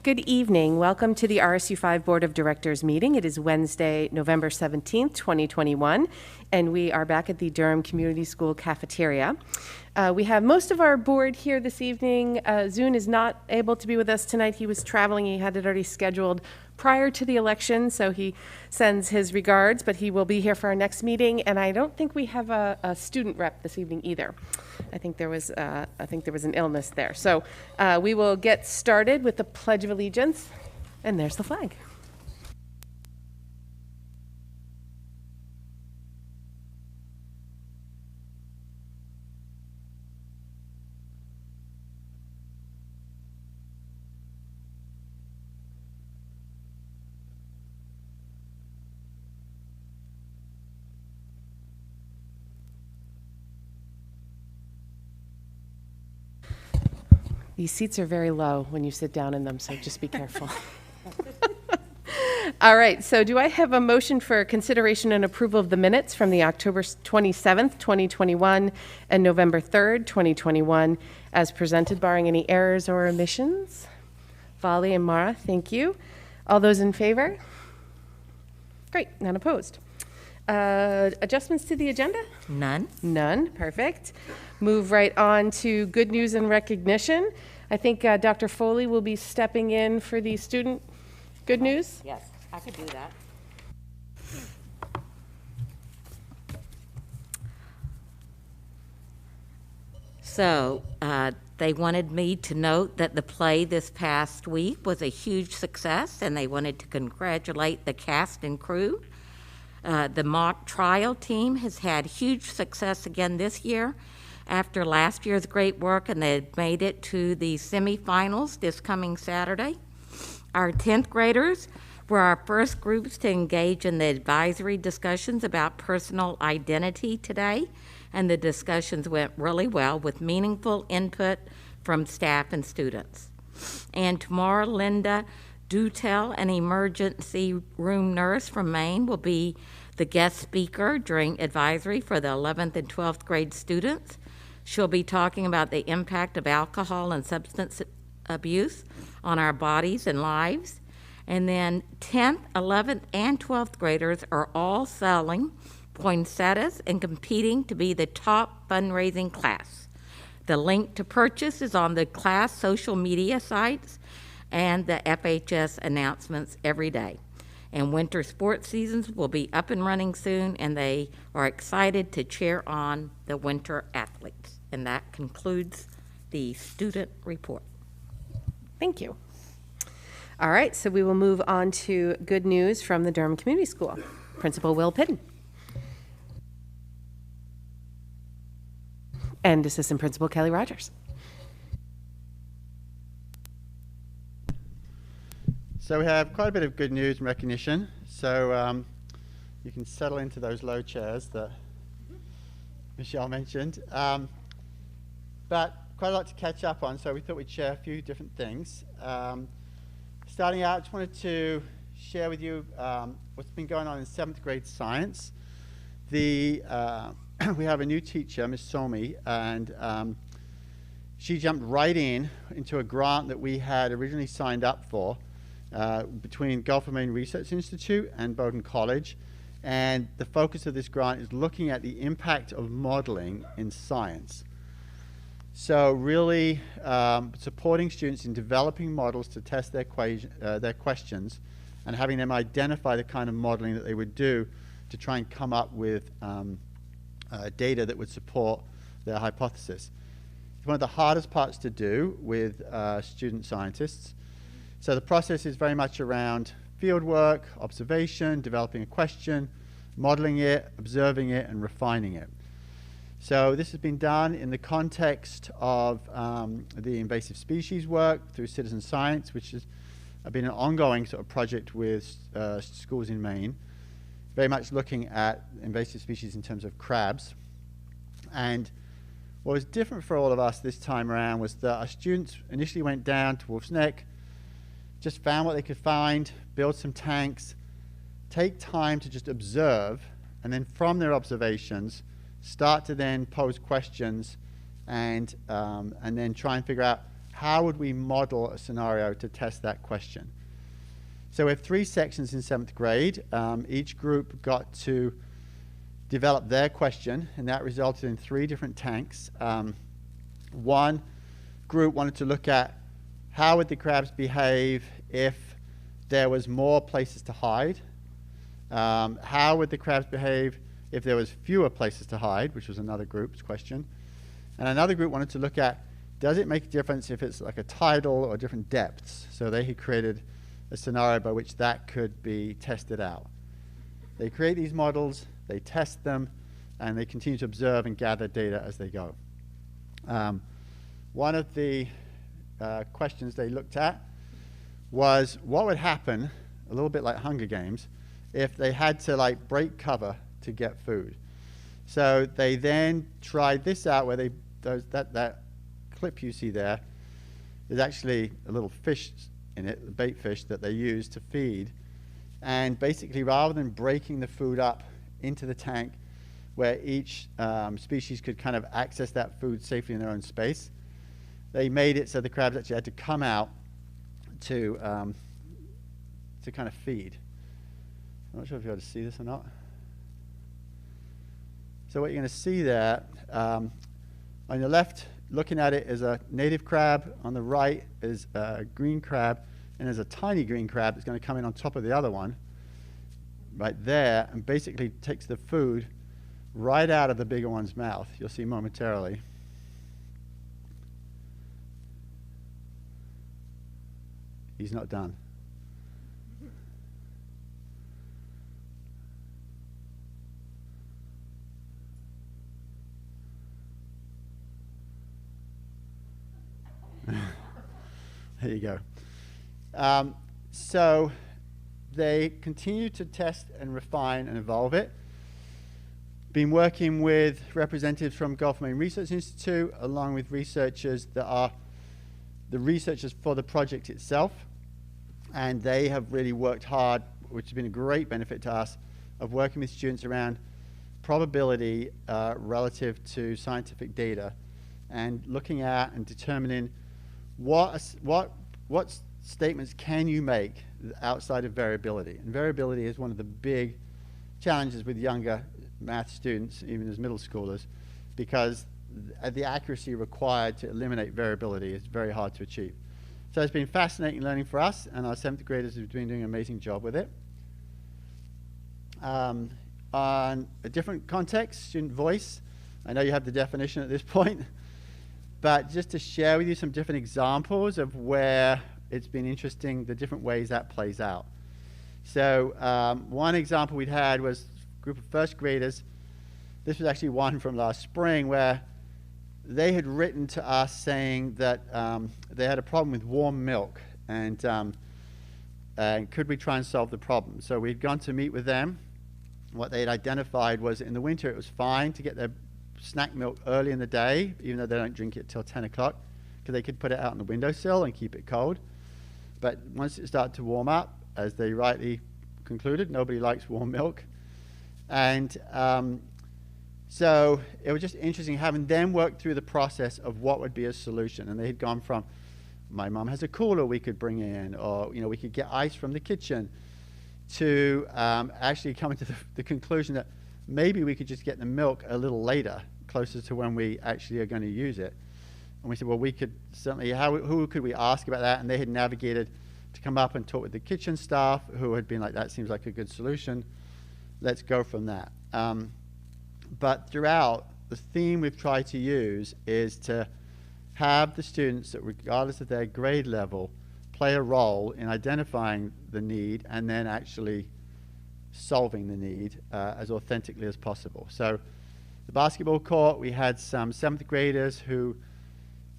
Good evening. Welcome to the RSU 5 Board of Directors meeting. It is Wednesday, November 17th, 2021, and we are back at the Durham Community School cafeteria. We have most of our board here this evening. Zune is not able to be with us tonight. He was traveling. He had it already scheduled prior to the election, so he sends his regards, but he will be here for our next meeting. And I don't think we have a student rep this evening either. I think there was an illness there. So we will get started with the Pledge of Allegiance, and there's the flag. These seats are very low when you sit down in them, so just be careful. All right, so do I have a motion for consideration and approval of the minutes from the October 27th, 2021 and November 3rd, 2021 as presented, barring any errors or omissions? Vali and Mara, thank you. All those in favor? Great, none opposed. Adjustments to the agenda? None. None, perfect. Move right on to good news and recognition. I think Dr. Foley will be stepping in for the student good news. Yes, I could do that. So they wanted me to note that the play this past week was a huge success, and they wanted to congratulate the cast and crew. The mock trial team has had huge success again this year after last year's great work, and they made it to the semifinals this coming Saturday. Our 10th graders were our first groups to engage in the advisory discussions about personal identity today, and the discussions went really well with meaningful input from staff and students. And tomorrow, Linda Dutel, an emergency room nurse from Maine, will be the guest speaker during advisory for the 11th and 12th grade students. She'll be talking about the impact of alcohol and substance abuse on our bodies and lives. And then 10th, 11th, and 12th graders are all selling poinsettias and competing to be the top fundraising class. The link to purchase is on the class social media sites and the FHS announcements every day. And winter sports seasons will be up and running soon, and they are excited to cheer on the winter athletes. And that concludes the student report. Thank you. All right, so we will move on to good news from the Durham Community School. Principal Will Pidden. And Assistant Principal Kelly Rogers. So we have quite a bit of good news and recognition. So you can settle into those low chairs that Michelle mentioned. But quite a lot to catch up on, so we thought we'd share a few different things. Starting out, I just wanted to share with you what's been going on in 7th grade science. We have a new teacher, Ms. Somi, and she jumped right into a grant that we had originally signed up for between Gulf of Maine Research Institute and Bowdoin College. And the focus of this grant is looking at the impact of modeling in science. So really supporting students in developing models to test their questions and having them identify the kind of modeling that they would do to try and come up with data that would support their hypothesis. It's one of the hardest parts to do with student scientists. So the process is very much around field work, observation, developing a question, modeling it, observing it, and refining it. So this has been done in the context of the invasive species work through citizen science, which has been an ongoing sort of project with schools in Maine, very much looking at invasive species in terms of crabs. And what was different for all of us this time around was that our students initially went down to Wolf's Neck, just found what they could find, build some tanks, take time to just observe, and then from their observations, start to then pose questions and then try and figure out how would we model a scenario to test that question? So we have 3 sections in 7th grade. Each group got to develop their question, and that resulted in 3 different tanks. One group wanted to look at how would the crabs behave if there was more places to hide. How would the crabs behave if there was fewer places to hide, which was another group's question. And another group wanted to look at, does it make a difference if it's like a tidal or different depths? So they had created a scenario by which that could be tested out. They create these models, they test them, and they continue to observe and gather data as they go. One of the questions they looked at was what would happen, a little bit like Hunger Games, if they had to like break cover to get food. So they then tried this out where they that clip you see there is actually a little fish in it, the bait fish that they use to feed. And basically, rather than breaking the food up into the tank where each species could kind of access that food safely in their own space, they made it so the crabs actually had to come out to kind of feed. I'm not sure if you're able to see this or not. So what you're going to see there, on your left, looking at it, is a native crab. On the right is a green crab, and there's a tiny green crab that's going to come in on top of the other one, right there, and basically takes the food right out of the bigger one's mouth. You'll see momentarily. He's not done. There you go. So they continue to test and refine and evolve it. Been working with representatives from Gulf Maine Research Institute, along with researchers that are the researchers for the project itself. And they have really worked hard, which has been a great benefit to us, of working with students around probability relative to scientific data, and looking at and determining what statements can you make outside of variability. And variability is one of the big challenges with younger math students, even as middle schoolers, because the accuracy required to eliminate variability is very hard to achieve. So it's been fascinating learning for us, and our 7th graders have been doing an amazing job with it. On a different context, student voice, I know you have the definition at this point, but just to share with you some different examples of where it's been interesting, the different ways that plays out. So one example we'd had was a group of 1st graders. This was actually one from last spring where they had written to us saying that they had a problem with warm milk, and could we try and solve the problem. So we'd gone to meet with them. What they had identified was in the winter it was fine to get their snack milk early in the day, even though they don't drink it till 10 o'clock, because they could put it out on the windowsill and keep it cold. But once it started to warm up, as they rightly concluded, nobody likes warm milk. And so it was just interesting having them work through the process of what would be a solution. And they had gone from, my mom has a cooler we could bring in, or we could get ice from the kitchen, to actually coming to the conclusion that maybe we could just get the milk a little later, closer to when we actually are going to use it. And we said, well, we could certainly, who could we ask about that? And they had navigated to come up and talk with the kitchen staff, who had been like, that seems like a good solution. Let's go from that. But throughout, the theme we've tried to use is to have the students, that regardless of their grade level, play a role in identifying the need and then actually solving the need as authentically as possible. So the basketball court, we had some 7th graders who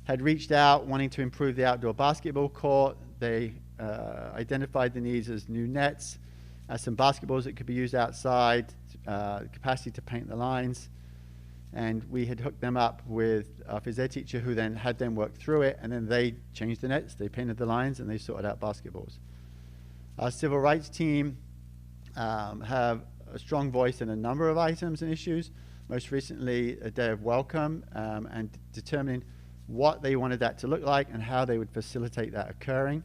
had reached out wanting to improve the outdoor basketball court. They identified the needs as new nets, some basketballs that could be used outside, capacity to paint the lines. And we had hooked them up with a phys ed teacher who then had them work through it, and then they changed the nets, they painted the lines, and they sorted out basketballs. Our civil rights team have a strong voice in a number of items and issues, most recently a day of welcome, and determining what they wanted that to look like and how they would facilitate that occurring.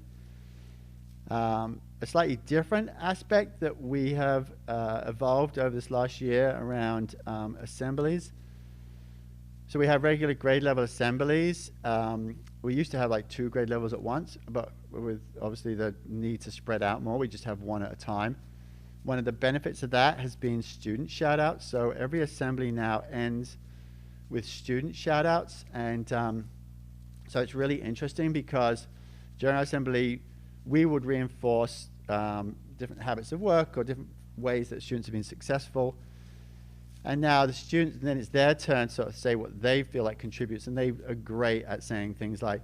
A slightly different aspect that we have evolved over this last year around assemblies. So we have regular grade level assemblies. We used to have like 2 grade levels at once, but with obviously the need to spread out more, we just have 1 at a time. One of the benefits of that has been student shout-outs. So every assembly now ends with student shout-outs. And so it's really interesting because during our assembly, we would reinforce different habits of work or different ways that students have been successful. And now the students, then it's their turn to sort of say what they feel like contributes. And they are great at saying things like,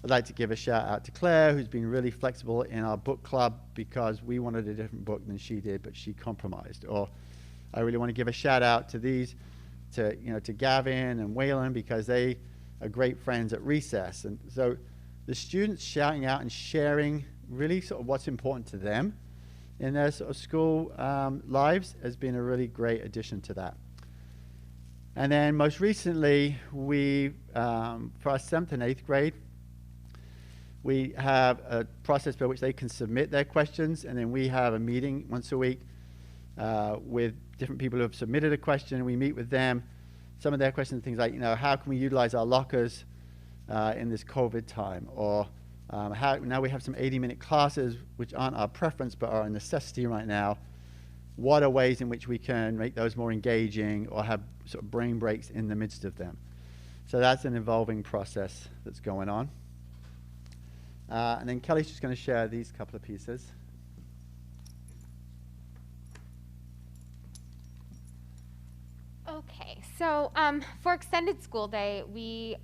I'd like to give a shout out to Claire, who's been really flexible in our book club because we wanted a different book than she did, but she compromised. Or I really want to give a shout out to to Gavin and Waylon because they are great friends at recess. And so the students shouting out and sharing really sort of what's important to them in their sort of school lives has been a really great addition to that. And then most recently, we, for our 7th and 8th grade, we have a process by which they can submit their questions, and then we have a meeting once a week with different people who have submitted a question, and we meet with them. Some of their questions are things like, how can we utilize our lockers in this COVID time? Or now we have some 80-minute classes, which aren't our preference, but are a necessity right now. What are ways in which we can make those more engaging or have sort of brain breaks in the midst of them? So that's an evolving process that's going on. And then Kelly's just going to share these couple of pieces. Okay, so for Extended School Day, we,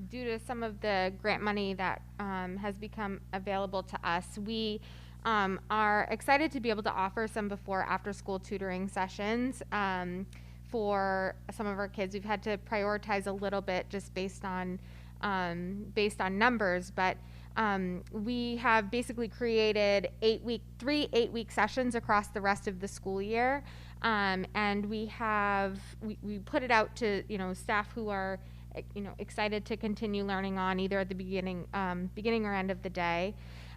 due to some of the grant money that has become available to us, we are excited to be able to offer some before-after-school tutoring sessions for some of our kids. We've had to prioritize a little bit just based on numbers, but we have basically created 3 8-week sessions across the rest of the school year, and we put it out to staff who are excited to continue learning on either at the beginning or end of the day.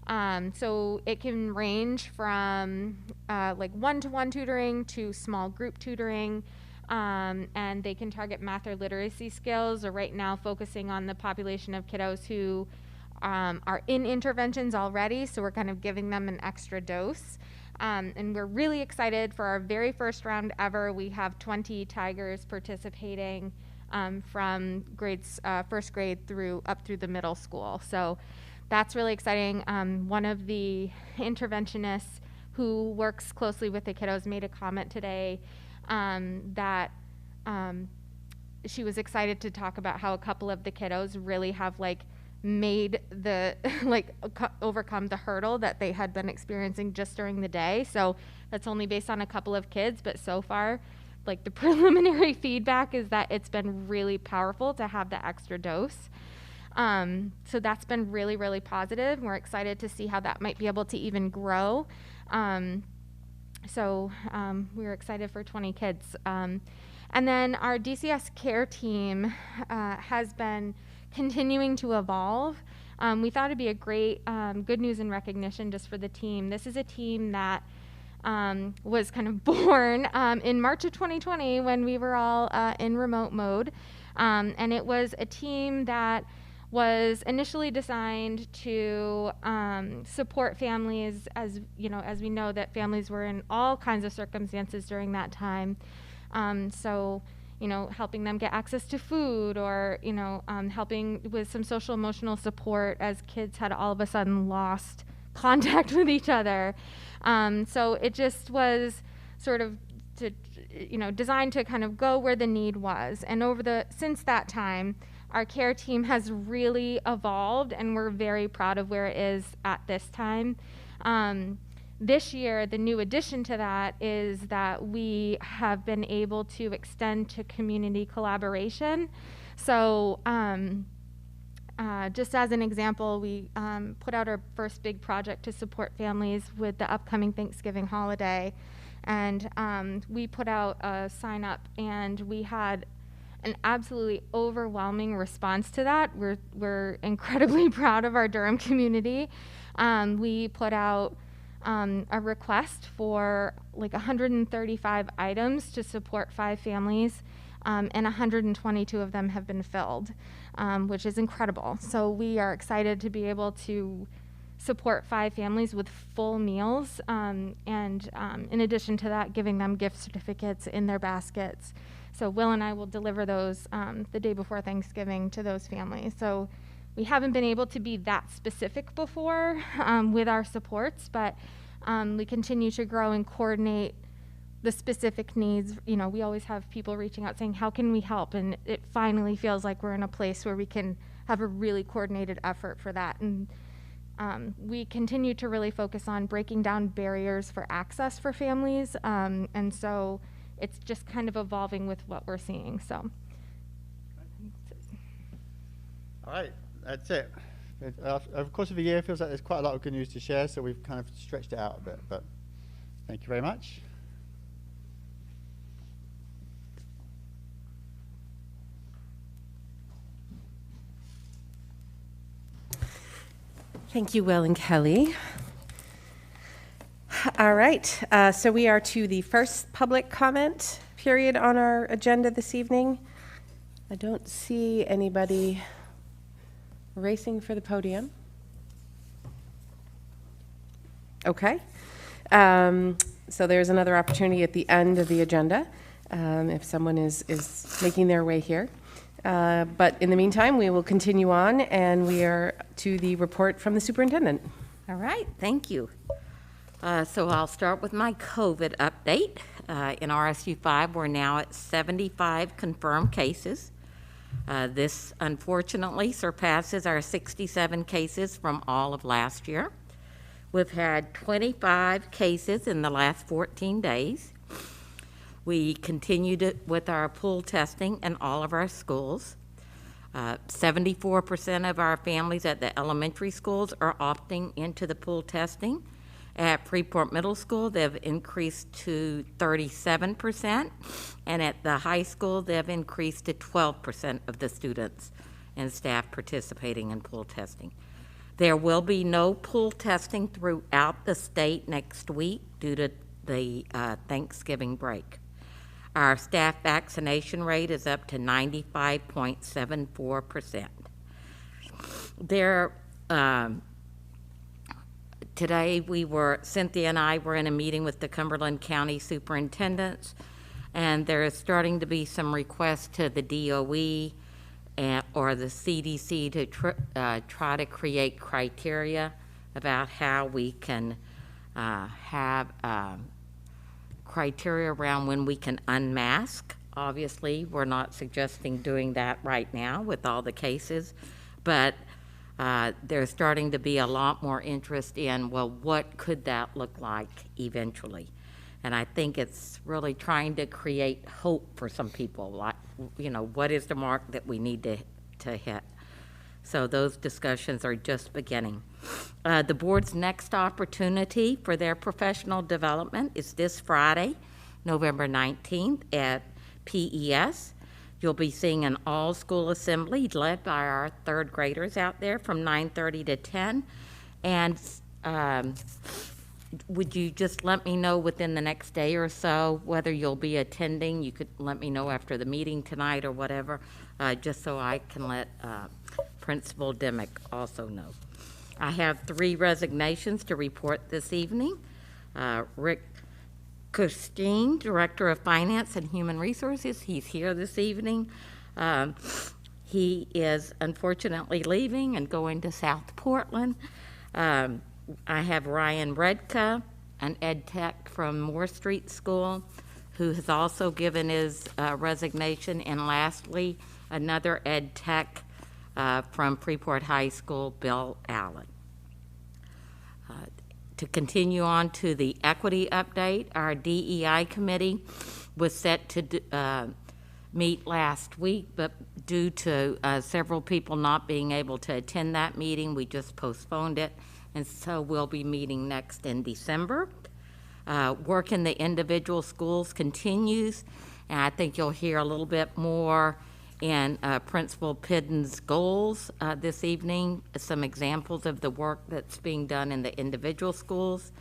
So it can range from like one-to-one tutoring to small group tutoring. And they can target math or literacy skills, or right now focusing on the population of kiddos who are in interventions already, so we're kind of giving them an extra dose. And we're really excited for our very first round ever. We have 20 Tigers participating from grades first grade up through the middle school. So that's really exciting. One of the interventionists who works closely with the kiddos made a comment today that she was excited to talk about how a couple of the kiddos really have made the overcome the hurdle that they had been experiencing just during the day. So that's only based on a couple of kids, but so far the preliminary feedback is that it's been really powerful to have the extra dose. So that's been really, really positive. We're excited to see how that might be able to even grow. So we're excited for 20 kids. And then our DCS care team has been continuing to evolve. We thought it'd be a great good news and recognition just for the team. This is a team that was kind of born in March of 2020 when we were all in remote mode. And it was a team that was initially designed to support families, as we know that families were in all kinds of circumstances during that time. So helping them get access to food, or helping with some social emotional support as kids had all of a sudden lost contact with each other. So it just was sort of designed to kind of go where the need was. And since that time, our care team has really evolved, and we're very proud of where it is at this time. This year, the new addition to that is that we have been able to extend to community collaboration. So just as an example, we put out our first big project to support families with the upcoming Thanksgiving holiday. And we put out a sign up, and we had an absolutely overwhelming response to that. We're incredibly proud of our Durham community. We put out a request for like 135 items to support 5 families, and 122 of them have been filled, which is incredible. So we are excited to be able to support 5 families with full meals, and in addition to that, giving them gift certificates in their baskets. So Will and I will deliver those the day before Thanksgiving to those families. So we haven't been able to be that specific before with our supports, but we continue to grow and coordinate the specific needs. You know, we always have people reaching out saying, how can we help? And it finally feels like we're in a place where we can have a really coordinated effort for that. And we continue to really focus on breaking down barriers for access for families. And so it's just kind of evolving with what we're seeing. So. All right, that's it. Over the course of a year, it feels like there's quite a lot of good news to share, so we've kind of stretched it out a bit, but thank you very much. Thank you, Will and Kelly. All right, so we are to the first public comment period on our agenda this evening. I don't see anybody racing for the podium. Okay. So there's another opportunity at the end of the agenda if someone is making their way here. But in the meantime, we will continue on, and we are to the report from the superintendent. All right, thank you. So I'll start with my COVID update. In RSU 5, we're now at 75 confirmed cases. This unfortunately surpasses our 67 cases from all of last year. We've had 25 cases in the last 14 days. We continued with our pool testing in all of our schools. 74% of our families at the elementary schools are opting into the pool testing. At Freeport Middle School, they've increased to 37%, and at the high school, they've increased to 12% of the students and staff participating in pool testing. There will be no pool testing throughout the state next week due to the Thanksgiving break. Our staff vaccination rate is up to 95.74%. Today, Cynthia and I were in a meeting with the Cumberland County Superintendents, and there is starting to be some requests to the DOE or the CDC to try to create criteria about how we can have criteria around when we can unmask. Obviously, we're not suggesting doing that right now with all the cases, but there's starting to be a lot more interest in, well, what could that look like eventually? And I think it's really trying to create hope for some people, like, you know, what is the mark that we need to hit? So those discussions are just beginning. The board's next opportunity for their professional development is this Friday, November 19th at PES. You'll be seeing an all-school assembly led by our third graders out there from 9:30 to 10. And would you just let me know within the next day or so whether you'll be attending? You could let me know after the meeting tonight or whatever, just so I can let Principal Dimick also know. I have 3 resignations to report this evening. Rick Christine, Director of Finance and Human Resources, he's here this evening. He is unfortunately leaving and going to South Portland. I have Ryan Redka, an ed tech from Moore Street School, who has also given his resignation. And lastly, another ed tech from Freeport High School, Bill Allen. To continue on to the equity update, our DEI committee was set to meet last week, but due to several people not being able to attend that meeting, we just postponed it, and so we'll be meeting next in December. Work in the individual schools continues, and I think you'll hear a little bit more in Principal Pidden's goals this evening, some examples of the work that's being done in the individual schools.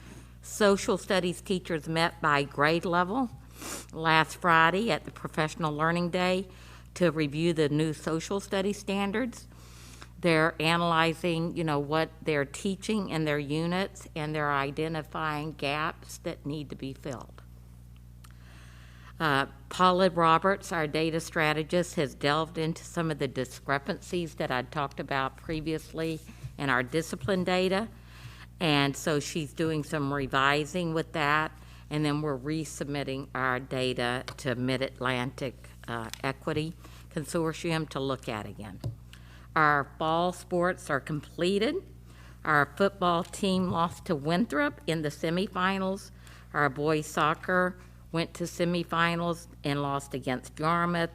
Social studies teachers met by grade level last Friday at the Professional Learning Day to review the new social studies standards. They're analyzing, what they're teaching in their units, and they're identifying gaps that need to be filled. Paula Roberts, our data strategist, has delved into some of the discrepancies that I talked about previously in our discipline data. And so she's doing some revising with that, and then we're resubmitting our data to Mid-Atlantic Equity Consortium to look at again. Our fall sports are completed. Our football team lost to Winthrop in the semifinals. Our boys soccer went to semifinals and lost against Yarmouth.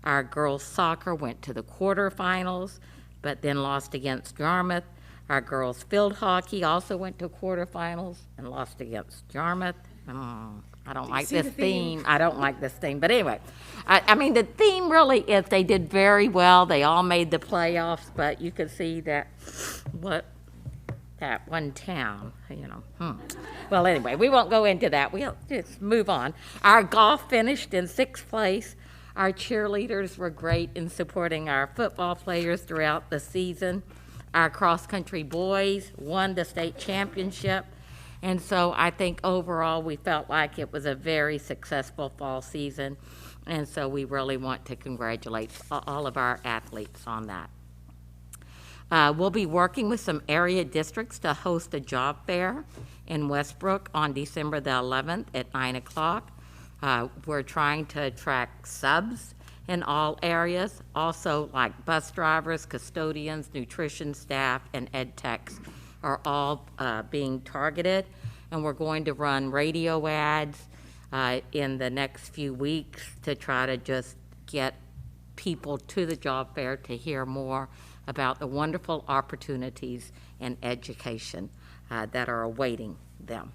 Our girls soccer went to the quarterfinals, but then lost against Yarmouth. Our girls field hockey also went to quarterfinals and lost against Yarmouth. I don't like this theme. I don't like this theme. But anyway, I mean, the theme really is they did very well. They all made the playoffs, but you could see that that one town, Well, anyway, we won't go into that. We'll just move on. Our golf finished in 6th place. Our cheerleaders were great in supporting our football players throughout the season. Our cross-country boys won the state championship. And so I think overall we felt like it was a very successful fall season. And so we really want to congratulate all of our athletes on that. We'll be working with some area districts to host a job fair in Westbrook on December the 11th at 9 o'clock. We're trying to attract subs in all areas, also like bus drivers, custodians, nutrition staff, and ed techs are all being targeted. And we're going to run radio ads in the next few weeks to try to just get people to the job fair to hear more about the wonderful opportunities in education that are awaiting them.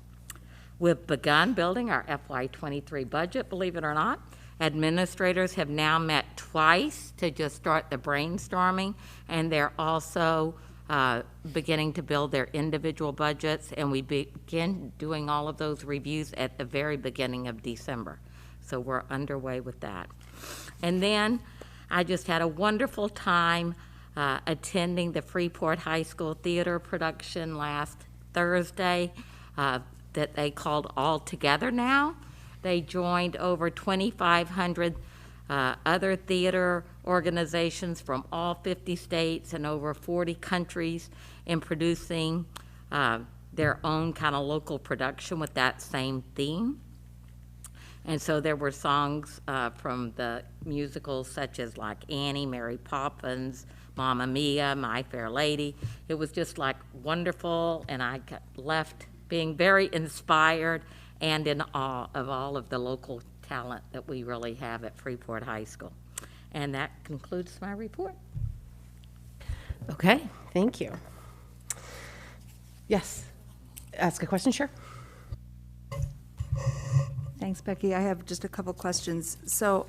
We've begun building our FY23 budget, believe it or not. Administrators have now met twice to just start the brainstorming, and they're also beginning to build their individual budgets, and we begin doing all of those reviews at the very beginning of December. So we're underway with that. And then I just had a wonderful time attending the Freeport High School theater production last Thursday that they called All Together Now. They joined over 2,500 other theater organizations from all 50 states and over 40 countries in producing their own kind of local production with that same theme. And so there were songs from the musicals such as like Annie, Mary Poppins, Mamma Mia, My Fair Lady. It was just like wonderful, and I got left being very inspired and in awe of all of the local talent that we really have at Freeport High School. And that concludes my report. Okay, thank you. Yes, ask a question, sure. Thanks, Becky. I have just a couple questions. So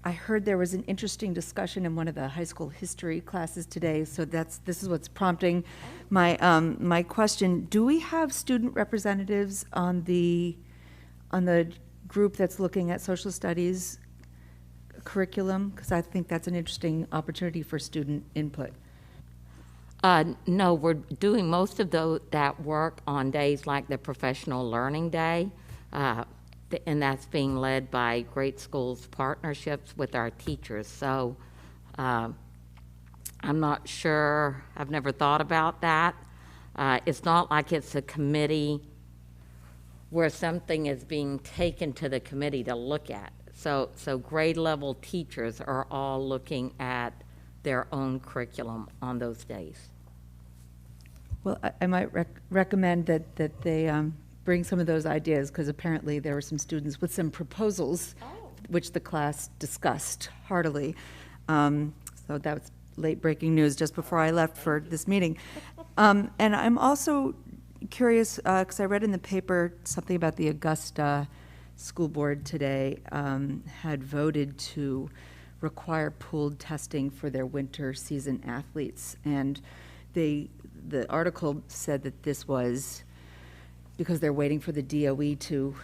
I heard there was an interesting discussion in one of the high school history classes today, so this is what's prompting my question. Do we have student representatives on the group that's looking at social studies curriculum? Because I think that's an interesting opportunity for student input. No, we're doing most of that work on days like the Professional Learning Day, and that's being led by Great Schools partnerships with our teachers. So I'm not sure, I've never thought about that. It's not like it's a committee where something is being taken to the committee to look at. So grade level teachers are all looking at their own curriculum on those days. Well, I might recommend that they bring some of those ideas, because apparently there were some students with some proposals which the class discussed heartily. So that was late breaking news just before I left for this meeting. And I'm also curious, because I read in the paper something about the Augusta School Board today had voted to require pooled testing for their winter season athletes. And the article said that this was because they're waiting for the DOE to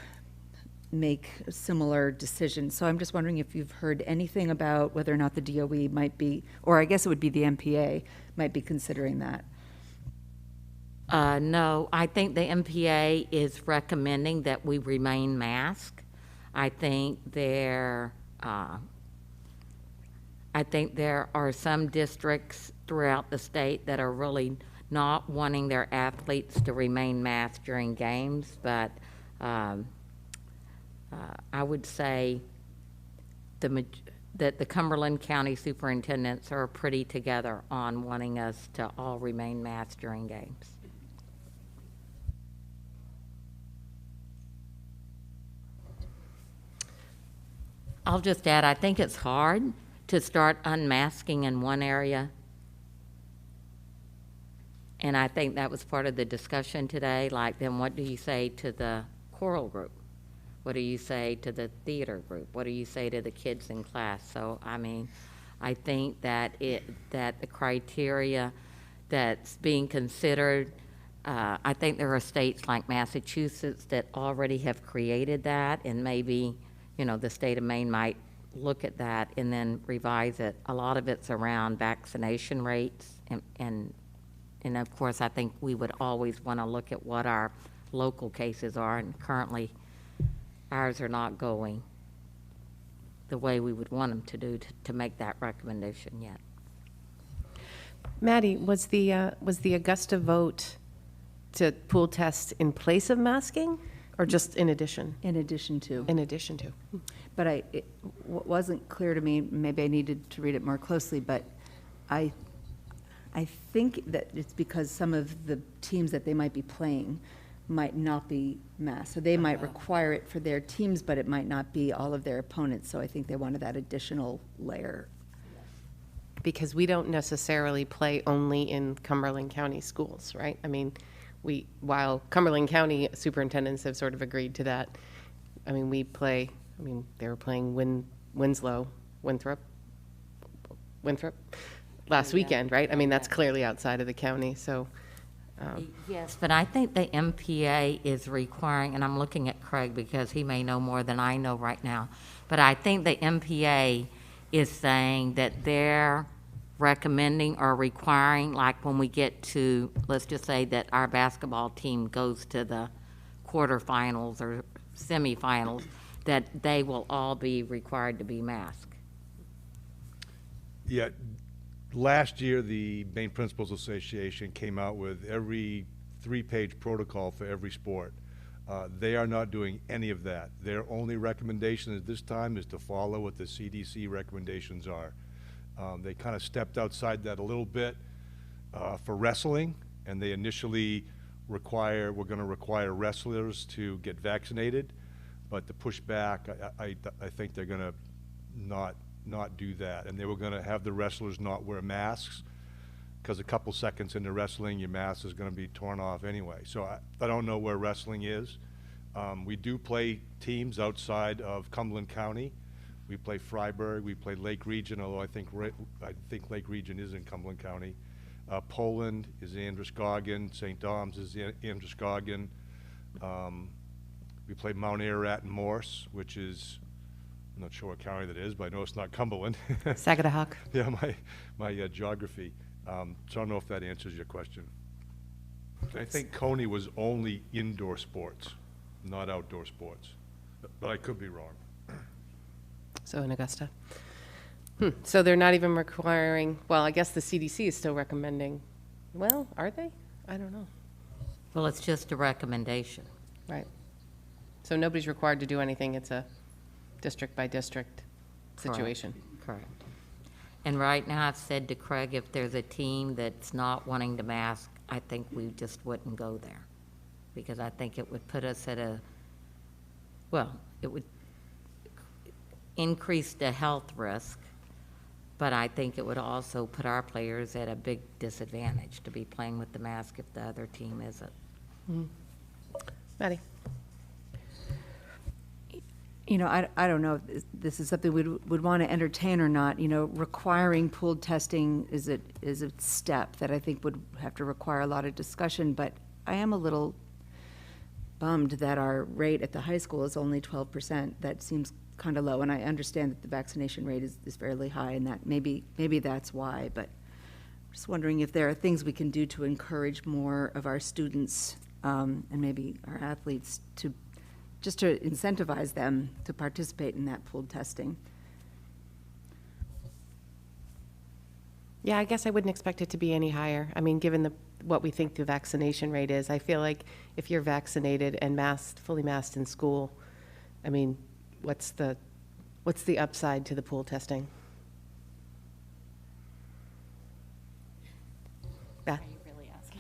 make a similar decision. So I'm just wondering if you've heard anything about whether or not the DOE might be, or I guess it would be the MPA, might be considering that. No, I think the MPA is recommending that we remain masked. I think there are some districts throughout the state that are really not wanting their athletes to remain masked during games, but I would say that the Cumberland County superintendents are pretty together on wanting us to all remain masked during games. I'll just add, I think it's hard to start unmasking in one area. And I think that was part of the discussion today. Like, then what do you say to the choral group? What do you say to the theater group? What do you say to the kids in class? So, I mean, I think that the criteria that's being considered, I think there are states like Massachusetts that already have created that, and maybe, you know, the state of Maine might look at that and then revise it. A lot of it's around vaccination rates, and of course, I think we would always want to look at what our local cases are, and currently ours are not going the way we would want them to do to make that recommendation yet. Maddie, was the Augusta vote to pool test in place of masking, or just in addition? In addition to. In addition to. But what wasn't clear to me, maybe I needed to read it more closely, but I think that it's because some of the teams that they might be playing might not be masked. So they might require it for their teams, but it might not be all of their opponents. So I think they wanted that additional layer. Because we don't necessarily play only in Cumberland County schools, right? I mean, while Cumberland County superintendents have sort of agreed to that, I mean, they were playing Winthrop last weekend, right? I mean, that's clearly outside of the county, so. Yes, but I think the MPA is requiring, and I'm looking at Craig because he may know more than I know right now, but I think the MPA is saying that they're recommending or requiring, like when we get to, let's just say that our basketball team goes to the quarterfinals or semifinals, that they will all be required to be masked. Yeah. Last year, the Maine Principals Association came out with every 3-page protocol for every sport. They are not doing any of that. Their only recommendation at this time is to follow what the CDC recommendations are. They kind of stepped outside that a little bit for wrestling, and they initially were going to require wrestlers to get vaccinated, but to push back, I think they're going to not do that, and they were going to have the wrestlers not wear masks, because a couple seconds into wrestling your mask is going to be torn off anyway. So I don't know where wrestling is. We do play teams outside of Cumberland County. We play Freiburg, we play Lake Region, although I think Lake Region is in Cumberland County. Poland is Androscoggin, St. Dom's is Androscoggin. We play Mount Ararat and Morse, which is, I'm not sure what county that is, but I know it's not Cumberland. Sagadahoc. Yeah, my geography. So I don't know if that answers your question. I think Coney was only indoor sports, not outdoor sports, but I could be wrong. So in Augusta. So they're not even requiring, well, I guess the CDC is still recommending. Well, are they? I don't know. Well, it's just a recommendation. Right. So nobody's required to do anything. It's a district by district situation. Correct. And right now, I've said to Craig, if there's a team that's not wanting to mask, I think we just wouldn't go there, because I think it would put us at it would increase the health risk, but I think it would also put our players at a big disadvantage to be playing with the mask if the other team isn't. Maddie? You know, I don't know if this is something we would want to entertain or not. You know, requiring pooled testing is a step that I think would have to require a lot of discussion, but I am a little bummed that our rate at the high school is only 12%. That seems kind of low, and I understand that the vaccination rate is fairly high, and that maybe that's why, but I'm just wondering if there are things we can do to encourage more of our students and maybe our athletes to incentivize them to participate in that pooled testing. Yeah, I guess I wouldn't expect it to be any higher. I mean, given what we think the vaccination rate is, I feel like if you're vaccinated and fully masked in school, I mean, what's the upside to the pool testing? Beth? Are you really asking?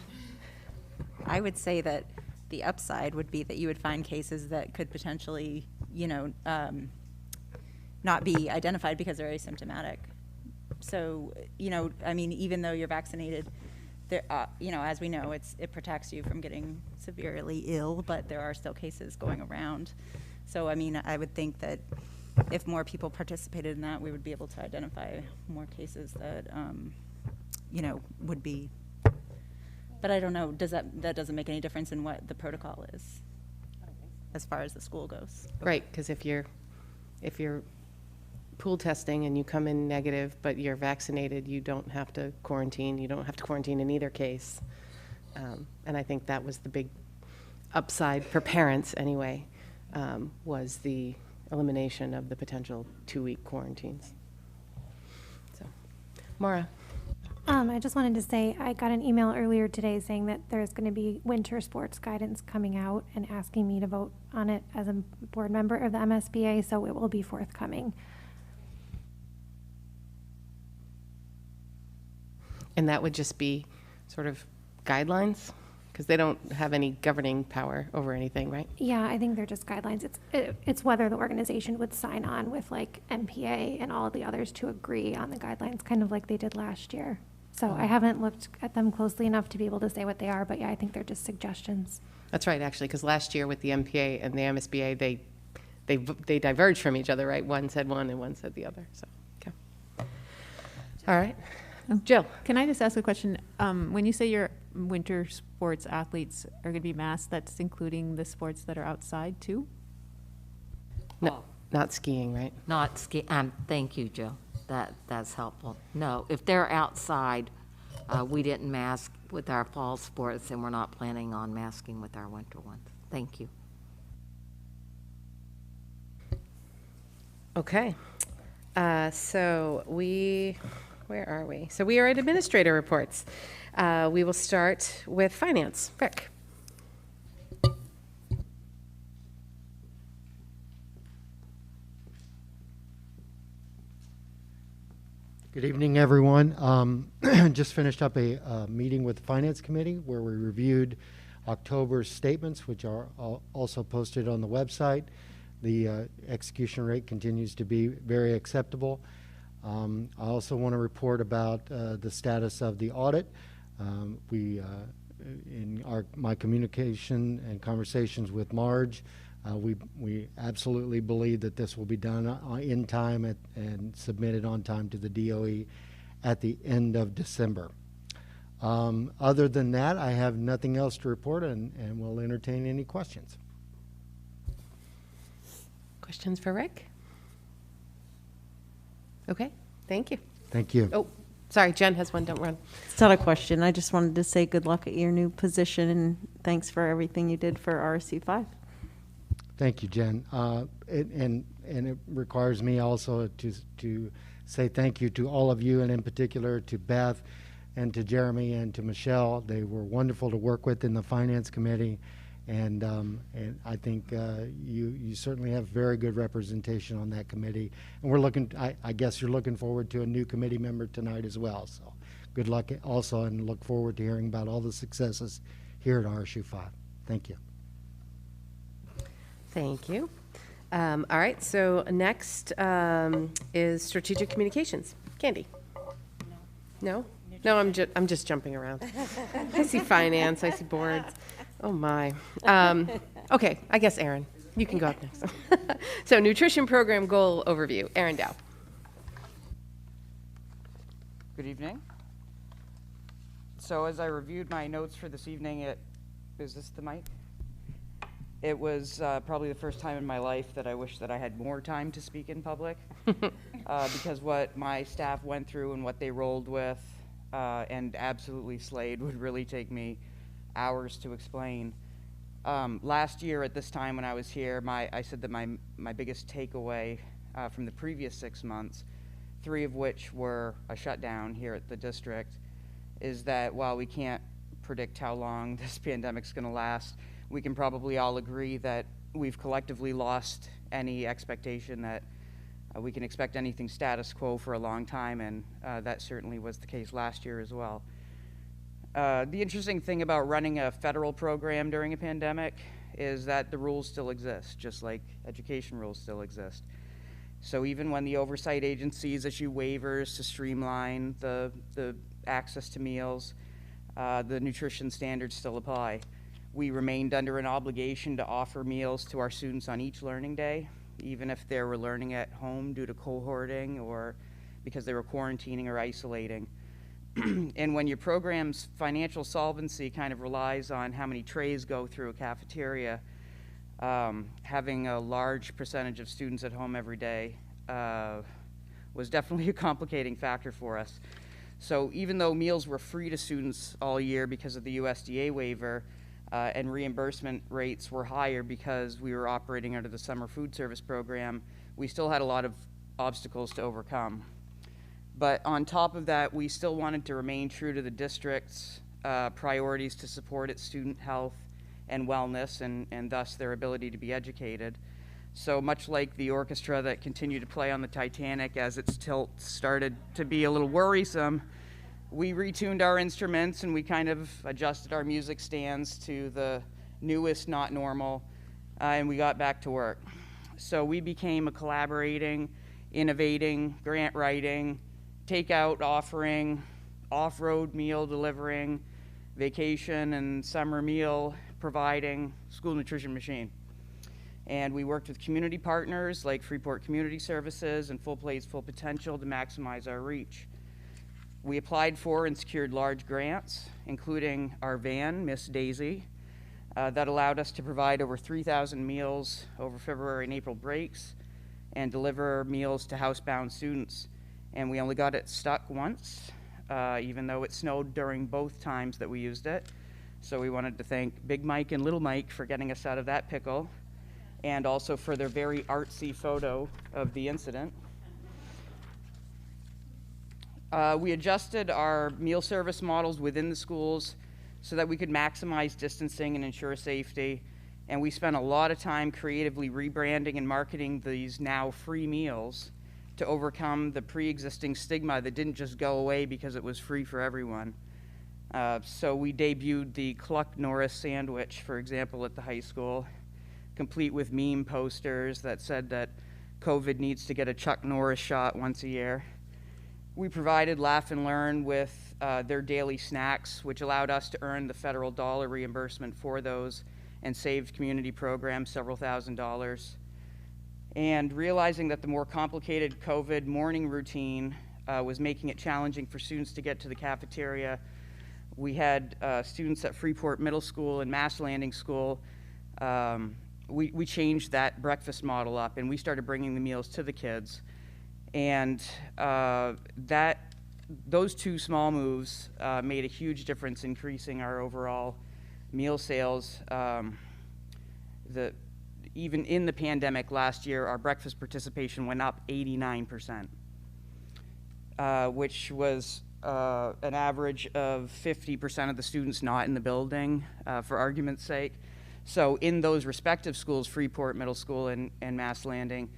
I would say that the upside would be that you would find cases that could potentially, not be identified because they're asymptomatic. So, I mean, even though you're vaccinated, there, as we know, it protects you from getting severely ill, but there are still cases going around. So, I mean, I would think that if more people participated in that, we would be able to identify more cases that, would be. But I don't know, that doesn't make any difference in what the protocol is as far as the school goes? Right, because if you're pool testing and you come in negative, but you're vaccinated, you don't have to quarantine. You don't have to quarantine in either case. And I think that was the big upside for parents anyway, was the elimination of the potential 2-week quarantines. So, Maura. I just wanted to say I got an email earlier today saying that there's going to be winter sports guidance coming out and asking me to vote on it as a board member of the MSBA, so it will be forthcoming. And that would just be sort of guidelines? Because they don't have any governing power over anything, right? Yeah, I think they're just guidelines. It's whether the organization would sign on with like MPA and all the others to agree on the guidelines, kind of like they did last year. So I haven't looked at them closely enough to be able to say what they are, but yeah, I think they're just suggestions. That's right, actually, because last year with the MPA and the MSBA, they diverged from each other, right? One said one and one said the other, so, okay. All right. Jill. Can I just ask a question? When you say your winter sports athletes are going to be masked, that's including the sports that are outside too? No, not skiing, right? Not ski, thank you, Jill. That's helpful. No, if they're outside, we didn't mask with our fall sports, and we're not planning on masking with our winter ones. Thank you. Okay. So where are we? So we are at administrator reports. We will start with finance. Rick. Good evening, everyone. Just finished up a meeting with the Finance Committee where we reviewed October's statements, which are also posted on the website. The execution rate continues to be very acceptable. I also want to report about the status of the audit. In my communication and conversations with Marge, we absolutely believe that this will be done in time and submitted on time to the DOE at the end of December. Other than that, I have nothing else to report, and we'll entertain any questions. Questions for Rick? Okay, thank you. Thank you. Oh, sorry, Jen has one, don't run. It's not a question. I just wanted to say good luck at your new position, and thanks for everything you did for RSU 5. Thank you, Jen. And it requires me also to say thank you to all of you, and in particular to Beth and to Jeremy and to Michelle. They were wonderful to work with in the Finance Committee, and I think you certainly have very good representation on that committee. And we're looking, I guess you're looking forward to a new committee member tonight as well. So good luck also, and look forward to hearing about all the successes here at RSU 5. Thank you. Thank you. All right, so next is strategic communications. Candy? No? No, I'm just jumping around. I see finance, I see boards. Oh my. Okay, I guess Aaron. You can go up next. So nutrition program goal overview. Aaron Dow. Good evening. So as I reviewed my notes for this evening, is this the mic? It was probably the first time in my life that I wish that I had more time to speak in public because what my staff went through and what they rolled with and absolutely slayed would really take me hours to explain. Last year at this time when I was here, I said that my biggest takeaway from the previous 6 months, 3 of which were a shutdown here at the district, is that while we can't predict how long this pandemic's going to last, we can probably all agree that we've collectively lost any expectation that we can expect anything status quo for a long time, and that certainly was the case last year as well. The interesting thing about running a federal program during a pandemic is that the rules still exist, just like education rules still exist. So even when the oversight agencies issue waivers to streamline the access to meals, the nutrition standards still apply. We remained under an obligation to offer meals to our students on each learning day, even if they were learning at home due to cohorting or because they were quarantining or isolating. And when your program's financial solvency kind of relies on how many trays go through a cafeteria, having a large percentage of students at home every day was definitely a complicating factor for us. So even though meals were free to students all year because of the USDA waiver, and reimbursement rates were higher because we were operating under the summer food service program, we still had a lot of obstacles to overcome. But on top of that, we still wanted to remain true to the district's priorities to support its student health and wellness and thus their ability to be educated. So much like the orchestra that continued to play on the Titanic as its tilt started to be a little worrisome, we retuned our instruments and we kind of adjusted our music stands to the newest not normal, and we got back to work. So we became a collaborating, innovating, grant writing, takeout offering, off-road meal delivering, vacation and summer meal providing school nutrition machine. And we worked with community partners like Freeport Community Services and Full Plays Full Potential to maximize our reach. We applied for and secured large grants, including our van, Miss Daisy, that allowed us to provide over 3,000 meals over February and April breaks and deliver meals to housebound students. And we only got it stuck once, even though it snowed during both times that we used it. So we wanted to thank Big Mike and Little Mike for getting us out of that pickle, and also for their very artsy photo of the incident. We adjusted our meal service models within the schools so that we could maximize distancing and ensure safety. And we spent a lot of time creatively rebranding and marketing these now free meals to overcome the pre-existing stigma that didn't just go away because it was free for everyone. So we debuted the Cluck Norris sandwich, for example, at the high school, complete with meme posters that said that COVID needs to get a Chuck Norris shot once a year. We provided Laugh and Learn with their daily snacks, which allowed us to earn the federal dollar reimbursement for those and saved community programs several $1,000s. And realizing that the more complicated COVID morning routine was making it challenging for students to get to the cafeteria, we had students at Freeport Middle School and Mass Landing School. We changed that breakfast model up, and we started bringing the meals to the kids. And those two small moves made a huge difference, increasing our overall meal sales. Even in the pandemic last year, our breakfast participation went up 89%, which was an average of 50% of the students not in the building, for argument's sake. So in those respective schools, Freeport Middle School and Mass Landing,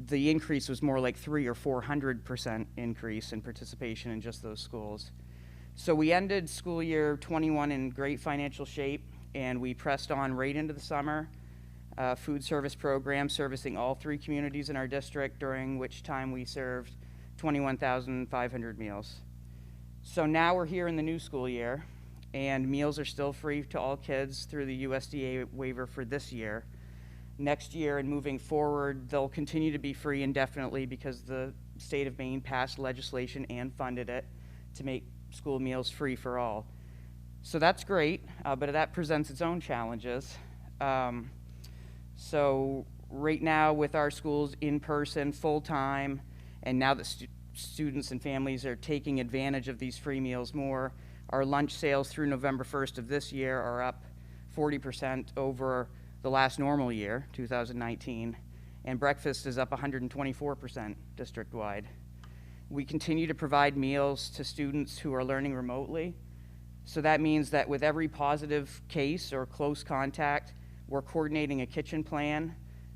the increase was more like 300 or 400% increase in participation in just those schools. So we ended school year 21 in great financial shape, and we pressed on right into the summer. Food service program servicing all 3 communities in our district, during which time we served 21,500 meals. So now we're here in the new school year, and meals are still free to all kids through the USDA waiver for this year. Next year and moving forward, they'll continue to be free indefinitely because the state of Maine passed legislation and funded it to make school meals free for all. So that's great, but that presents its own challenges. So right now with our schools in person, full-time, and now that students and families are taking advantage of these free meals more, our lunch sales through November 1st of this year are up 40% over the last normal year, 2019, and breakfast is up 124% district-wide. We continue to provide meals to students who are learning remotely. So that means that with every positive case or close contact, we're coordinating a kitchen plan,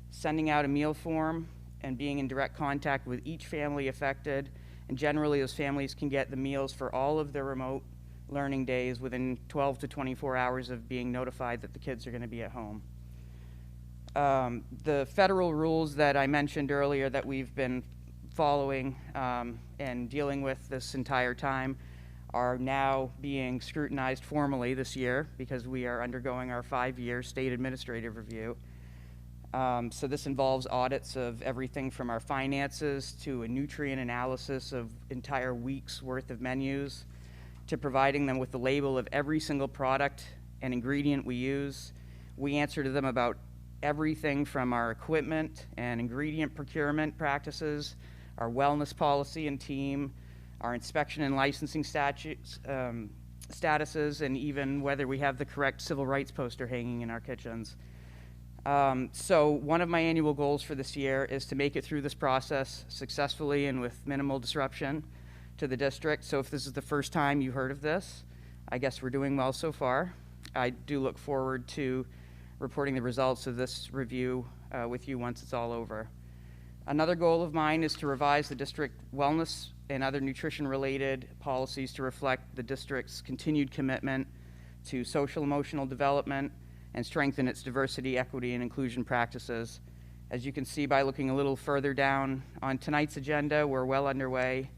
sending out a meal form, and being in direct contact with each family affected. And generally, those families can get the meals for all of their remote learning days within 12 to 24 hours of being notified that the kids are going to be at home. The federal rules that I mentioned earlier that we've been following and dealing with this entire time are now being scrutinized formally this year because we are undergoing our 5-year state administrative review. So this involves audits of everything from our finances to a nutrient analysis of entire weeks worth of menus to providing them with the label of every single product and ingredient we use. We answer to them about everything from our equipment and ingredient procurement practices, our wellness policy and team, our inspection and licensing statutes, statuses, and even whether we have the correct civil rights poster hanging in our kitchens. So one of my annual goals for this year is to make it through this process successfully and with minimal disruption to the district. So if this is the first time you heard of this, I guess we're doing well so far. I do look forward to reporting the results of this review with you once it's all over. Another goal of mine is to revise the district wellness and other nutrition-related policies to reflect the district's continued commitment to social emotional development and strengthen its diversity, equity, and inclusion practices. As you can see by looking a little further down on tonight's agenda, we're well underway.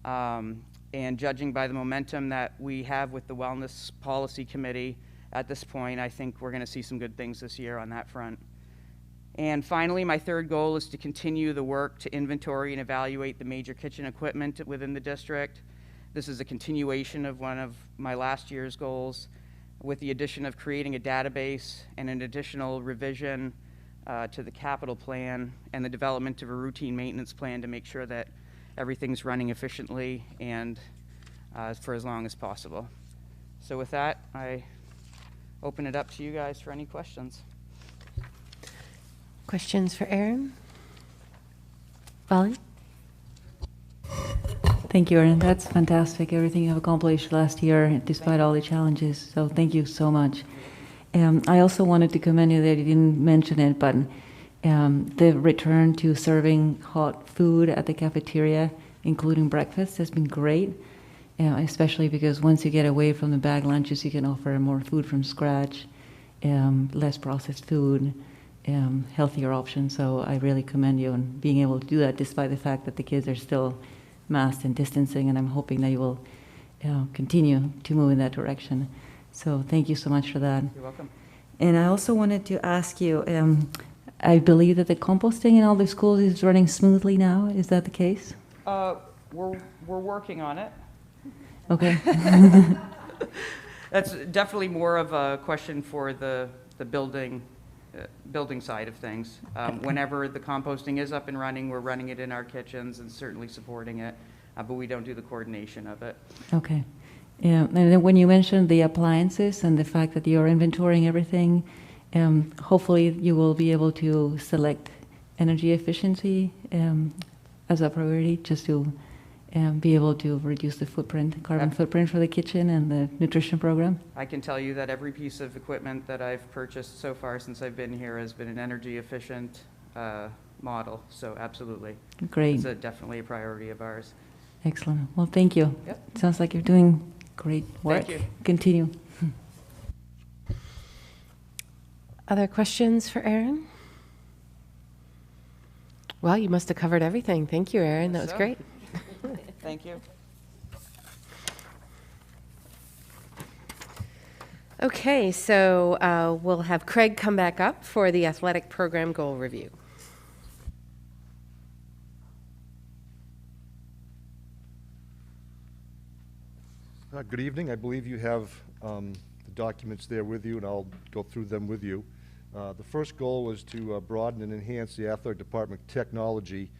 And judging by the momentum that we have with the Wellness Policy Committee at this point, I think we're going to see some good things this year on that front. And finally, my third goal is to continue the work to inventory and evaluate the major kitchen equipment within the district. This is a continuation of one of my last year's goals, with the addition of creating a database and an additional revision to the capital plan and the development of a routine maintenance plan to make sure that everything's running efficiently and for as long as possible. So with that, I open it up to you guys for any questions. Questions for Erin? Vali? Thank you, Erin. That's fantastic, everything you've accomplished last year, despite all the challenges. So thank you so much. I also wanted to commend you that you didn't mention it, but the return to serving hot food at the cafeteria, including breakfast, has been great, especially because once you get away from the bag lunches, you can offer more food from scratch, less processed food, healthier options. So I really commend you on being able to do that, despite the fact that the kids are still masked and distancing, and I'm hoping that you will continue to move in that direction. So thank you so much for that. You're welcome. And I also wanted to ask you, I believe that the composting in all the schools is running smoothly now. Is that the case? We're working on it. Okay. That's definitely more of a question for the building side of things. Whenever the composting is up and running, we're running it in our kitchens and certainly supporting it, but we don't do the coordination of it. Okay. Yeah, and then when you mentioned the appliances and the fact that you're inventorying everything, hopefully you will be able to select energy efficiency as a priority, just to be able to reduce the carbon footprint for the kitchen and the nutrition program. I can tell you that every piece of equipment that I've purchased so far since I've been here has been an energy efficient model, so absolutely. Great. It's definitely a priority of ours. Excellent. Well, thank you. Yep. It sounds like you're doing great work. Thank you. Continue. Other questions for Erin? Well, you must have covered everything. Thank you, Erin. That was great. Thank you. Okay, so we'll have Craig come back up for the athletic program goal review. Good evening. I believe you have the documents there with you, and I'll go through them with you. The first goal was to broaden and enhance the athletic department technology.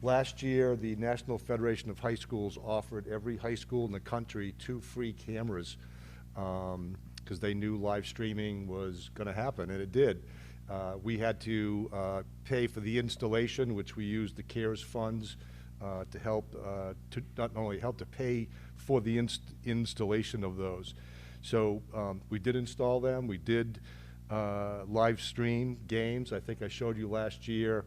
Last year, the National Federation of High Schools offered every high school in the country 2 free cameras because they knew live streaming was going to happen, and it did. We had to pay for the installation, which we used the CARES funds to help, to not only help to pay for the installation of those. So we did install them. We did live stream games. I think I showed you last year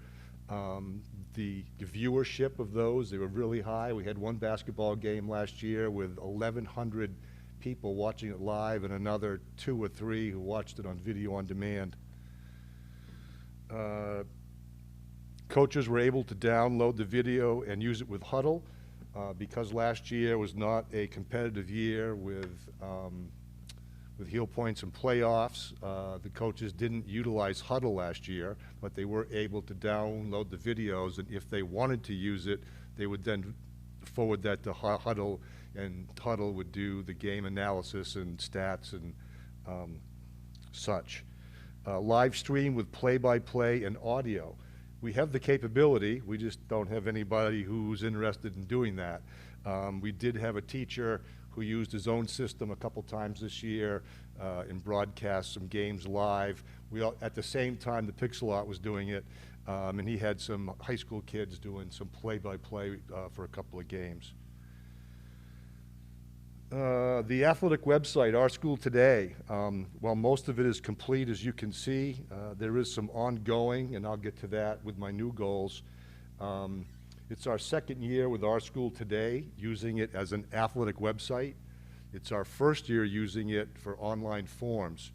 the viewership of those. They were really high. We had one basketball game last year with 1,100 people watching it live and another 2 or 3 who watched it on video on demand. Coaches were able to download the video and use it with Huddle. Because last year was not a competitive year with heel points and playoffs, the coaches didn't utilize Huddle last year, but they were able to download the videos, and if they wanted to use it, they would then forward that to Huddle, and Huddle would do the game analysis and stats and such. Live stream with play-by-play and audio. We have the capability, we just don't have anybody who's interested in doing that. We did have a teacher who used his own system a couple times this year and broadcast some games live. At the same time, the Pixel-Art was doing it, and he had some high school kids doing some play-by-play for a couple of games. The athletic website, Our School Today, while most of it is complete, as you can see, there is some ongoing, and I'll get to that with my new goals. It's our second year with Our School Today, using it as an athletic website. It's our first year using it for online forms.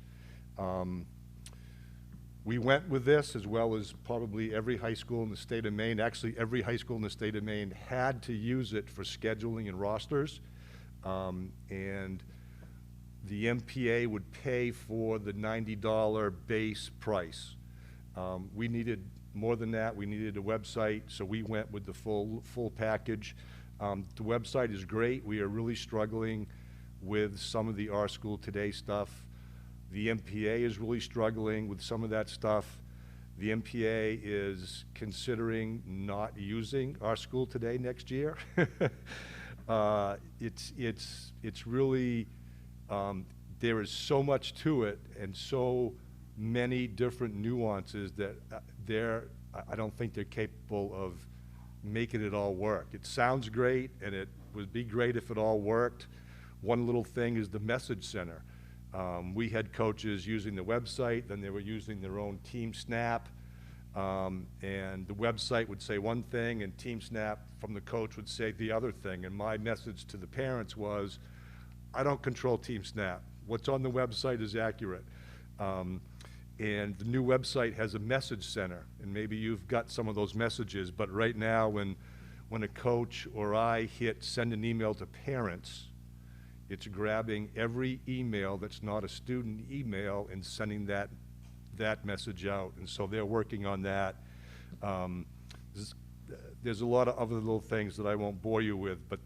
We went with this, as well as probably every high school in the state of Maine. Actually, every high school in the state of Maine had to use it for scheduling and rosters. And the MPA would pay for the $90 base price. We needed more than that. We needed a website, so we went with the full package. The website is great. We are really struggling with some of the Our School Today stuff. The MPA is really struggling with some of that stuff. The MPA is considering not using Our School Today next year. It's really, there is so much to it and so many different nuances that I don't think they're capable of making it all work. It sounds great, and it would be great if it all worked. One little thing is the message center. We had coaches using the website, then they were using their own Team Snap, and the website would say one thing and Team Snap from the coach would say the other thing. And my message to the parents was, I don't control Team Snap. What's on the website is accurate. And the new website has a message center, and maybe you've got some of those messages, but right now when a coach or I hit send an email to parents, it's grabbing every email that's not a student email and sending that message out. And so they're working on that. There's a lot of other little things that I won't bore you with, but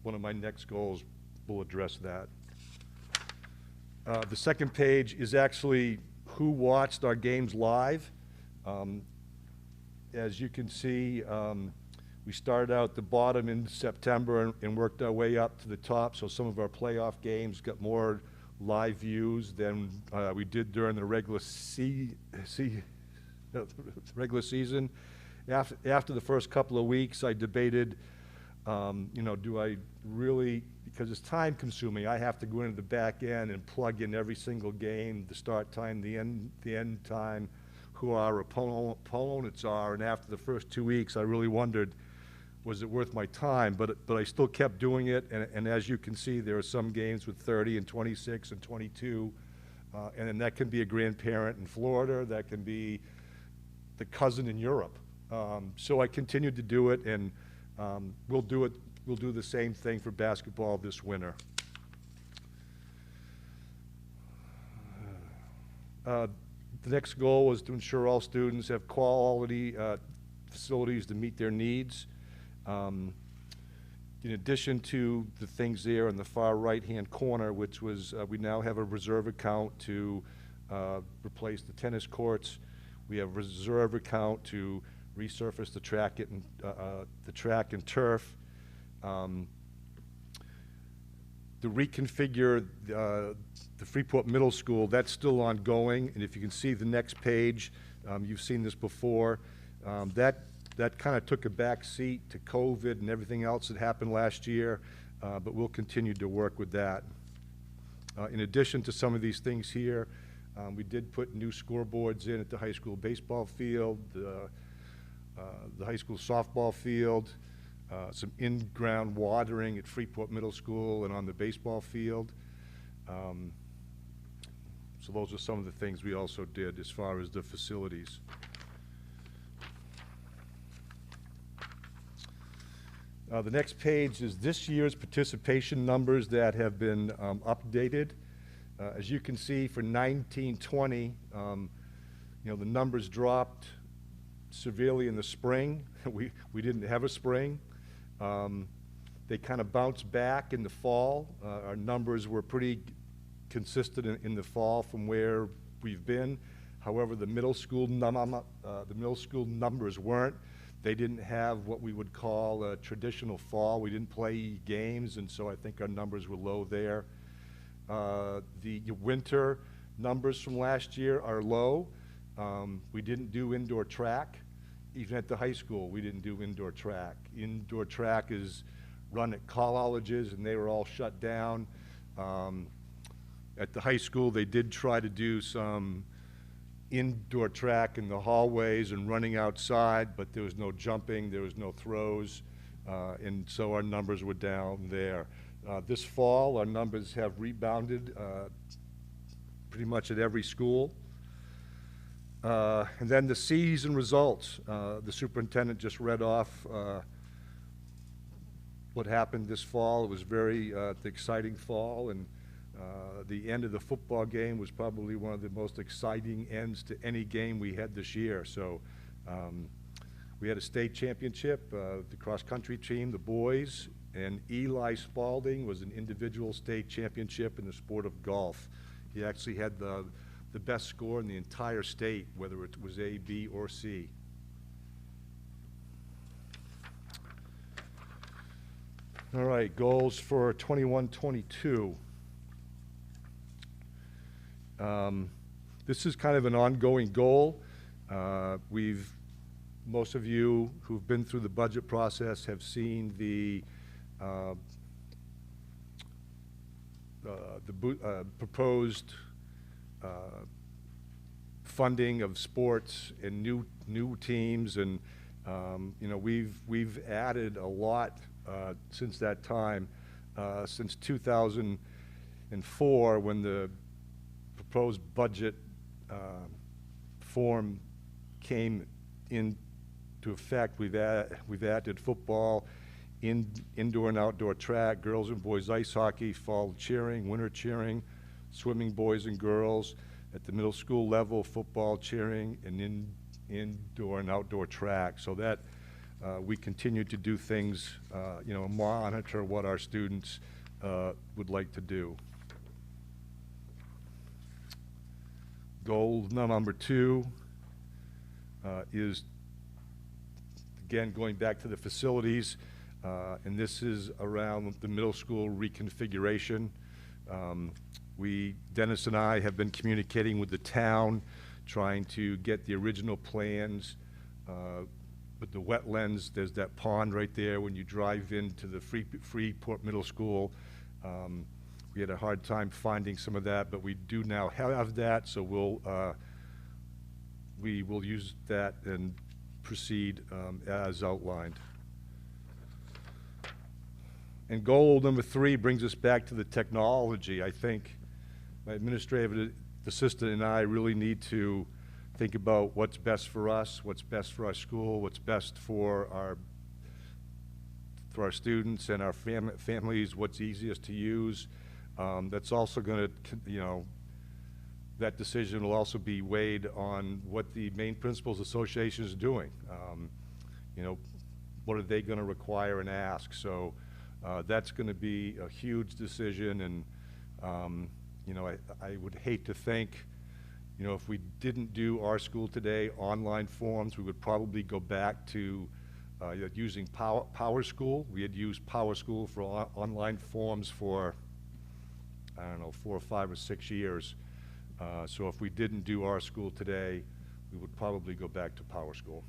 one of my next goals will address that. The second page is actually who watched our games live. As you can see, we started out at the bottom in September and worked our way up to the top, so some of our playoff games got more live views than we did during the regular season. After the first couple of weeks, I debated, do I really, because it's time consuming, I have to go into the back end and plug in every single game, the start time, the end time, who our opponents are, and after the first 2 weeks, I really wondered, was it worth my time? But I still kept doing it, and as you can see, there are some games with 30 and 26 and 22, and then that can be a grandparent in Florida, that can be the cousin in Europe. So I continued to do it, and we'll do the same thing for basketball this winter. The next goal was to ensure all students have quality facilities to meet their needs. In addition to the things there in the far right-hand corner, which was we now have a reserve account to replace the tennis courts. We have a reserve account to resurface the track and turf. To reconfigure the Freeport Middle School, that's still ongoing. And if you can see the next page, you've seen this before. That kind of took a back seat to COVID and everything else that happened last year, but we'll continue to work with that. In addition to some of these things here, we did put new scoreboards in at the high school baseball field, the high school softball field, some in-ground watering at Freeport Middle School and on the baseball field. So those are some of the things we also did as far as the facilities. The next page is this year's participation numbers that have been updated. As you can see, for 1920, the numbers dropped severely in the spring. We didn't have a spring. They kind of bounced back in the fall. Our numbers were pretty consistent in the fall from where we've been. However, the middle school numbers weren't. They didn't have what we would call a traditional fall. We didn't play games, and so I think our numbers were low there. The winter numbers from last year are low. We didn't do indoor track. Even at the high school, we didn't do indoor track. Indoor track is run at colleges, and they were all shut down. At the high school, they did try to do some indoor track in the hallways and running outside, but there was no jumping, there was no throws, and so our numbers were down there. This fall, our numbers have rebounded pretty much at every school. And then the season results. The superintendent just read off what happened this fall. It was very exciting fall, and the end of the football game was probably one of the most exciting ends to any game we had this year. So we had a state championship, the cross-country team, the boys, and Eli Spalding was an individual state championship in the sport of golf. He actually had the best score in the entire state, whether it was A, B, or C. All right, goals for 21-22. This is kind of an ongoing goal. Most of you who've been through the budget process have seen the proposed funding of sports and new teams, and we've added a lot since that time. Since 2004, when the proposed budget form came into effect, we've added football, indoor and outdoor track, girls and boys ice hockey, fall cheering, winter cheering, swimming boys and girls. At the middle school level, football, cheering, and indoor and outdoor track. So that we continue to do things, monitor what our students would like to do. Goal number 2 is, again, going back to the facilities, and this is around the middle school reconfiguration. Dennis and I have been communicating with the town, trying to get the original plans. With the wetlands, there's that pond right there when you drive into the Freeport Middle School. We had a hard time finding some of that, but we do now have that, so we will use that and proceed as outlined. And goal number 3 brings us back to the technology. I think my administrative assistant and I really need to think about what's best for us, what's best for our school, what's best for our students and our families, what's easiest to use. That's also going to, that decision will also be weighed on what the Maine Principals Association is doing. You know, what are they going to require and ask? So that's going to be a huge decision, and you know, I would hate to think, you know, if we didn't do Our School Today online forms, we would probably go back to using Power School. We had used Power School for online forms for, I don't know, 4 or 5 or 6 years. So if we didn't do Our School Today, we would probably go back to Power School.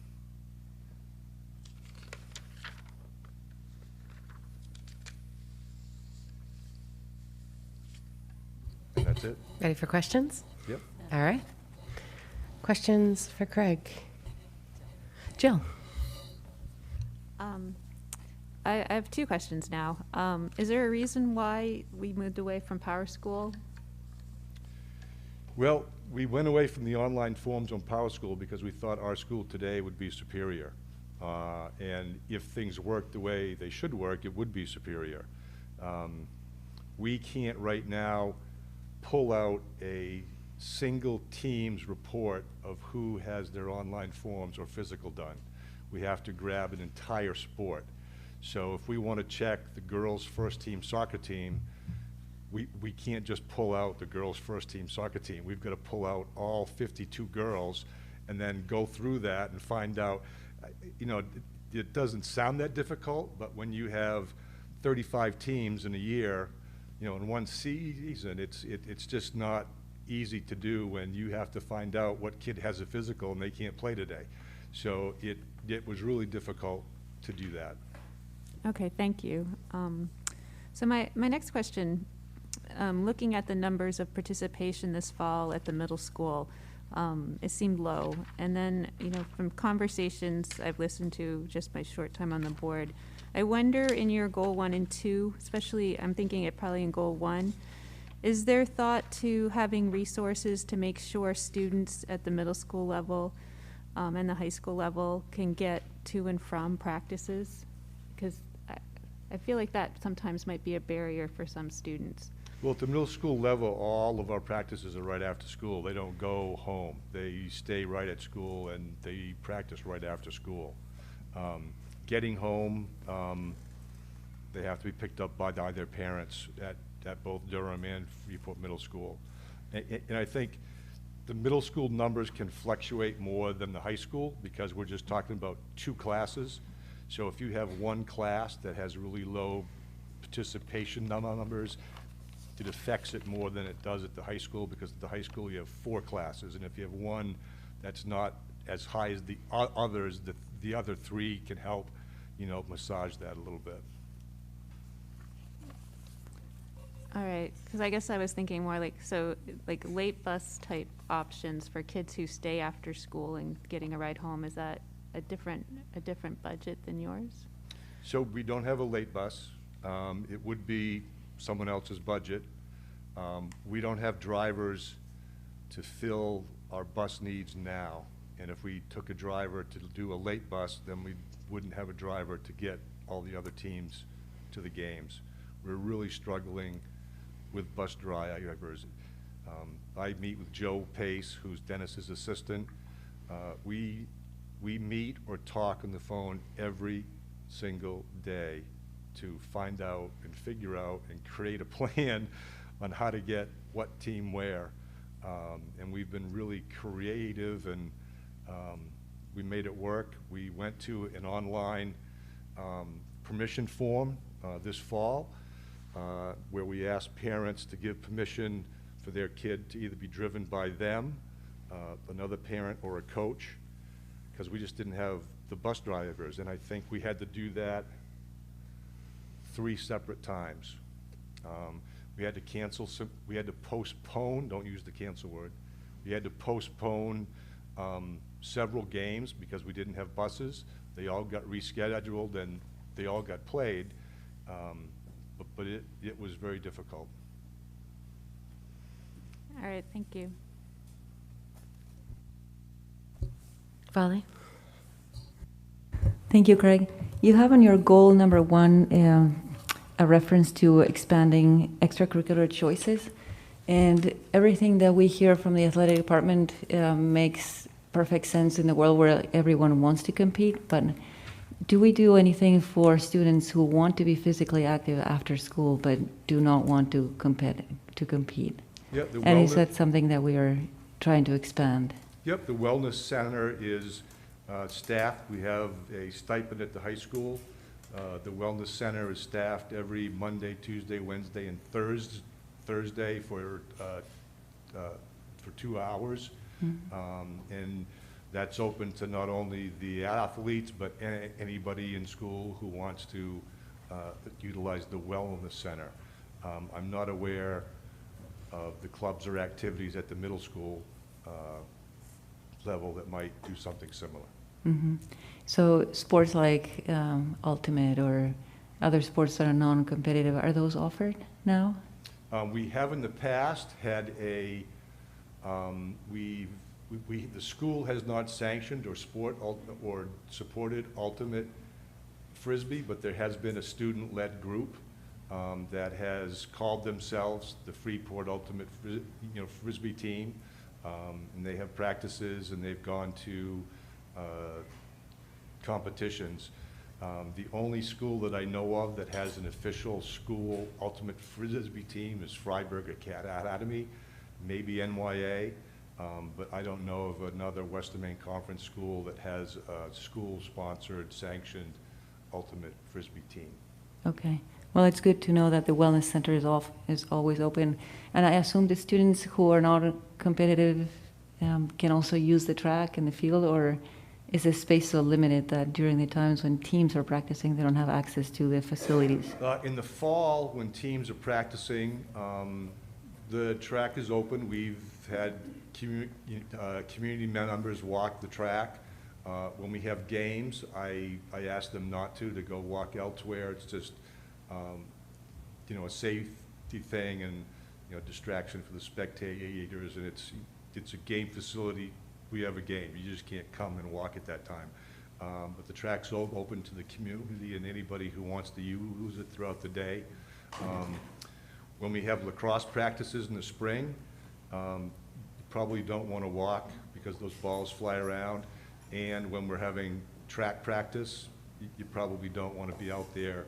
And that's it. Ready for questions? Yep. All right. Questions for Craig? Jill? I have 2 questions now. Is there a reason why we moved away from Power School? Well, we went away from the online forms on Power School because we thought Our School Today would be superior. And if things worked the way they should work, it would be superior. We can't right now pull out a single team's report of who has their online forms or physical done. We have to grab an entire sport. So if we want to check the girls' first team soccer team, we can't just pull out the girls' first team soccer team. We've got to pull out all 52 girls and then go through that and find out. You know, it doesn't sound that difficult, but when you have 35 teams in a year, you know, in one season, it's just not easy to do when you have to find out what kid has a physical and they can't play today. So it was really difficult to do that. Okay, thank you. So my next question, looking at the numbers of participation this fall at the middle school, it seemed low. And then, you know, from conversations I've listened to just my short time on the board, I wonder in your goal 1 and 2, especially I'm thinking it probably in goal 1, is there thought to having resources to make sure students at the middle school level and the high school level can get to and from practices? Because I feel like that sometimes might be a barrier for some students. Well, at the middle school level, all of our practices are right after school. They don't go home. They stay right at school and they practice right after school. Getting home, they have to be picked up by their parents at both Durham and Freeport Middle School. And I think the middle school numbers can fluctuate more than the high school because we're just talking about 2 classes. So if you have one class that has really low participation numbers, it affects it more than it does at the high school, because at the high school you have 4 classes, and if you have one that's not as high as the others, the other 3 can help, you know, massage that a little bit. All right, because I guess I was thinking more like, so like late bus type options for kids who stay after school and getting a ride home, is that a different budget than yours? So we don't have a late bus. It would be someone else's budget. We don't have drivers to fill our bus needs now. And if we took a driver to do a late bus, then we wouldn't have a driver to get all the other teams to the games. We're really struggling with bus drivers. I meet with Joe Pace, who's Dennis's assistant. We meet or talk on the phone every single day to find out and figure out and create a plan on how to get what team where. And we've been really creative, and we made it work. We went to an online permission form this fall where we asked parents to give permission for their kid to either be driven by them, another parent, or a coach, because we just didn't have the bus drivers. And I think we had to do that 3 separate times. We had to cancel we had to postpone, don't use the cancel word, we had to postpone several games because we didn't have buses. They all got rescheduled and they all got played, but it was very difficult. All right, thank you. Vali? Thank you, Craig. You have on your goal number 1 a reference to expanding extracurricular choices. And everything that we hear from the athletic department makes perfect sense in the world where everyone wants to compete, but do we do anything for students who want to be physically active after school but do not want to compete? Yeah, And is that something that we are trying to expand? Yep, the Wellness Center is staffed. We have a stipend at the high school. The Wellness Center is staffed every Monday, Tuesday, Wednesday, and Thursday for 2 hours. And that's open to not only the athletes, but anybody in school who wants to utilize the Wellness Center. I'm not aware of the clubs or activities at the middle school level that might do something similar. So sports like Ultimate or other sports that are non-competitive, are those offered now? We have in the past had a, the school has not sanctioned or supported Ultimate Frisbee, but there has been a student-led group that has called themselves the Freeport Ultimate Frisbee team. And they have practices and they've gone to competitions. The only school that I know of that has an official school Ultimate Frisbee team is Freiburg Academy, maybe NYA, but I don't know of another Western Maine Conference school that has a school-sponsored, sanctioned Ultimate Frisbee team. Okay. Well, it's good to know that the Wellness Center is always open. And I assume the students who are not competitive can also use the track and the field, or is the space so limited that during the times when teams are practicing, they don't have access to the facilities? In the fall, when teams are practicing, the track is open. We've had community members walk the track. When we have games, I ask them not to go walk elsewhere. It's just, a safety thing and, distraction for the spectators, and it's a game facility. We have a game. You just can't come and walk at that time. But the track's open to the community and anybody who wants to use it throughout the day. When we have lacrosse practices in the spring, you probably don't want to walk because those balls fly around. And when we're having track practice, you probably don't want to be out there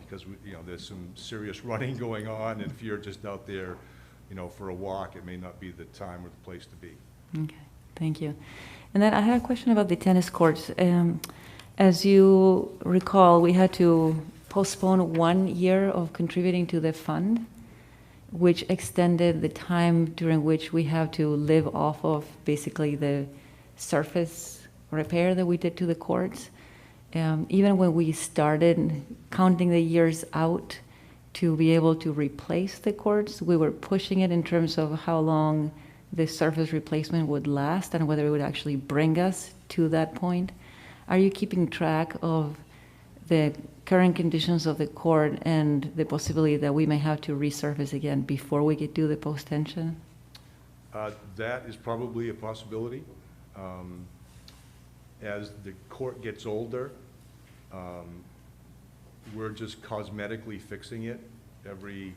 because there's some serious running going on, and if you're just out there, for a walk, it may not be the time or the place to be. Okay, thank you. And then I had a question about the tennis courts. As you recall, we had to postpone 1 year of contributing to the fund, which extended the time during which we have to live off of basically the surface repair that we did to the courts. Even when we started counting the years out to be able to replace the courts, we were pushing it in terms of how long the surface replacement would last and whether it would actually bring us to that point. Are you keeping track of the current conditions of the court and the possibility that we may have to resurface again before we get to the post-tension? That is probably a possibility. As the court gets older, we're just cosmetically fixing it every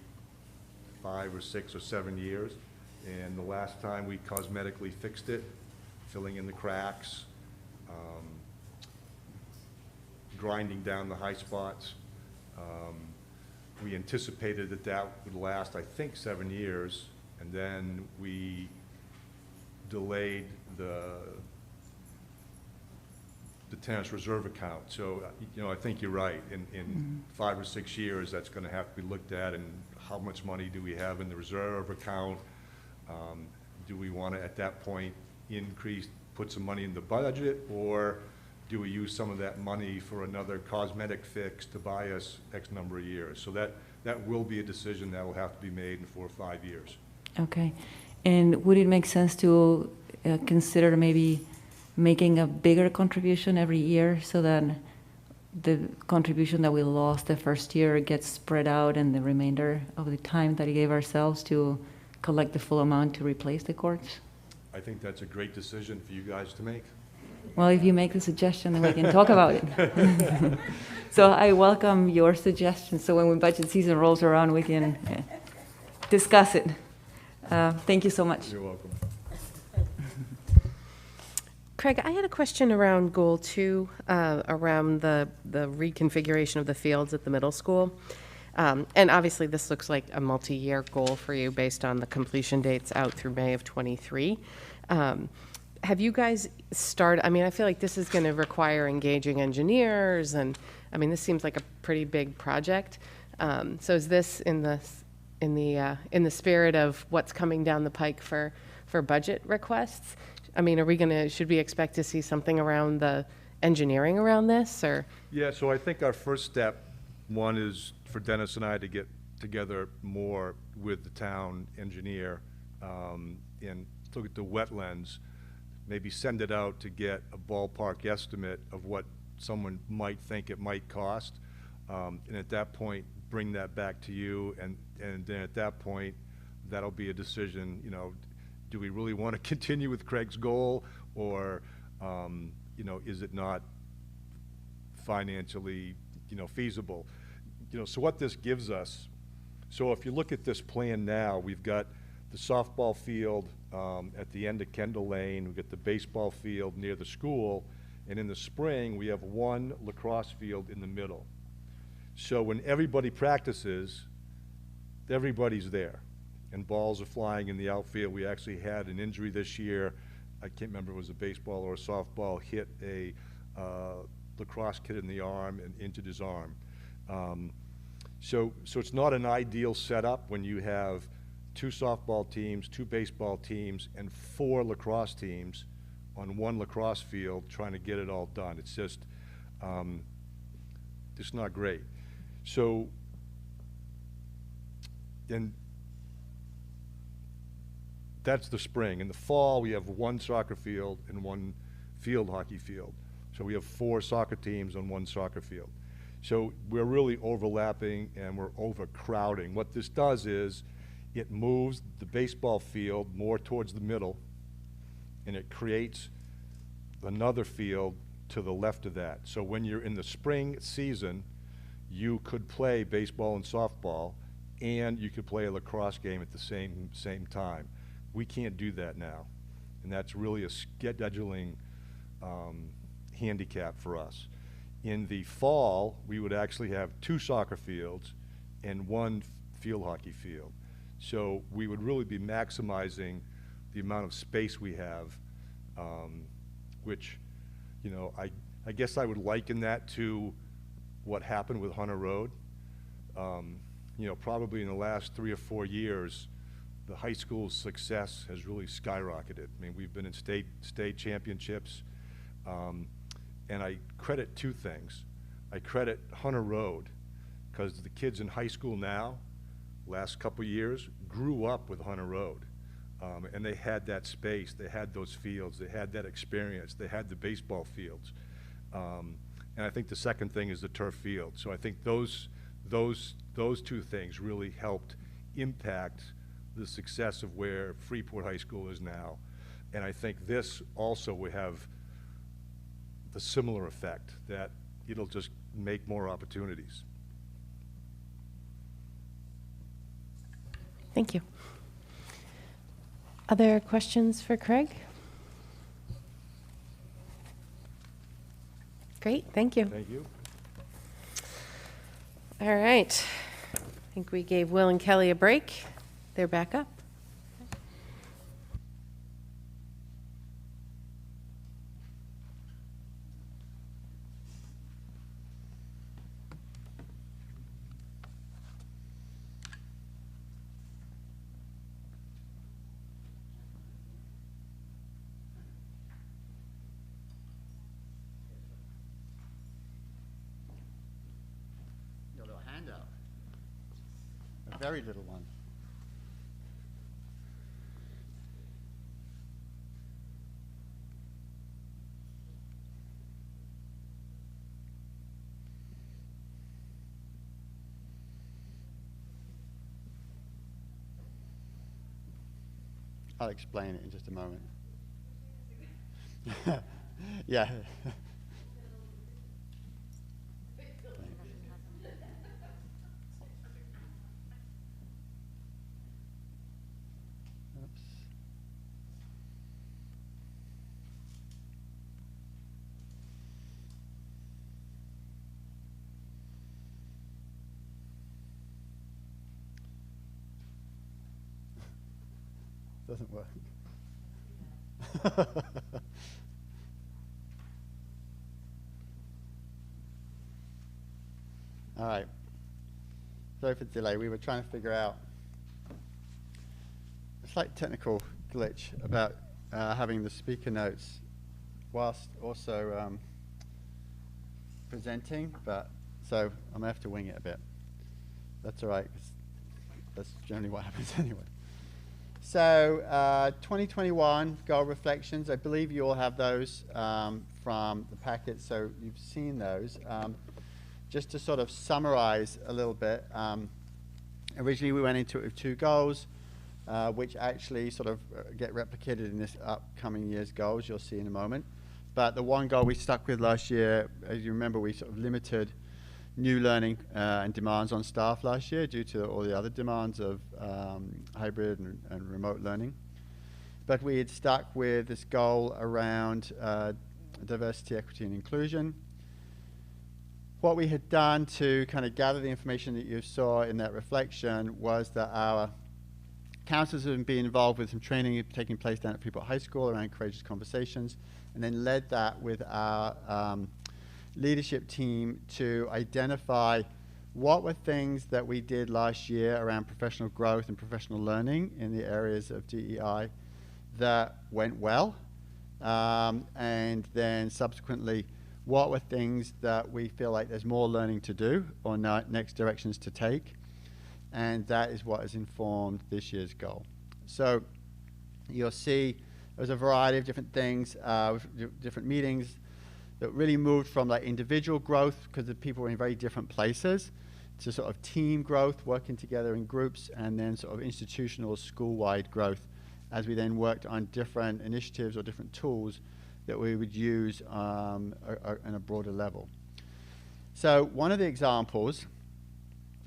5 or 6 or 7 years. And the last time we cosmetically fixed it, filling in the cracks, grinding down the high spots, we anticipated that would last, I think, 7 years, and then we delayed the tennis reserve account. So, I think you're right. In 5 or 6 years, that's going to have to be looked at, and how much money do we have in the reserve account? Do we want to, at that point, put some money in the budget, or do we use some of that money for another cosmetic fix to buy us X number of years? So that will be a decision that will have to be made in 4 or 5 years. Okay. And would it make sense to consider maybe making a bigger contribution every year so that the contribution that we lost the first year gets spread out and the remainder of the time that we gave ourselves to collect the full amount to replace the courts? I think that's a great decision for you guys to make. Well, if you make the suggestion, then we can talk about it. So I welcome your suggestion. So when budget season rolls around, we can discuss it. Thank you so much. You're welcome. Craig, I had a question around goal 2, around the reconfiguration of the fields at the middle school. And obviously, this looks like a multi-year goal for you based on the completion dates out through May of '23. Have you guys started, I mean, I feel like this is going to require engaging engineers, and I mean, this seems like a pretty big project. So is this in the spirit of what's coming down the pike for budget requests? I mean, should we expect to see something around the engineering around this, or? Yeah, so I think our first step, one, is for Dennis and I to get together more with the town engineer and look at the wetlands, maybe send it out to get a ballpark estimate of what someone might think it might cost. And at that point, bring that back to you, and then at that point, that'll be a decision, you know, do we really want to continue with Craig's goal, or, you know, is it not financially, you know, feasible? You know, so what this gives us, so if you look at this plan now, we've got the softball field at the end of Kendall Lane, we've got the baseball field near the school, and in the spring, we have one lacrosse field in the middle. So when everybody practices, everybody's there, and balls are flying in the outfield. We actually had an injury this year. I can't remember if it was a baseball or a softball, hit a lacrosse kid in the arm and injured his arm. So it's not an ideal setup when you have 2 softball teams, 2 baseball teams, and 4 lacrosse teams on one lacrosse field trying to get it all done. It's just not great. So, and that's the spring. In the fall, we have 1 soccer field and 1 field hockey field. So we have 4 soccer teams on 1 soccer field. So we're really overlapping and we're overcrowding. What this does is it moves the baseball field more towards the middle, and it creates another field to the left of that. So when you're in the spring season, you could play baseball and softball, and you could play a lacrosse game at the same time. We can't do that now, and that's really a scheduling handicap for us. In the fall, we would actually have 2 soccer fields and 1 field hockey field. So we would really be maximizing the amount of space we have, which, you know, I guess I would liken that to what happened with Hunter Road. You know, probably in the last 3 or 4 years, the high school's success has really skyrocketed. I mean, we've been in state championships, and I credit 2 things. I credit Hunter Road, because the kids in high school now, last couple years, grew up with Hunter Road. And they had that space, they had those fields, they had that experience, they had the baseball fields. And I think the second thing is the turf field. So I think those 2 things really helped impact the success of where Freeport High School is now. And I think this also will have the similar effect, that it'll just make more opportunities. Thank you. Other questions for Craig? Great, thank you. Thank you. All right. I think we gave Will and Kelly a break. They're back up. Your little handout. A very little one. I'll explain it in just a moment. Yeah. Doesn't work. All right. Sorry for the delay. We were trying to figure out a slight technical glitch about having the speaker notes whilst also presenting, but so I'm gonna have to wing it a bit. That's all right, 'cause that's generally what happens anyway. So 2021 goal reflections, I believe you all have those from the packet, so you've seen those. Just to sort of summarize a little bit, originally we went into it with 2 goals, which actually sort of get replicated in this upcoming year's goals, you'll see in a moment. But the 1 goal we stuck with last year, as you remember, we sort of limited new learning and demands on staff last year due to all the other demands of hybrid and remote learning. But we had stuck with this goal around diversity, equity, and inclusion. What we had done to kind of gather the information that you saw in that reflection was that our counselors have been involved with some training taking place down at Freeport High School around courageous conversations, and then led that with our leadership team to identify what were things that we did last year around professional growth and professional learning in the areas of DEI that went well, and then subsequently what were things that we feel like there's more learning to do or next directions to take, and that is what has informed this year's goal. So you'll see there's a variety of different things, different meetings that really moved from like individual growth because the people were in very different places to sort of team growth, working together in groups, and then sort of institutional school-wide growth as we then worked on different initiatives or different tools that we would use on a broader level. So one of the examples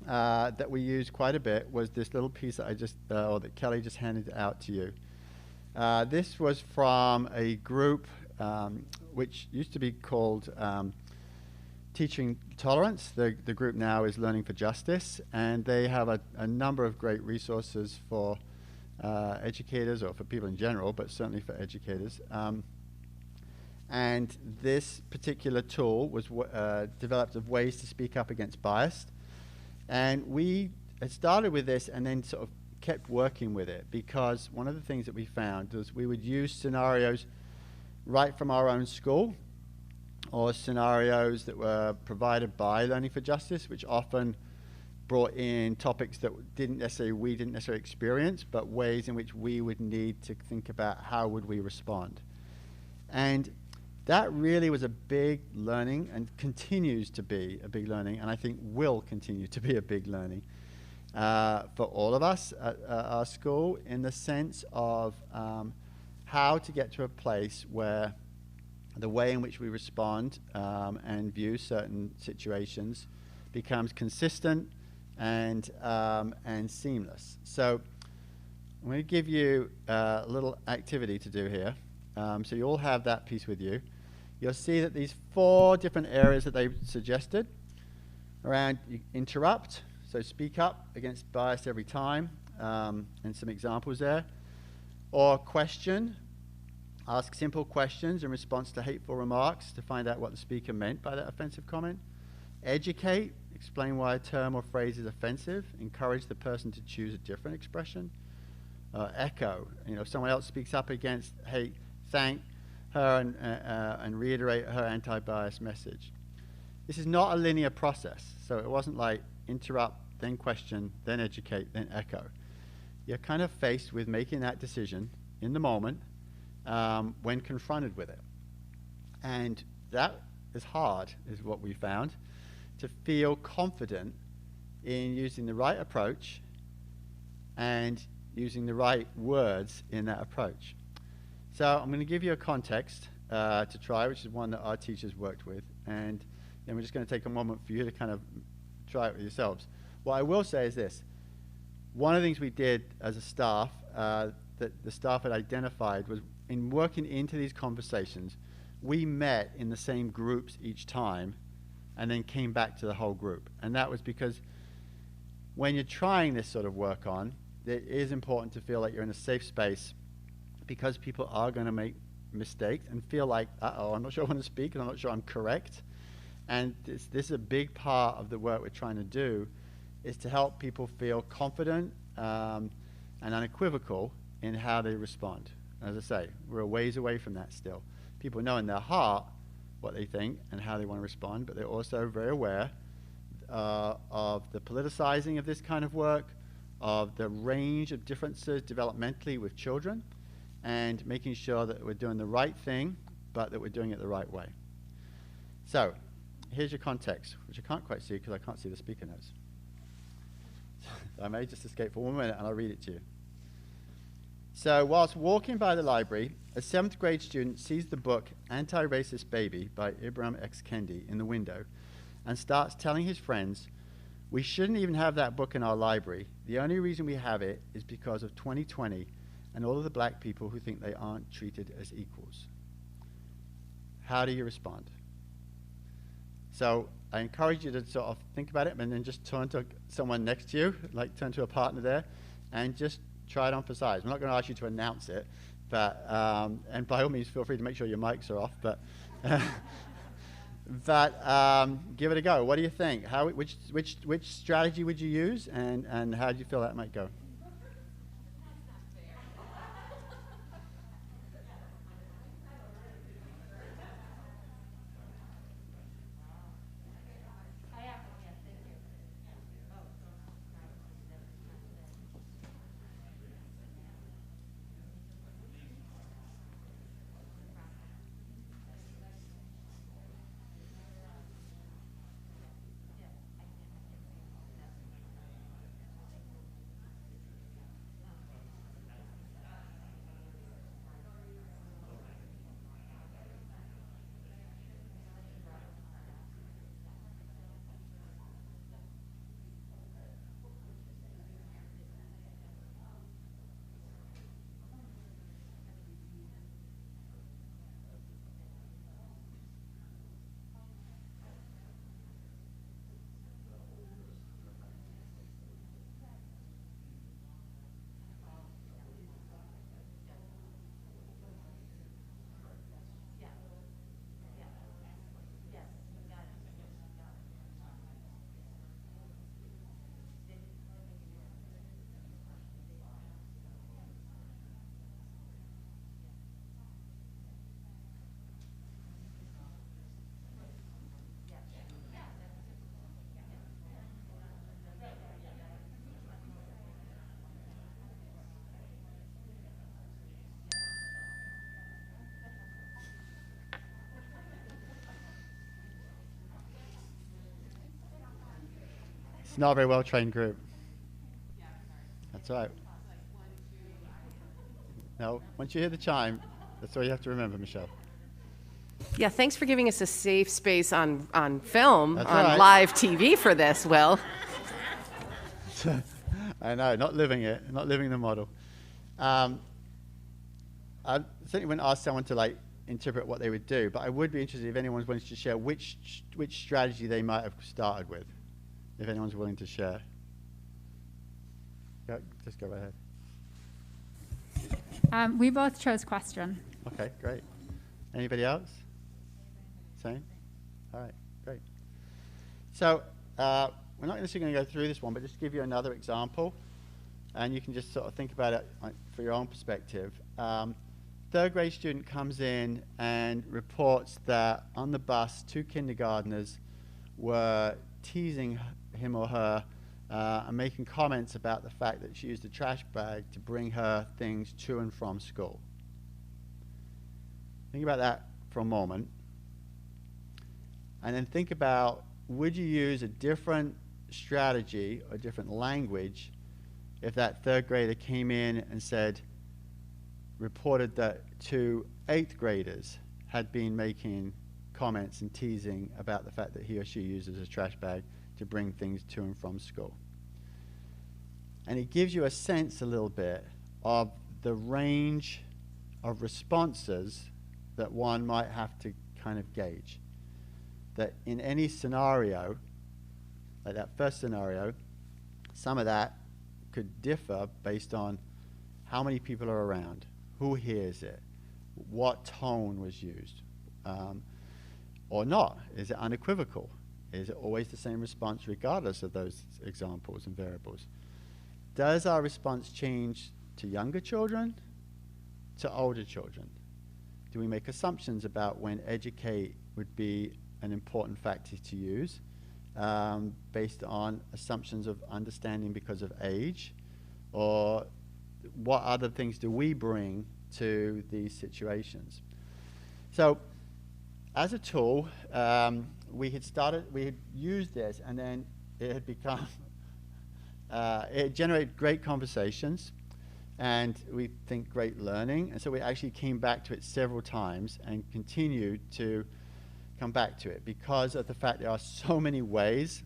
that we used quite a bit was this little piece that I just, or that Kelly just handed out to you. This was from a group which used to be called Teaching Tolerance. The group now is Learning for Justice, and they have a number of great resources for educators or for people in general, but certainly for educators. And this particular tool was developed of ways to speak up against bias. And we had started with this and then sort of kept working with it, because one of the things that we found was we would use scenarios right from our own school or scenarios that were provided by Learning for Justice, which often brought in topics that we didn't necessarily experience, but ways in which we would need to think about how would we respond. And that really was a big learning and continues to be a big learning, and I think will continue to be a big learning for all of us at our school, in the sense of how to get to a place where the way in which we respond and view certain situations becomes consistent and seamless. So I'm going to give you a little activity to do here. So you all have that piece with you. You'll see that these 4 different areas that they suggested around interrupt, so speak up against bias every time, and some examples there. Or question, ask simple questions in response to hateful remarks to find out what the speaker meant by that offensive comment. Educate, explain why a term or phrase is offensive, encourage the person to choose a different expression. Echo, if someone else speaks up against hate, thank her and reiterate her anti-bias message. This is not a linear process, so it wasn't like interrupt, then question, then educate, then echo. You're kind of faced with making that decision in the moment when confronted with it. And that is hard, is what we found, to feel confident in using the right approach and using the right words in that approach. So I'm going to give you a context to try, which is one that our teachers worked with, and then we're just going to take a moment for you to kind of try it with yourselves. What I will say is this. One of the things we did as a staff that the staff had identified was, in working into these conversations, we met in the same groups each time and then came back to the whole group. And that was because when you're trying this sort of work on, it is important to feel like you're in a safe space, because people are going to make mistakes and feel like, uh-oh, I'm not sure I want to speak and I'm not sure I'm correct. And this is a big part of the work we're trying to do, is to help people feel confident and unequivocal in how they respond. As I say, we're a ways away from that still. People know in their heart what they think and how they want to respond, but they're also very aware of the politicizing of this kind of work, of the range of differences developmentally with children, and making sure that we're doing the right thing, but that we're doing it the right way. So, here's your context, which I can't quite see because I can't see the speaker notes. I may just escape for 1 minute and I'll read it to you. So, whilst walking by the library, a 7th grade student sees the book Anti-Racist Baby by Ibram X. Kendi in the window and starts telling his friends, "We shouldn't even have that book in our library. The only reason we have it is because of 2020 and all of the black people who think they aren't treated as equals." How do you respond? So I encourage you to sort of think about it and then just turn to someone next to you, like turn to a partner there, and just try it on for size. I'm not going to ask you to announce it, but and by all means feel free to make sure your mics are off, but give it a go. What do you think? Which strategy would you use, and how do you feel that might go? It's not a very well-trained group. That's right. No, once you hear the chime, that's all you have to remember, Michelle. Yeah, thanks for giving us a safe space on film, That's on right. live TV for this, Will. I know, not living it, not living the model. I certainly wouldn't ask someone to interpret what they would do, but I would be interested if anyone's willing to share which strategy they might have started with, if anyone's willing to share. Just go right ahead. We both chose question. Okay, great. Anybody else? Same? All right, great. So we're not necessarily going to go through this one, but just to give you another example, and you can just sort of think about it for your own perspective. 3rd grade student comes in and reports that on the bus, 2 kindergartners were teasing him or her and making comments about the fact that she used a trash bag to bring her things to and from school. Think about that for a moment. And then think about, would you use a different strategy or different language if that 3rd grader came in and reported that 2 8th graders had been making comments and teasing about the fact that he or she uses a trash bag to bring things to and from school. And it gives you a sense a little bit of the range of responses that one might have to kind of gauge. That in any scenario, like that first scenario, some of that could differ based on how many people are around, who hears it, what tone was used, or not. Is it unequivocal? Is it always the same response regardless of those examples and variables? Does our response change to younger children, to older children? Do we make assumptions about when educate would be an important factor to use based on assumptions of understanding because of age? Or what other things do we bring to these situations? So as a tool, we had used this, and then it had become, it generated great conversations, and we think great learning. And so we actually came back to it several times and continued to come back to it because of the fact there are so many ways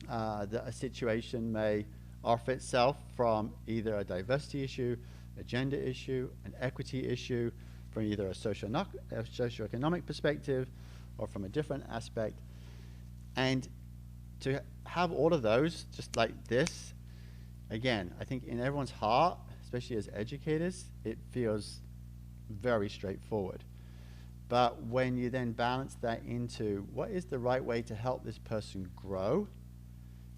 that a situation may offer itself, from either a diversity issue, a gender issue, an equity issue, from either a socioeconomic perspective or from a different aspect. And to have all of those just like this, again, I think in everyone's heart, especially as educators, it feels very straightforward. But when you then balance that into what is the right way to help this person grow,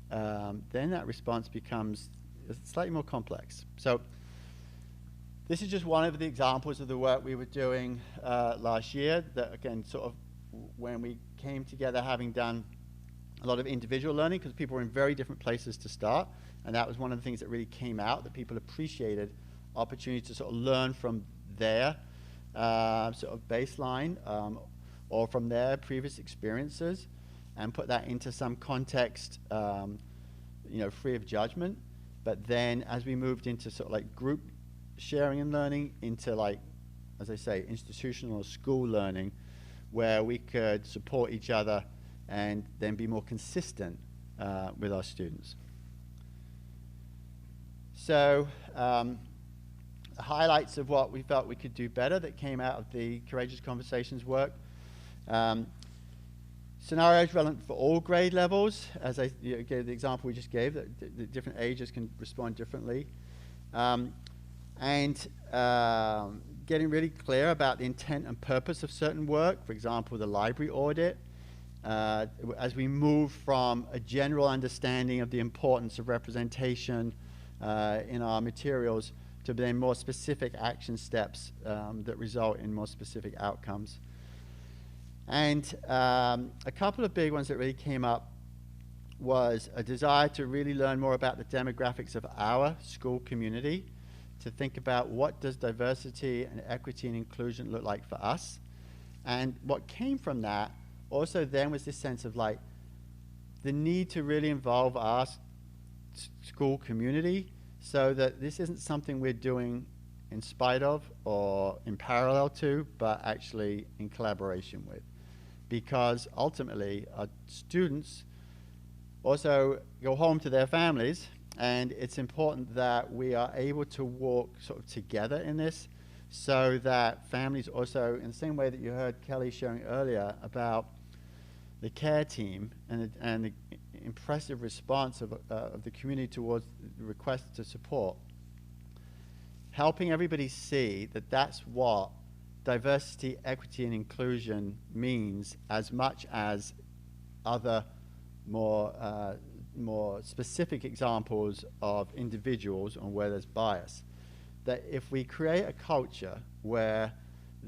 then that response becomes slightly more complex. So this is just one of the examples of the work we were doing last year, that again, sort of when we came together, having done a lot of individual learning, because people were in very different places to start, and that was one of the things that really came out, that people appreciated opportunity to sort of learn from their sort of baseline or from their previous experiences, and put that into some context, free of judgment. But then as we moved into sort of like group sharing and learning, into like, as I say, institutional or school learning, where we could support each other and then be more consistent with our students. So highlights of what we felt we could do better that came out of the Courageous Conversations work. Scenarios relevant for all grade levels, as I gave the example we just gave, that the different ages can respond differently. And getting really clear about the intent and purpose of certain work, for example, the library audit, as we move from a general understanding of the importance of representation in our materials to then more specific action steps that result in more specific outcomes. And a couple of big ones that really came up was a desire to really learn more about the demographics of our school community, to think about what does diversity and equity and inclusion look like for us. And what came from that also then was this sense of like the need to really involve our school community, so that this isn't something we're doing in spite of or in parallel to, but actually in collaboration with. Because ultimately our students also go home to their families, and it's important that we are able to walk sort of together in this, so that families also, in the same way that you heard Kelly sharing earlier about the care team and the impressive response of the community towards the request to support, helping everybody see that that's what diversity, equity, and inclusion means, as much as other more specific examples of individuals on where there's bias. That if we create a culture where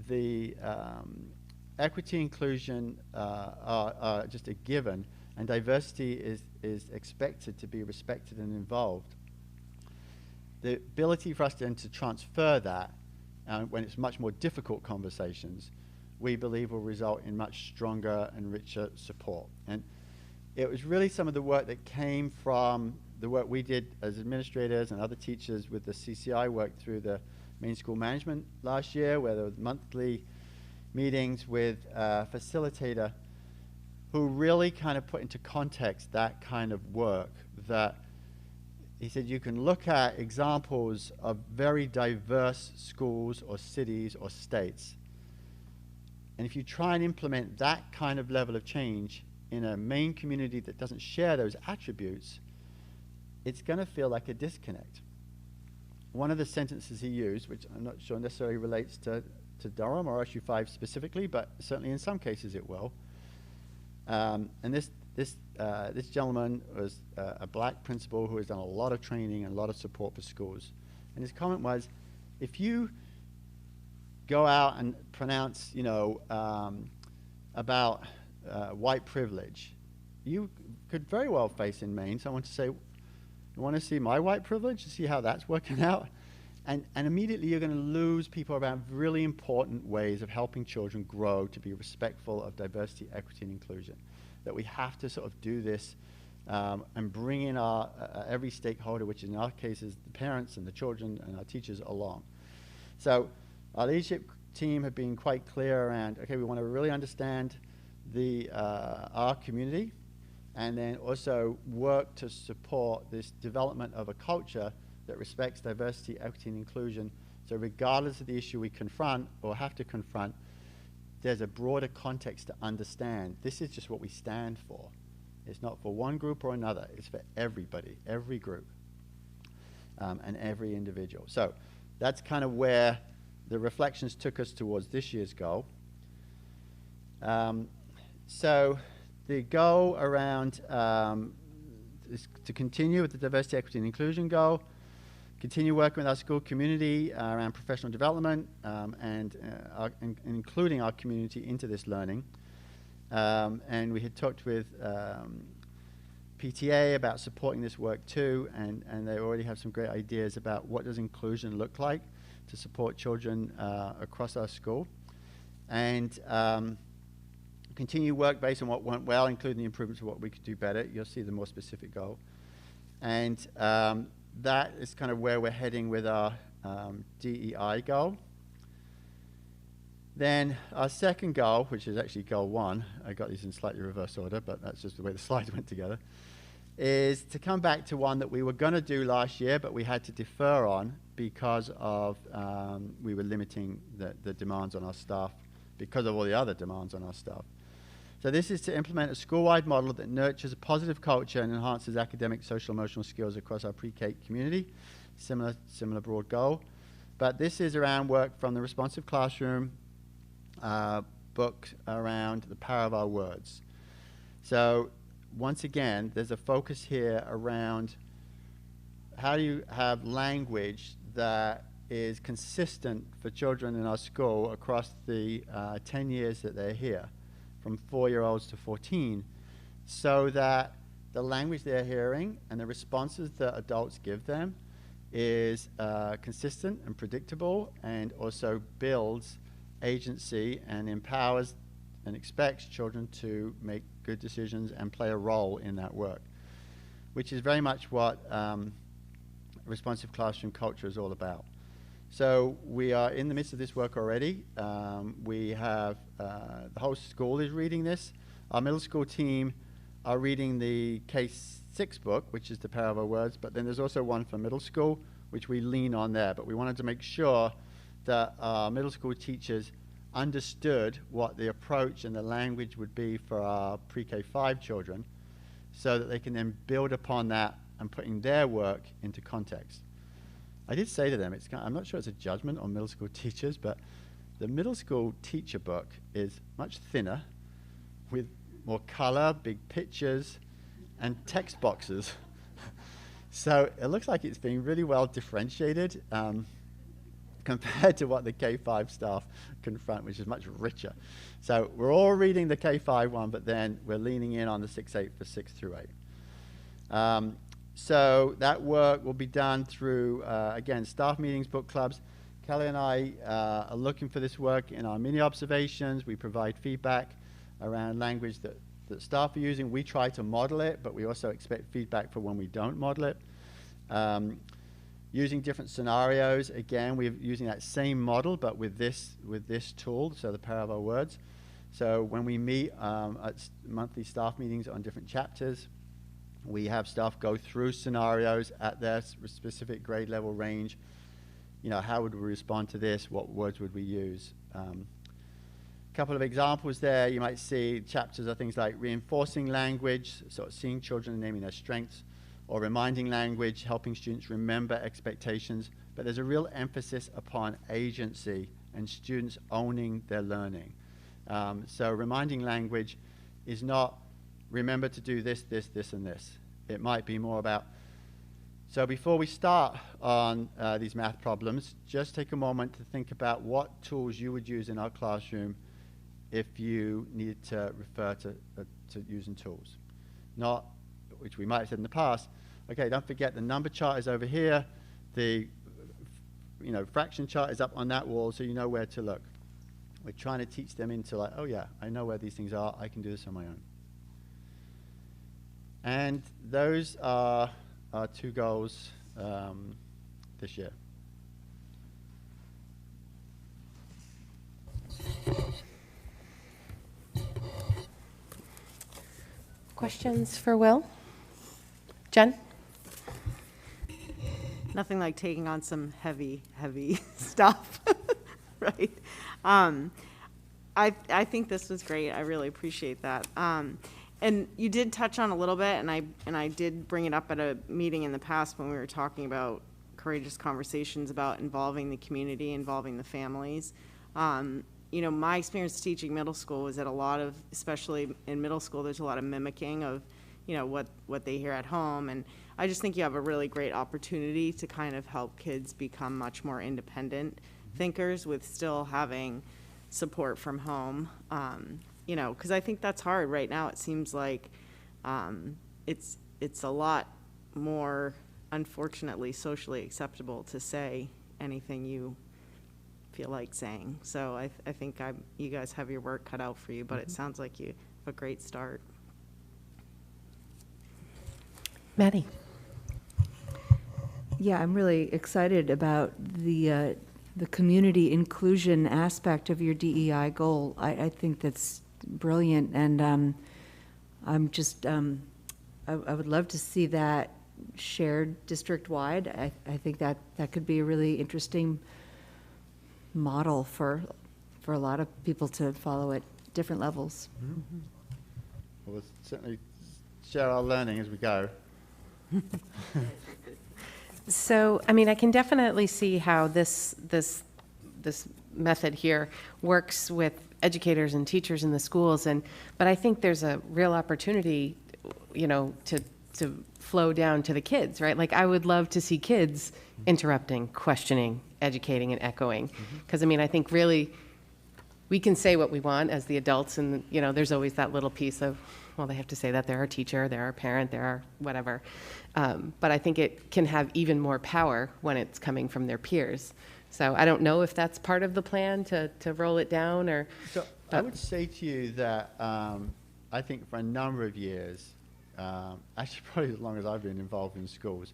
the equity, inclusion are just a given, and diversity is expected to be respected and involved, the ability for us then to transfer that when it's much more difficult conversations, we believe will result in much stronger and richer support. And it was really some of the work that came from the work we did as administrators and other teachers with the CCI work through the main school management last year, where there were monthly meetings with a facilitator who really kind of put into context that kind of work. That he said you can look at examples of very diverse schools or cities or states, and if you try and implement that kind of level of change in a main community that doesn't share those attributes, it's going to feel like a disconnect. One of the sentences he used, which I'm not sure necessarily relates to Durham or RSU 5 specifically, but certainly in some cases it will. And this gentleman was a black principal who has done a lot of training and a lot of support for schools. And his comment was, if you go out and pronounce, about white privilege, you could very well face in Maine someone to say, you want to see my white privilege, to see how that's working out? And immediately you're going to lose people about really important ways of helping children grow to be respectful of diversity, equity, and inclusion. That we have to sort of do this and bring in our every stakeholder, which in our case is the parents and the children and our teachers along. So our leadership team have been quite clear around, okay, we want to really understand our community, and then also work to support this development of a culture that respects diversity, equity, and inclusion. So regardless of the issue we confront or have to confront, there's a broader context to understand. This is just what we stand for. It's not for one group or another. It's for everybody, every group, and every individual. So that's kind of where the reflections took us towards this year's goal. So the goal around is to continue with the diversity, equity, and inclusion goal, continue working with our school community around professional development and including our community into this learning. And we had talked with PTA about supporting this work too, and they already have some great ideas about what does inclusion look like to support children across our school. And continue work based on what went well, including the improvements of what we could do better. You'll see the more specific goal. And that is kind of where we're heading with our DEI goal. Then our second goal, which is actually goal 1, I got these in slightly reverse order, but that's just the way the slides went together, is to come back to one that we were going to do last year, but we had to defer on because of we were limiting the demands on our staff because of all the other demands on our staff. So this is to implement a school-wide model that nurtures a positive culture and enhances academic, social, emotional skills across our pre-K community. Similar broad goal. But this is around work from the Responsive Classroom book around the power of our words. So once again, there's a focus here around how do you have language that is consistent for children in our school across the 10 years that they're here, from 4-year-olds to 14, so that the language they're hearing and the responses that adults give them is consistent and predictable, and also builds agency and empowers and expects children to make good decisions and play a role in that work, which is very much what responsive classroom culture is all about. So we are in the midst of this work already. We have the whole school is reading this. Our middle school team are reading the K6 book, which is The Power of Our Words, but then there's also one for middle school, which we lean on there. But we wanted to make sure that our middle school teachers understood what the approach and the language would be for our pre-K5 children, so that they can then build upon that and putting their work into context. I did say to them, I'm not sure it's a judgment on middle school teachers, but the middle school teacher book is much thinner, with more color, big pictures, and text boxes. So it looks like it's being really well differentiated compared to what the K5 staff confront, which is much richer. So we're all reading the K5 one, but then we're leaning in on the 6-8 for 6 through 8. So that work will be done through, again, staff meetings, book clubs. Kelly and I are looking for this work in our mini observations. We provide feedback around language that staff are using. We try to model it, but we also expect feedback for when we don't model it. Using different scenarios, again, we're using that same model, but with this tool, so the Power of Our Words. So when we meet at monthly staff meetings on different chapters, we have staff go through scenarios at their specific grade level range. How would we respond to this? What words would we use? A couple of examples there. You might see chapters are things like reinforcing language, sort of seeing children and naming their strengths, or reminding language, helping students remember expectations, but there's a real emphasis upon agency and students owning their learning. So reminding language is not remember to do this, this, this, and this. It might be more about, so before we start on these math problems, just take a moment to think about what tools you would use in our classroom if you needed to refer to using tools. Not, which we might have said in the past, okay, don't forget the number chart is over here, the fraction chart is up on that wall, so you know where to look. We're trying to teach them into like, oh yeah, I know where these things are, I can do this on my own. And those are our 2 goals this year. Questions for Will? Jen? Nothing like taking on some heavy stuff, right? I think this was great. I really appreciate that. And you did touch on a little bit, and I did bring it up at a meeting in the past when we were talking about courageous conversations about involving the community, involving the families. My experience teaching middle school was that a lot of, especially in middle school, there's a lot of mimicking of, what they hear at home. And I just think you have a really great opportunity to kind of help kids become much more independent thinkers with still having support from home. Because I think that's hard right now. It seems like it's a lot more, unfortunately, socially acceptable to say anything you feel like saying. So I think you guys have your work cut out for you, but it sounds like you have a great start. Maddie? Yeah, I'm really excited about the community inclusion aspect of your DEI goal. I think that's brilliant, and I'm just I would love to see that shared district-wide. I think that could be a really interesting model for a lot of people to follow at different levels. Mm-hmm. We'll certainly share our learning as we go. So, I can definitely see how this method here works with educators and teachers in the schools, but I think there's a real opportunity, to flow down to the kids, right? Like, I would love to see kids interrupting, questioning, educating, and echoing, because I think really we can say what we want as the adults, and there's always that little piece of, well, they have to say that they're our teacher, they're our parent, they're our whatever. But I think it can have even more power when it's coming from their peers. So I don't know if that's part of the plan to roll it down or. So I would say to you that I think for a number of years, actually probably as long as I've been involved in schools,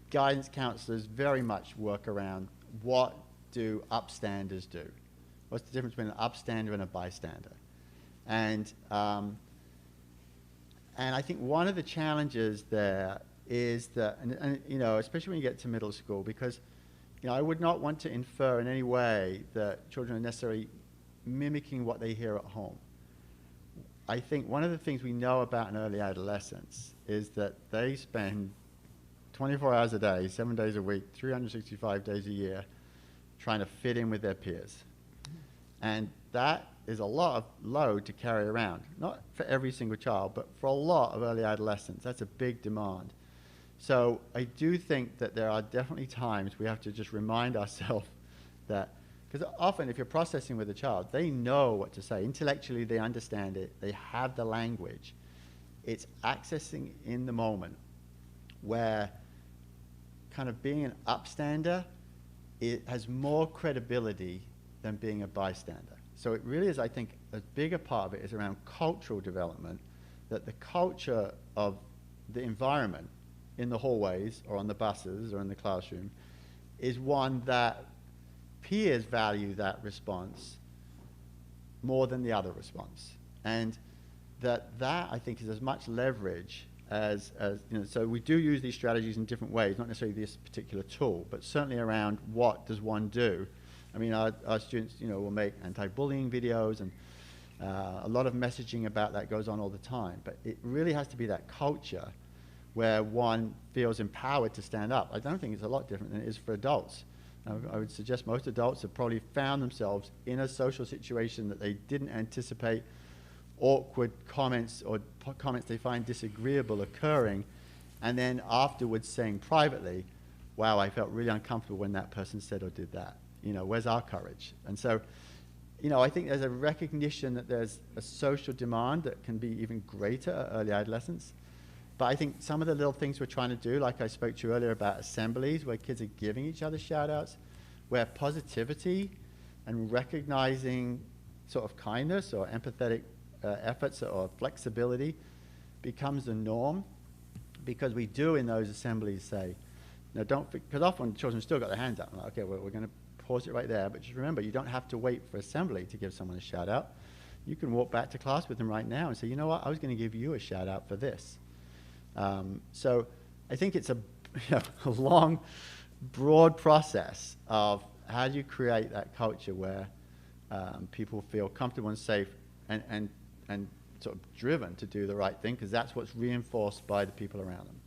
guidance counselors very much work around what do upstanders do? What's the difference between an upstander and a bystander? And I think one of the challenges there is that, and especially when you get to middle school, because I would not want to infer in any way that children are necessarily mimicking what they hear at home. I think one of the things we know about in early adolescence is that they spend 24 hours a day, 7 days a week, 365 days a year, trying to fit in with their peers. And that is a lot of load to carry around. Not for every single child, but for a lot of early adolescents. That's a big demand. So I do think that there are definitely times we have to just remind ourselves that, because often if you're processing with a child, they know what to say. Intellectually, they understand it. They have the language. It's accessing in the moment where kind of being an upstander, it has more credibility than being a bystander. So it really is, I think, a bigger part of it is around cultural development, that the culture of the environment in the hallways or on the buses or in the classroom is one that peers value that response more than the other response. And that I think is as much leverage as so we do use these strategies in different ways, not necessarily this particular tool, but certainly around what does one do. Our students, will make anti-bullying videos, and a lot of messaging about that goes on all the time. But it really has to be that culture where one feels empowered to stand up. I don't think it's a lot different than it is for adults. I would suggest most adults have probably found themselves in a social situation that they didn't anticipate, awkward comments or comments they find disagreeable occurring, and then afterwards saying privately, wow, I felt really uncomfortable when that person said or did that. You know, where's our courage? And so, you know, I think there's a recognition that there's a social demand that can be even greater at early adolescence. But I think some of the little things we're trying to do, like I spoke to you earlier about assemblies where kids are giving each other shout outs, where positivity and recognizing sort of kindness or empathetic efforts or flexibility becomes the norm, because we do in those assemblies say, no, don't, because often children still got their hands up. I'm like, okay, we're going to pause it right there, but just remember, you don't have to wait for assembly to give someone a shout out. You can walk back to class with them right now and say, you know what, I was going to give you a shout out for this. So I think it's a long, broad process of how do you create that culture where people feel comfortable and safe and sort of driven to do the right thing, because that's what's reinforced by the people around them.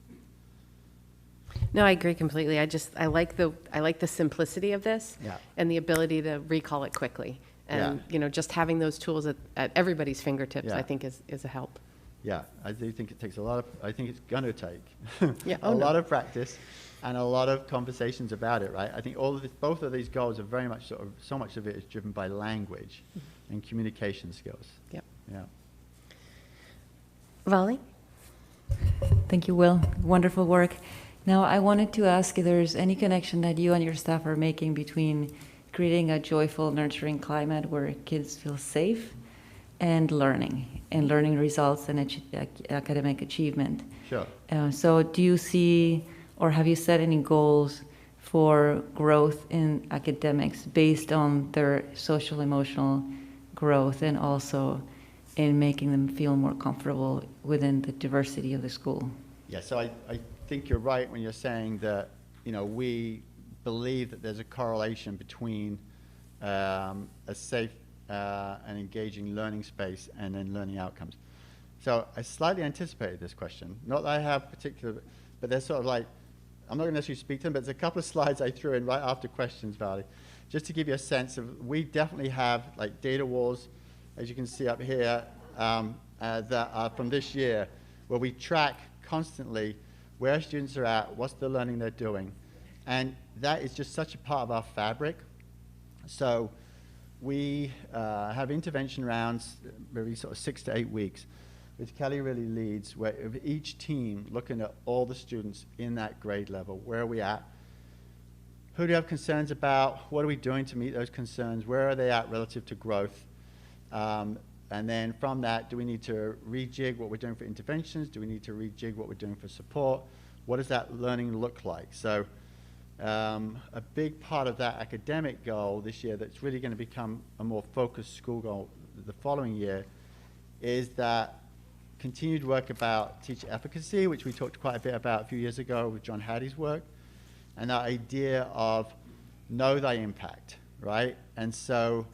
No, I agree completely. I like the simplicity of this, Yeah. and the ability to recall it quickly. And, Yeah. you know, just having those tools at everybody's fingertips, Yeah. I think is a help. Yeah, I do think it takes a lot of, I think it's going to take Yeah. a lot of practice and a lot of conversations about it, right? I think both of these goals are very much so much of it is driven by language and communication skills. Yep. Yeah. Volley? Thank you, Will. Wonderful work. Now, I wanted to ask if there's any connection that you and your staff are making between creating a joyful, nurturing climate where kids feel safe and learning results and academic achievement. Sure. So do you see, or have you set any goals for growth in academics based on their social emotional growth, and also in making them feel more comfortable within the diversity of the school? Yeah, so I think you're right when you're saying that, you know, we believe that there's a correlation between a safe and engaging learning space and then learning outcomes. So I slightly anticipated this question. Not that I have particular, but they're sort of like, I'm not going to necessarily speak to them, but there's a couple of slides I threw in right after questions, Valley, just to give you a sense of, we definitely have like data walls, as you can see up here, that are from this year, where we track constantly where students are at, what's the learning they're doing. And that is just such a part of our fabric. So we have intervention rounds every sort of 6 to 8 weeks, which Kelly really leads, where each team looking at all the students in that grade level. Where are we at? Who do you have concerns about? What are we doing to meet those concerns? Where are they at relative to growth? And then from that, do we need to rejig what we're doing for interventions? Do we need to rejig what we're doing for support? What does that learning look like? So a big part of that academic goal this year that's really going to become a more focused school goal the following year is that continued work about teacher efficacy, which we talked quite a bit about a few years ago with John Hattie's work, and that idea of know thy impact, right? And so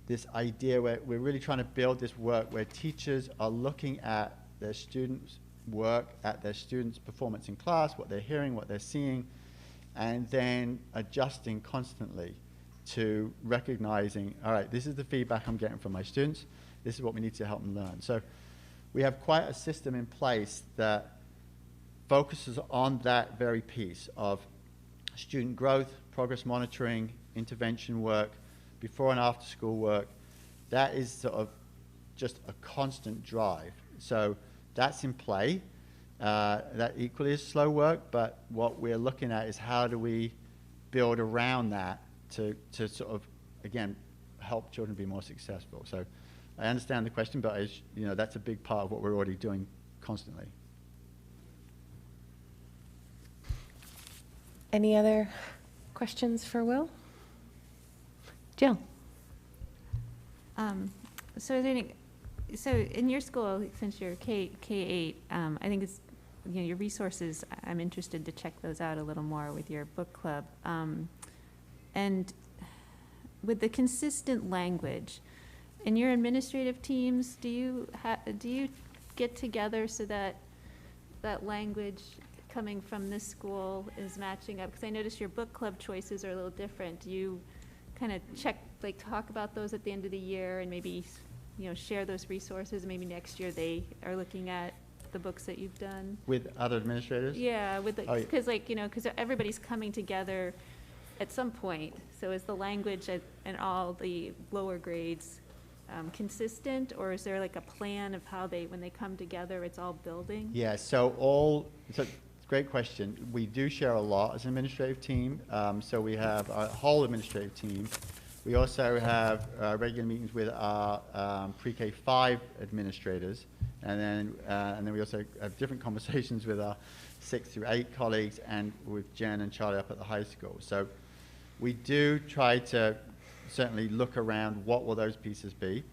this idea where we're really trying to build this work where teachers are looking at their students' work, at their students' performance in class, what they're hearing, what they're seeing, and then adjusting constantly to recognizing, all right, this is the feedback I'm getting from my students, this is what we need to help them learn. So we have quite a system in place that focuses on that very piece of student growth, progress monitoring, intervention work, before and after school work. That is sort of just a constant drive. So that's in play. That equally is slow work, but what we're looking at is how do we build around that to sort of, again, help children be more successful. So I understand the question, but as you know, that's a big part of what we're already doing constantly. Any other questions for Will? Jill? So in your school, since you're K-8, I think it's, you know, your resources, I'm interested to check those out a little more with your book club. And with the consistent language, in your administrative teams, do you get together so that that language coming from this school is matching up? Because I noticed your book club choices are a little different. Do you kind of talk about those at the end of the year and maybe, share those resources? Maybe next year they are looking at the books that you've done? With other administrators? Yeah, Oh, yeah. because everybody's coming together at some point. So is the language and all the lower grades consistent, or is there like a plan of how when they come together, it's all building? Yeah, great question. We do share a lot as an administrative team. So we have our whole administrative team. We also have regular meetings with our pre-K 5 administrators, and then we also have different conversations with our 6 through 8 colleagues and with Jen and Charlie up at the high school. So we do try to certainly look around what will those pieces be.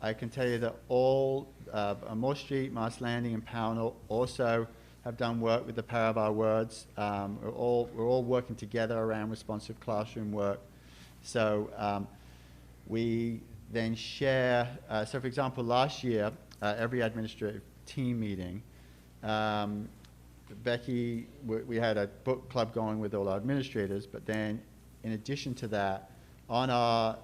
I can tell you that all Moore Street, Mars Landing, and Pownell also have done work with the Power of Our Words. We're all working together around responsive classroom work. So we then share, so for example, last year, every administrative team meeting, Becky, we had a book club going with all our administrators, but then in addition to that, on our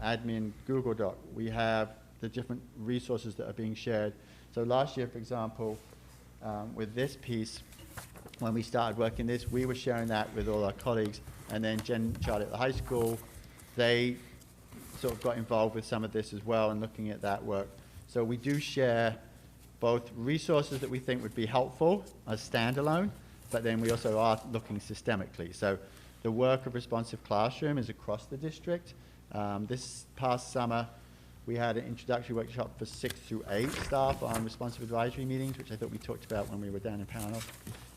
admin Google Doc, we have the different resources that are being shared. So last year, for example, with this piece, when we started working this, we were sharing that with all our colleagues, and then Jen and Charlie at the high school, they sort of got involved with some of this as well and looking at that work. So we do share both resources that we think would be helpful as standalone, but then we also are looking systemically. So the work of responsive classroom is across the district. This past summer, we had an introductory workshop for 6 through 8 staff on responsive advisory meetings, which I thought we talked about when we were down in Pownell.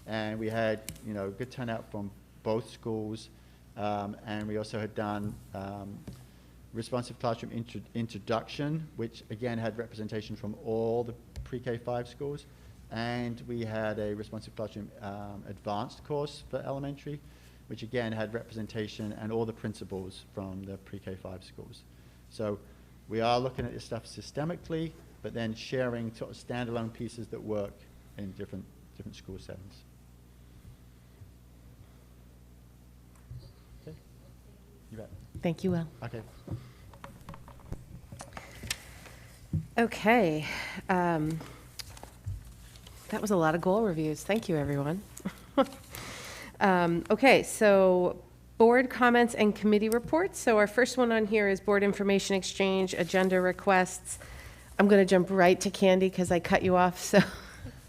And we had, good turnout from both schools. And we also had done responsive classroom introduction, which again had representation from all the pre-K 5 schools. And we had a responsive classroom advanced course for elementary, which again had representation and all the principals from the pre-K 5 schools. So we are looking at this stuff systemically, but then sharing sort of standalone pieces that work in different school settings. Okay, you bet. Thank you, Will. Okay. Okay. That was a lot of goal reviews. Thank you, everyone. Okay, so board comments and committee reports. So our first one on here is board information exchange, agenda requests. I'm going to jump right to Candy because I cut you off so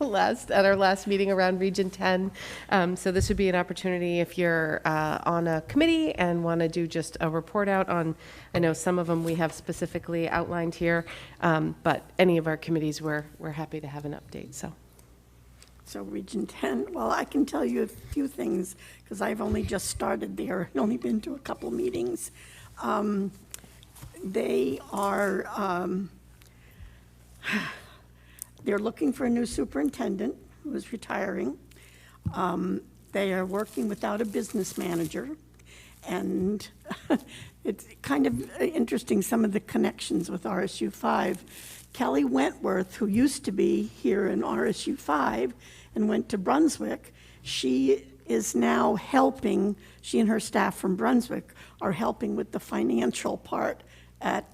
at our last meeting around Region 10. So this would be an opportunity if you're on a committee and want to do just a report out on, I know some of them we have specifically outlined here, but any of our committees we're happy to have an update. So Region 10, well, I can tell you a few things because I've only just started there and only been to a couple meetings. They are, they're looking for a new superintendent who is retiring. They are working without a business manager. And it's kind of interesting, some of the connections with RSU 5. Kelly Wentworth, who used to be here in RSU 5 and went to Brunswick, she is now helping, she and her staff from Brunswick are helping with the financial part at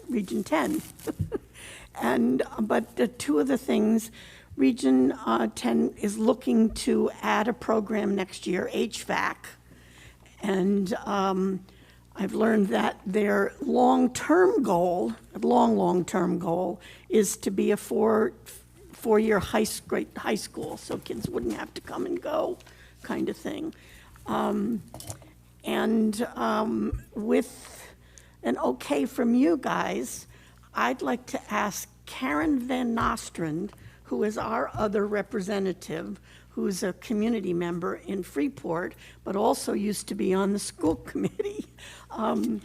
Region 10. But two of the things, Region 10 is looking to add a program next year, HVAC. And I've learned that their long-term goal, long-term goal, is to be a four-year high school, so kids wouldn't have to come and go, kind of thing. With an okay from you guys, I'd like to ask Karen Van Nostrand, who is our other representative, who's a community member in Freeport, but also used to be on the school committee. And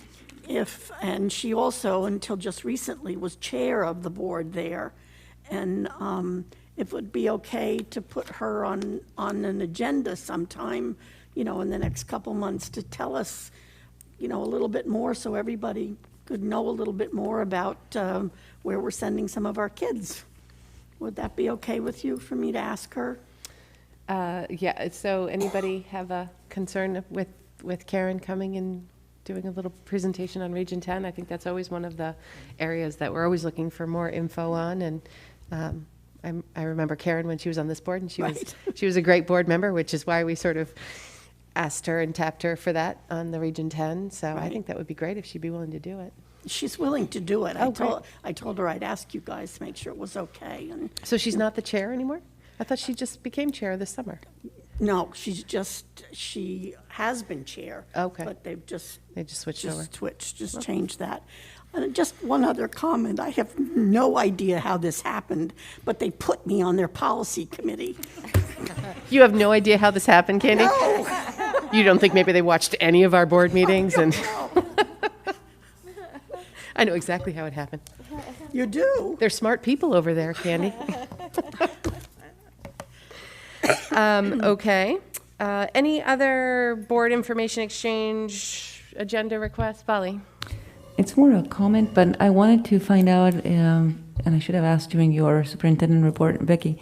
she also, until just recently, was chair of the board there. And if it would be okay to put her on an agenda sometime, in the next couple months to tell us, a little bit more so everybody could know a little bit more about where we're sending some of our kids. Would that be okay with you for me to ask her? Yeah, so anybody have a concern with Karen coming and doing a little presentation on Region 10? I think that's always one of the areas that we're always looking for more info on. And I remember Karen when she was on this board, and she was a great board member, which is why we sort of asked her and tapped her for that on the Region 10. So I think that would be great if she'd be willing to do it. She's willing to do it. Oh, I told her I'd ask you guys to make sure it was okay. And So she's not the chair anymore? I thought she just became chair this summer. no, she has been chair. Okay. But they just switched over. changed that. Just one other comment. I have no idea how this happened, but they put me on their policy committee. You have no idea how this happened, Candy? No. You don't think maybe they watched any of our board meetings? And I know exactly how it happened. You do? They're smart people over there, Candy. Okay. Any other board information exchange agenda requests? Polly? It's more a comment, but I wanted to find out, and I should have asked during your superintendent report, Becky,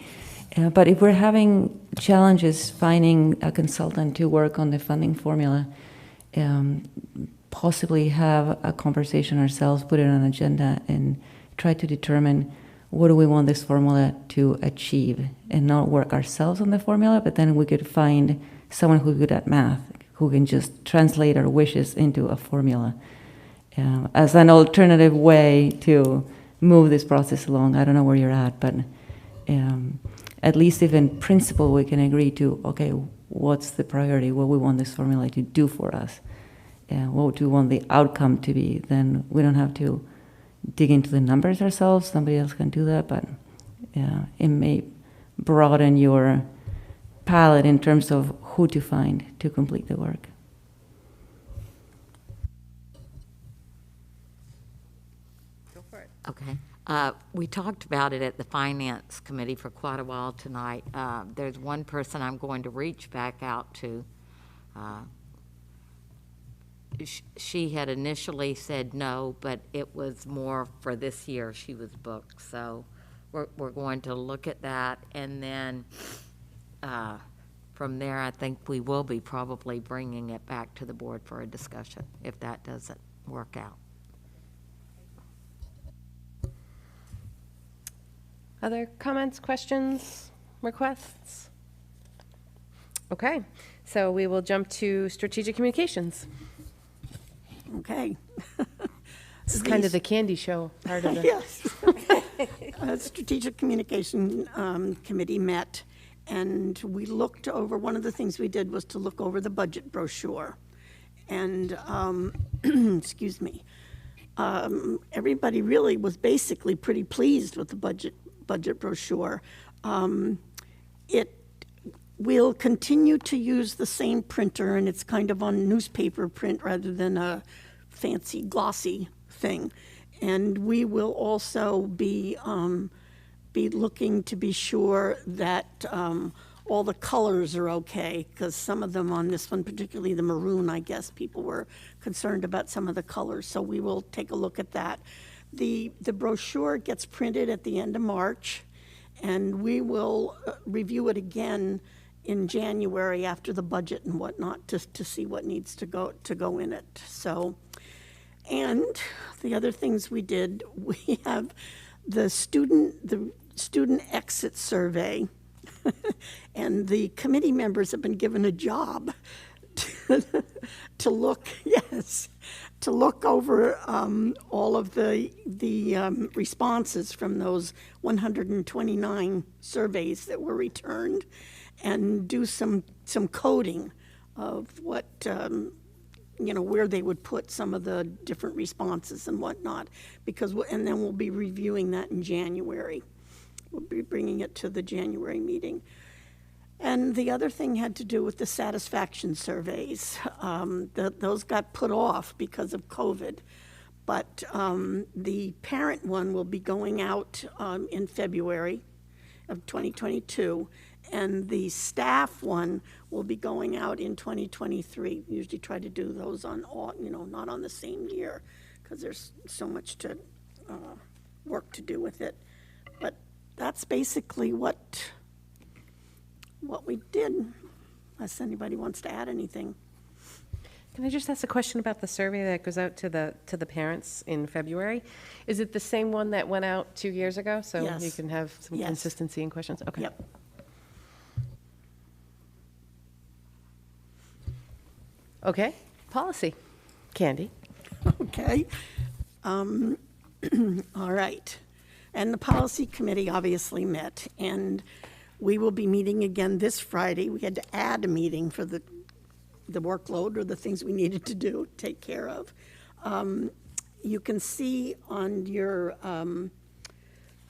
but if we're having challenges finding a consultant to work on the funding formula, possibly have a conversation ourselves, put it on an agenda, and try to determine what do we want this formula to achieve, and not work ourselves on the formula, but then we could find someone who's good at math, who can just translate our wishes into a formula. As an alternative way to move this process along. I don't know where you're at, but at least if in principle we can agree to, okay, what's the priority, what we want this formula to do for us, what do we want the outcome to be, then we don't have to dig into the numbers ourselves. Somebody else can do that, but it may broaden your palette in terms of who to find to complete the work. Okay. We talked about it at the Finance Committee for quite a while tonight. There's one person I'm going to reach back out to. She had initially said no, but it was more for this year she was booked. So we're going to look at that, and then from there I think we will be probably bringing it back to the board for a discussion if that doesn't work out. Other comments, questions, requests? Okay, so we will jump to strategic communications. Okay. This is kind of the candy show part of it. Yes. Strategic Communication Committee met, and we looked over, one of the things we did was to look over the budget brochure. And, excuse me, everybody really was basically pretty pleased with the budget brochure. We'll continue to use the same printer, and it's kind of on newspaper print rather than a fancy glossy thing. And we will also be looking to be sure that all the colors are okay, because some of them on this one, particularly the maroon, I guess people were concerned about some of the colors. So we will take a look at that. The brochure gets printed at the end of March, and we will review it again in January after the budget and whatnot to see what needs to go in it. So, and the other things we did, we have the student exit survey, and the committee members have been given a job to look over all of the responses from those 129 surveys that were returned, and do some coding of what where they would put some of the different responses and whatnot, and then we'll be reviewing that in January. We'll be bringing it to the January meeting. And the other thing had to do with the satisfaction surveys. Those got put off because of COVID. But the parent one will be going out in February of 2022. And the staff one will be going out in 2023. We usually try to do those on all, not on the same year, because there's so much to work to do with it. But that's basically what what we did, unless anybody wants to add anything. Can I just ask a question about the survey that goes out to the parents in February? Is it the same one that went out 2 years ago? So Yes. you can have some Yes. consistency in questions? Okay. Yep. Okay, policy. Candy? Okay. All right. And the policy committee obviously met, and we will be meeting again this Friday. We had to add a meeting for the workload or the things we needed to do, take care of. You can see on your,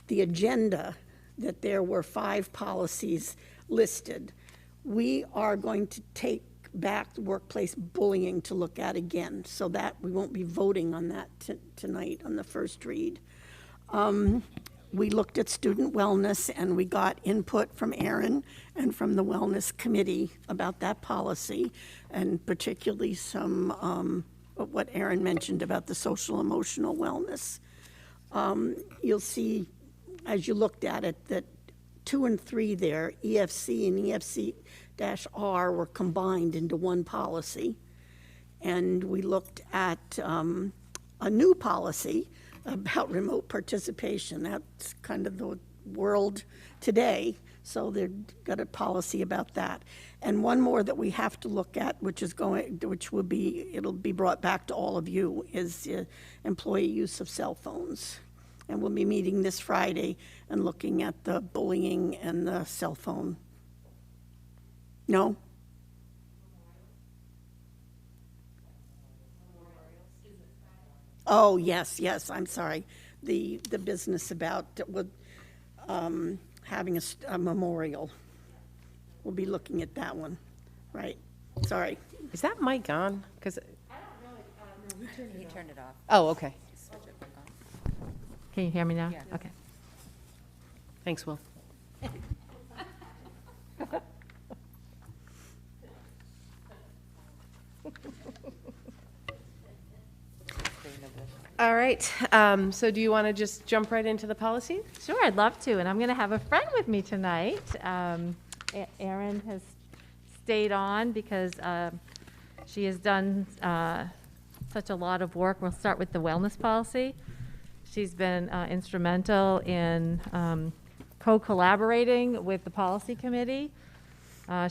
the agenda that there were 5 policies listed. We are going to take back workplace bullying to look at again, so that we won't be voting on that tonight on the first read. We looked at student wellness, and we got input from Aaron and from the Wellness Committee about that policy, and particularly some of what Aaron mentioned about the social emotional wellness. You'll see, as you looked at it, that 2 and 3 there, EFC and EFC-R were combined into one policy. And we looked at a new policy about remote participation. That's kind of the world today, so they've got a policy about that. And one more that we have to look at, it'll be brought back to all of you, is employee use of cell phones. And we'll be meeting this Friday and looking at the bullying and the cell phone. No? Oh, yes, I'm sorry. The business about having a memorial. We'll be looking at that one, right? Sorry. Is that mic on? Because He turned it off. oh, okay. Can you hear me now? Yeah. Okay. Thanks, Will. All right. So do you want to just jump right into the policy? Sure, I'd love to, and I'm going to have a friend with me tonight. Erin has stayed on because she has done such a lot of work. We'll start with the wellness policy. She's been instrumental in co-collaborating with the policy committee.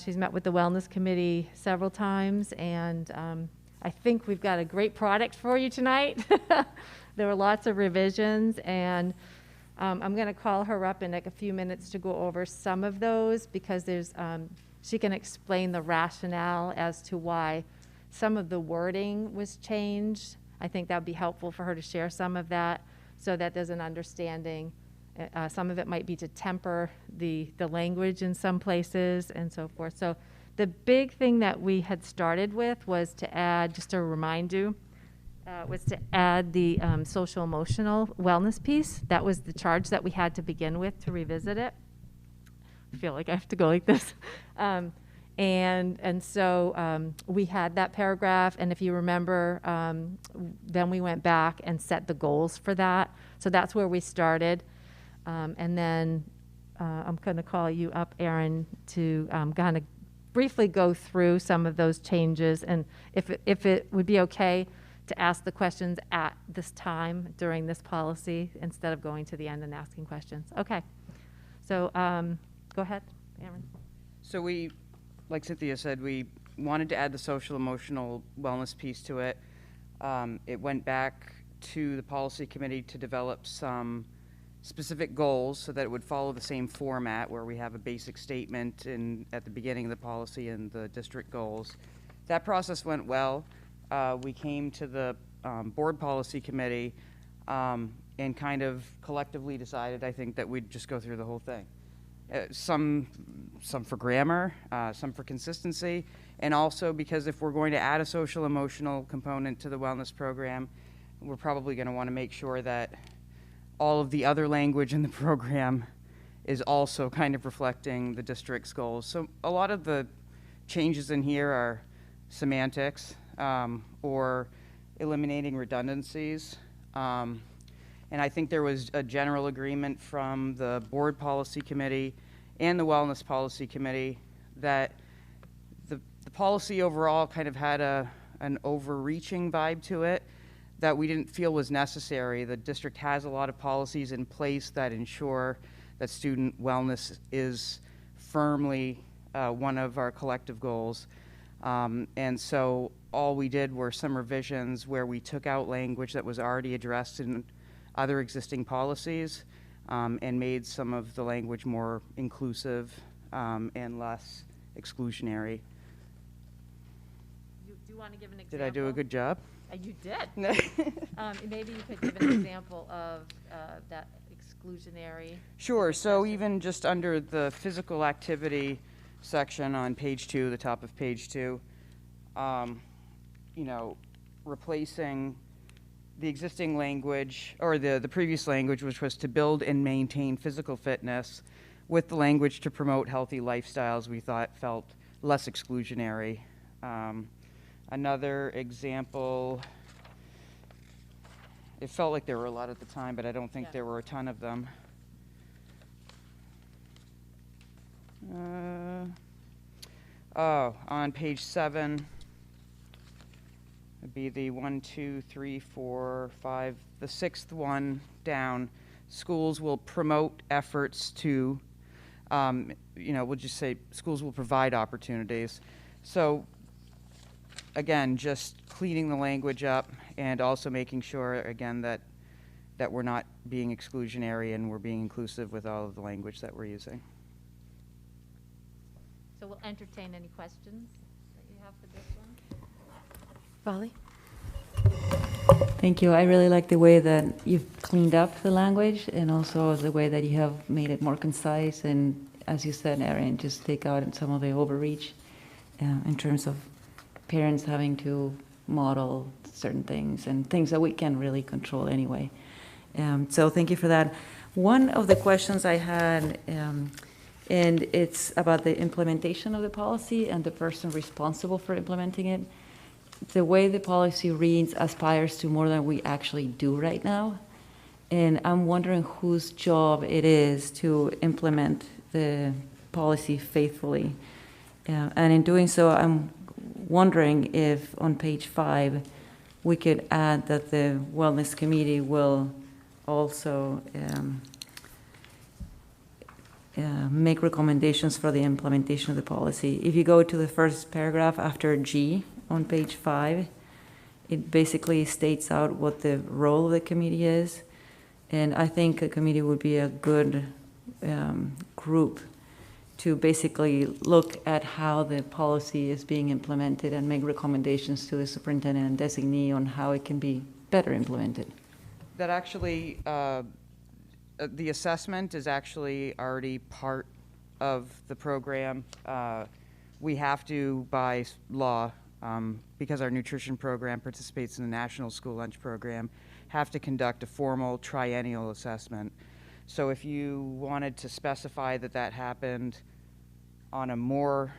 She's met with the wellness committee several times, and I think we've got a great product for you tonight. There were lots of revisions, and I'm going to call her up in like a few minutes to go over some of those, because she can explain the rationale as to why some of the wording was changed. I think that would be helpful for her to share some of that, so that there's an understanding. Some of it might be to temper the language in some places and so forth. So the big thing that we had started with was to add, just to remind you, was to add the social emotional wellness piece. That was the charge that we had to begin with to revisit it. I feel like I have to go like this. And so we had that paragraph, and if you remember, then we went back and set the goals for that. So that's where we started. And then I'm going to call you up, Erin, to kind of briefly go through some of those changes, and if it would be okay to ask the questions at this time during this policy instead of going to the end and asking questions. Okay. So go ahead, Erin. So we, like Cynthia said, we wanted to add the social emotional wellness piece to it. It went back to the policy committee to develop some specific goals so that it would follow the same format, where we have a basic statement at the beginning of the policy and the district goals. That process went well. We came to the board policy committee and kind of collectively decided, I think, that we'd just go through the whole thing. Some for grammar, some for consistency, and also because if we're going to add a social emotional component to the wellness program, we're probably going to want to make sure that all of the other language in the program is also kind of reflecting the district's goals. So a lot of the changes in here are semantics or eliminating redundancies. And I think there was a general agreement from the board policy committee and the wellness policy committee that the policy overall kind of had an overreaching vibe to it that we didn't feel was necessary. The district has a lot of policies in place that ensure that student wellness is firmly one of our collective goals. And so all we did were some revisions where we took out language that was already addressed in other existing policies and made some of the language more inclusive and less exclusionary. Do you want to give an example? Did I do a good job? You did. Maybe you could give an example of that exclusionary. Sure. So even just under the physical activity section on page 2, the top of page 2, you know, replacing the existing language, or the previous language, which was to build and maintain physical fitness, with the language to promote healthy lifestyles, we thought felt less exclusionary. Another example, it felt like there were a lot at the time, but I don't think there were a ton of them. On page 7, it'd be the 1, 2, 3, 4, 5, the 6th one down. Schools will promote efforts to, you know, we'll just say schools will provide opportunities. So again, just cleaning the language up and also making sure, again, that we're not being exclusionary and we're being inclusive with all of the language that we're using. So we'll entertain any questions that you have for this one. Molly? Thank you. I really like the way that you've cleaned up the language and also the way that you have made it more concise and, as you said, Erin, just take out some of the overreach in terms of parents having to model certain things and things that we can't really control anyway. So thank you for that. One of the questions I had, and it's about the implementation of the policy and the person responsible for implementing it. The way the policy reads aspires to more than we actually do right now. And I'm wondering whose job it is to implement the policy faithfully. And in doing so, I'm wondering if on page 5 we could add that the Wellness Committee will also make recommendations for the implementation of the policy. If you go to the first paragraph after G on page 5, it basically states out what the role of the committee is. And I think a committee would be a good group to basically look at how the policy is being implemented and make recommendations to the superintendent and designee on how it can be better implemented. That actually, the assessment is actually already part of the program. We have to, by law, because our nutrition program participates in the National School Lunch Program, have to conduct a formal triennial assessment. So if you wanted to specify that that happened on a more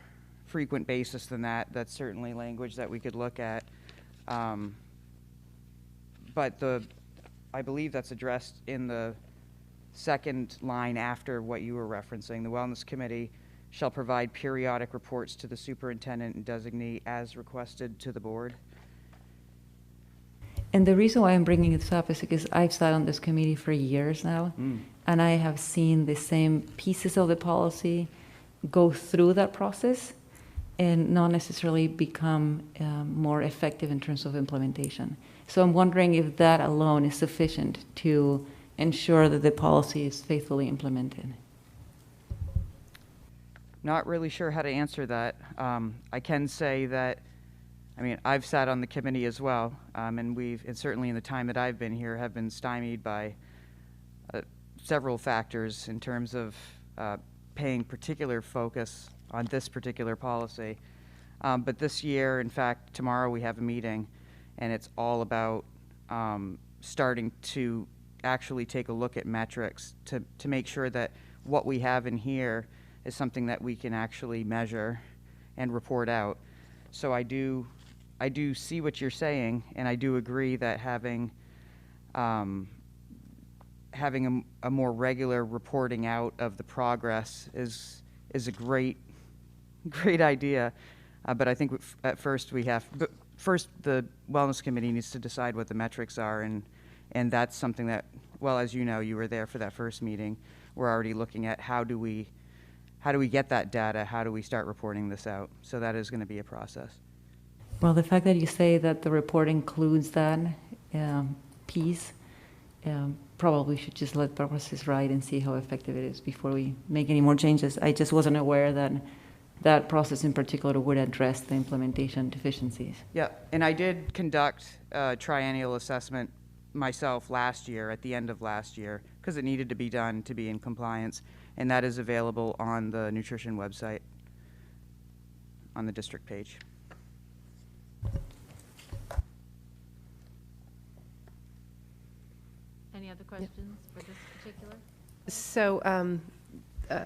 frequent basis than that, that's certainly language that we could look at. But I believe that's addressed in the second line after what you were referencing. The Wellness Committee shall provide periodic reports to the superintendent and designee as requested to the board. And the reason why I'm bringing this up is because I've sat on this committee for years now, and I have seen the same pieces of the policy go through that process and not necessarily become more effective in terms of implementation. So I'm wondering if that alone is sufficient to ensure that the policy is faithfully implemented. Not really sure how to answer that. I can say that, I mean, I've sat on the committee as well, and certainly in the time that I've been here, have been stymied by several factors in terms of paying particular focus on this particular policy. But this year, in fact, tomorrow we have a meeting, and it's all about starting to actually take a look at metrics to make sure that what we have in here is something that we can actually measure and report out. So I do see what you're saying, and I do agree that having a more regular reporting out of the progress is a great great idea, but I think at first but first the Wellness Committee needs to decide what the metrics are, and that's something that, well, as you know, you were there for that first meeting. We're already looking at how do we get that data? How do we start reporting this out? So that is going to be a process. Well, the fact that you say that the report includes that piece, probably should just let the process ride and see how effective it is before we make any more changes. I just wasn't aware that that process in particular would address the implementation deficiencies. Yeah, and I did conduct a triennial assessment myself last year, at the end of last year, because it needed to be done to be in compliance, and that is available on the nutrition website, on the district page. Any other questions for this particular? So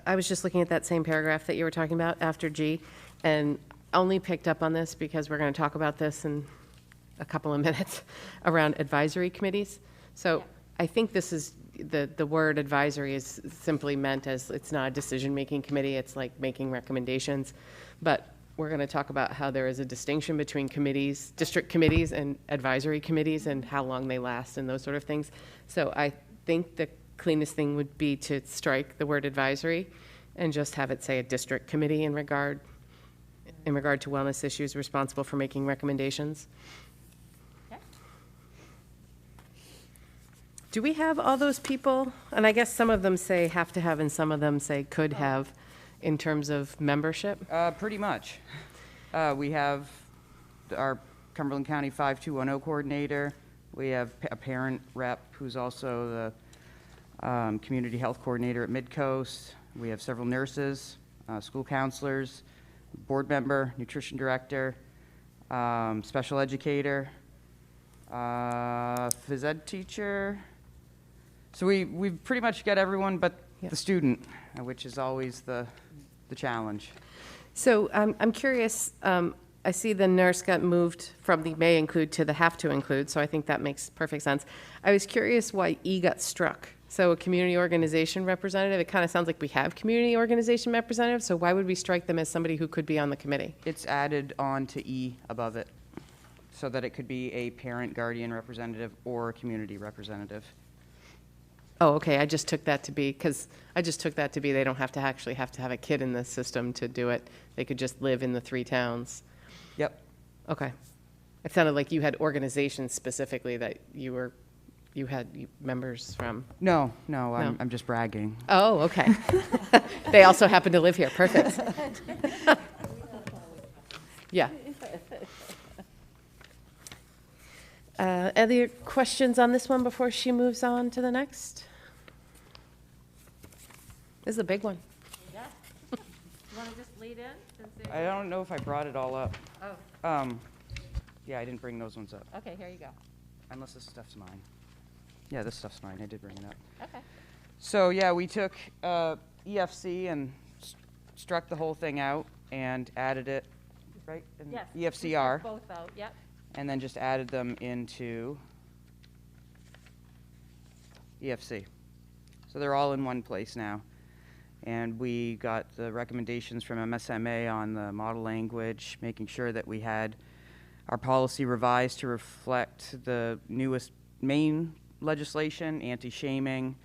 I was just looking at that same paragraph that you were talking about after G, and only picked up on this because we're going to talk about this in a couple of minutes around advisory committees. So I think this is, the word advisory is simply meant as, it's not a decision-making committee, it's like making recommendations. But we're going to talk about how there is a distinction between committees, district committees and advisory committees, and how long they last and those sort of things. So I think the cleanest thing would be to strike the word advisory and just have it say a district committee in regard to wellness issues responsible for making recommendations. Okay. Do we have all those people? And I guess some of them say have to have and some of them say could have in terms of membership? Pretty much. We have our Cumberland County 5210 coordinator. We have a parent rep who's also the community health coordinator at Midcoast. We have several nurses, school counselors, board member, nutrition director, special educator, phys ed teacher. So we've pretty much got everyone but the student, which is always the challenge. So I'm curious, I see the nurse got moved from the may include to the have to include, so I think that makes perfect sense. I was curious why E got struck. So a community organization representative, it kind of sounds like we have community organization representatives, so why would we strike them as somebody who could be on the committee? It's added on to E above it, so that it could be a parent guardian representative or a community representative. Oh, okay, I just took that to be, they don't have to actually have to have a kid in the system to do it. They could just live in the 3 towns. Yep. Okay. It sounded like you had organizations specifically that you had members from. No, I'm just bragging. Oh, okay. They also happen to live here. Perfect. Yeah. Other questions on this one before she moves on to the next? This is a big one. Yeah. You want to just lead in? I don't know if I brought it all up. Oh. Yeah, I didn't bring those ones up. Okay, here you go. Unless this stuff's mine. Yeah, this stuff's mine. I did bring it up. Okay. So yeah, we took EFC and struck the whole thing out and added it, right? And Yes. EFCR. Both out, yep. And then just added them into EFC. So they're all in one place now. And we got the recommendations from MSMA on the model language, making sure that we had our policy revised to reflect the newest main legislation, anti-shaming,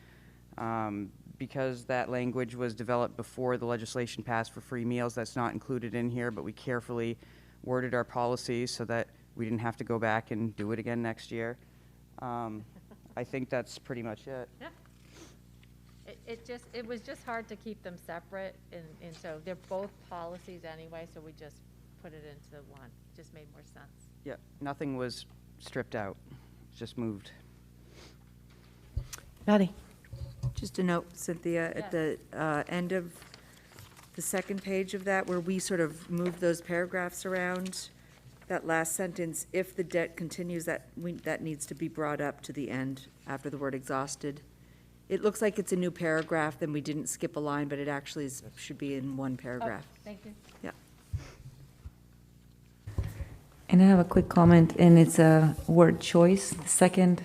because that language was developed before the legislation passed for free meals. That's not included in here, but we carefully worded our policies so that we didn't have to go back and do it again next year. I think that's pretty much it. Yeah. It was just hard to keep them separate, and so they're both policies anyway, so we just put it into one. It just made more sense. Yeah, nothing was stripped out, just moved. Maddie? Just a note, Cynthia, at the end of the second page of that, where we sort of moved those paragraphs around, that last sentence, if the debt continues, that needs to be brought up to the end after the word exhausted. It looks like it's a new paragraph, then we didn't skip a line, but it actually should be in one paragraph. Oh, thank you. Yeah. And I have a quick comment, and it's a word choice, the second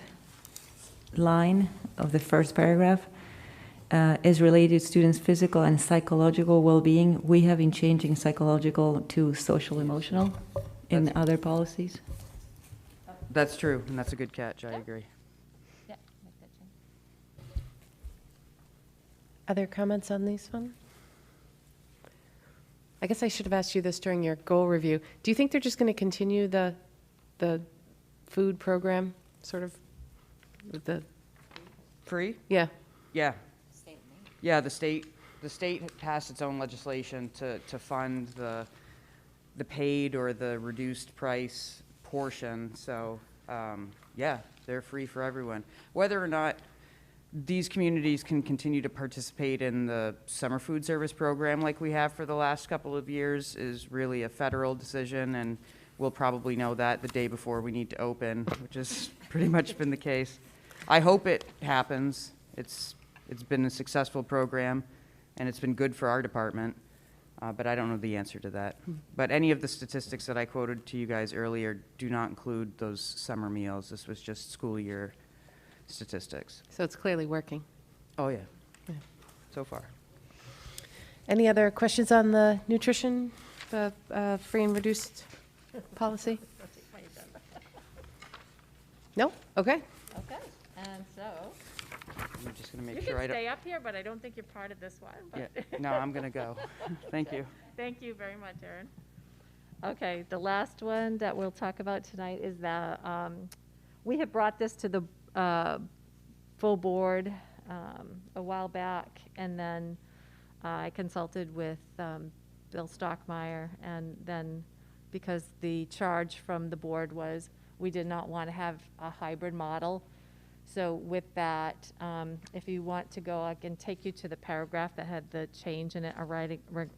line of the first paragraph. is related to students' physical and psychological well-being. We have been changing psychological to social-emotional in other policies. That's true, and that's a good catch, I agree. Yeah, make that change. Other comments on these one? I guess I should have asked you this during your goal review. Do you think they're just going to continue the food program, sort of, with the, Free? yeah? Yeah. Yeah, the state passed its own legislation to fund the paid or the reduced price portion, so, yeah, they're free for everyone. Whether or not these communities can continue to participate in the summer food service program like we have for the last couple of years is really a federal decision, and we'll probably know that the day before we need to open, which has pretty much been the case. I hope it happens. It's been a successful program, and it's been good for our department, but I don't know the answer to that. But any of the statistics that I quoted to you guys earlier do not include those summer meals. This was just school year statistics. So it's clearly working. Oh, yeah. So far. Any other questions on the nutrition, the free and reduced policy? No? Okay. Okay, and so, I'm just going to you make sure I can don't. stay up here, but I don't think you're part of this one. Yeah, But no, I'm going to go. Thank you. Thank you very much, Erin. Okay, the last one that we'll talk about tonight is that we have brought this to the full board a while back, and then I consulted with Bill Stockmeyer, and then because the charge from the board was we did not want to have a hybrid model. So with that, if you want to go, I can take you to the paragraph that had the change in it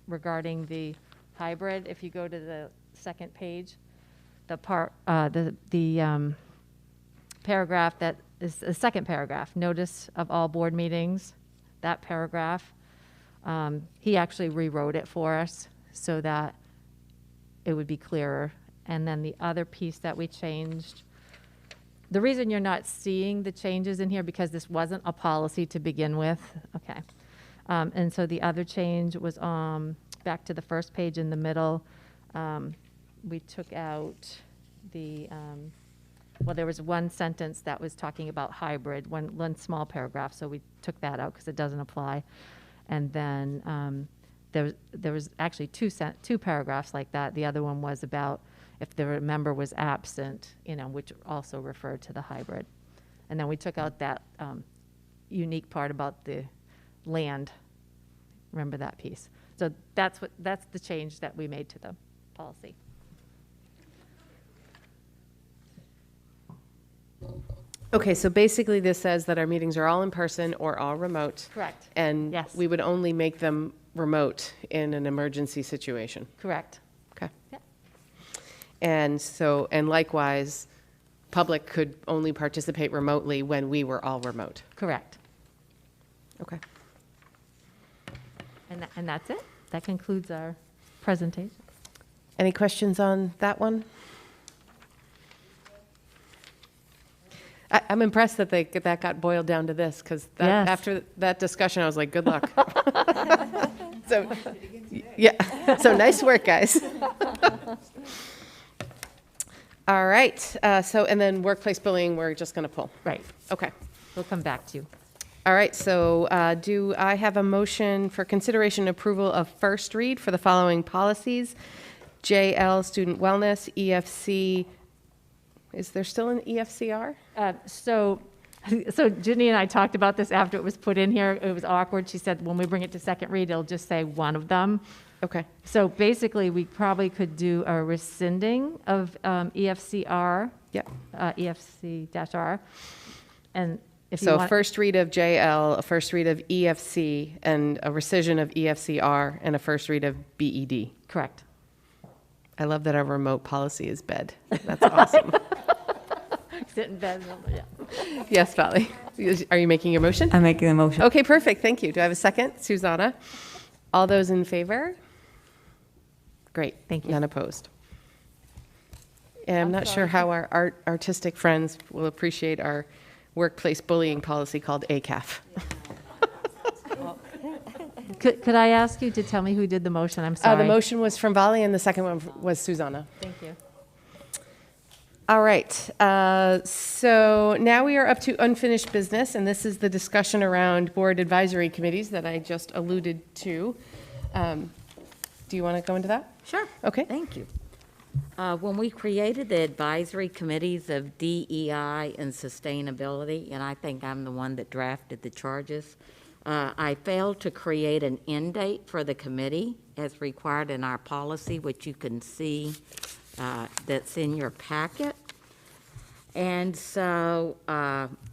regarding the hybrid. If you go to the second page, the paragraph that is the second paragraph, notice of all board meetings, that paragraph, he actually rewrote it for us so that it would be clearer. And then the other piece that we changed, the reason you're not seeing the changes in here because this wasn't a policy to begin with. Okay. And so the other change was back to the first page in the middle. We took out the, well, there was one sentence that was talking about hybrid, one small paragraph, so we took that out because it doesn't apply. And then there was actually two paragraphs like that. The other one was about if the member was absent, which also referred to the hybrid. And then we took out that unique part about the land. Remember that piece. So that's the change that we made to the policy. Okay, so basically this says that our meetings are all in person or all remote. Correct. And Yes. we would only make them remote in an emergency situation. Correct. Okay. Yeah. And so, and likewise, public could only participate remotely when we were all remote. Correct. Okay. And that's it. That concludes our presentation. Any questions on that one? I'm impressed that that got boiled down to this, because Yes. after that discussion, I was like, good luck. So, yeah, so nice work, guys. All right, so, and then workplace bullying, we're just going to pull. Right. Okay. We'll come back to you. All right, so do I have a motion for consideration and approval of first read for the following policies? JL, student wellness, EFC, is there still an EFCR? So Ginny and I talked about this after it was put in here. It was awkward. She said, when we bring it to second read, it'll just say one of them. Okay. So basically, we probably could do a rescinding of EFCR. Yep. EFC-R. And if you So want. first read of JL, a first read of EFC, and a rescission of EFCR, and a first read of BED. Correct. I love that our remote policy is bed. That's awesome. Sit in bed. Yeah. Yes, Vali. Are you making your motion? I'm making a motion. Okay, perfect. Thank you. Do I have a second? Susanna? All those in favor? Great. Thank you. None opposed. And I'm not sure how our artistic friends will appreciate our workplace bullying policy called ACAF. Could I ask you to tell me who did the motion? I'm sorry. The motion was from Vali, and the second one was Susanna. Thank you. All right, so now we are up to unfinished business, and this is the discussion around board advisory committees that I just alluded to. Do you want to go into that? Sure. Okay. Thank you. When we created the advisory committees of DEI and sustainability, and I think I'm the one that drafted the charges, I failed to create an end date for the committee as required in our policy, which you can see that's in your packet. And so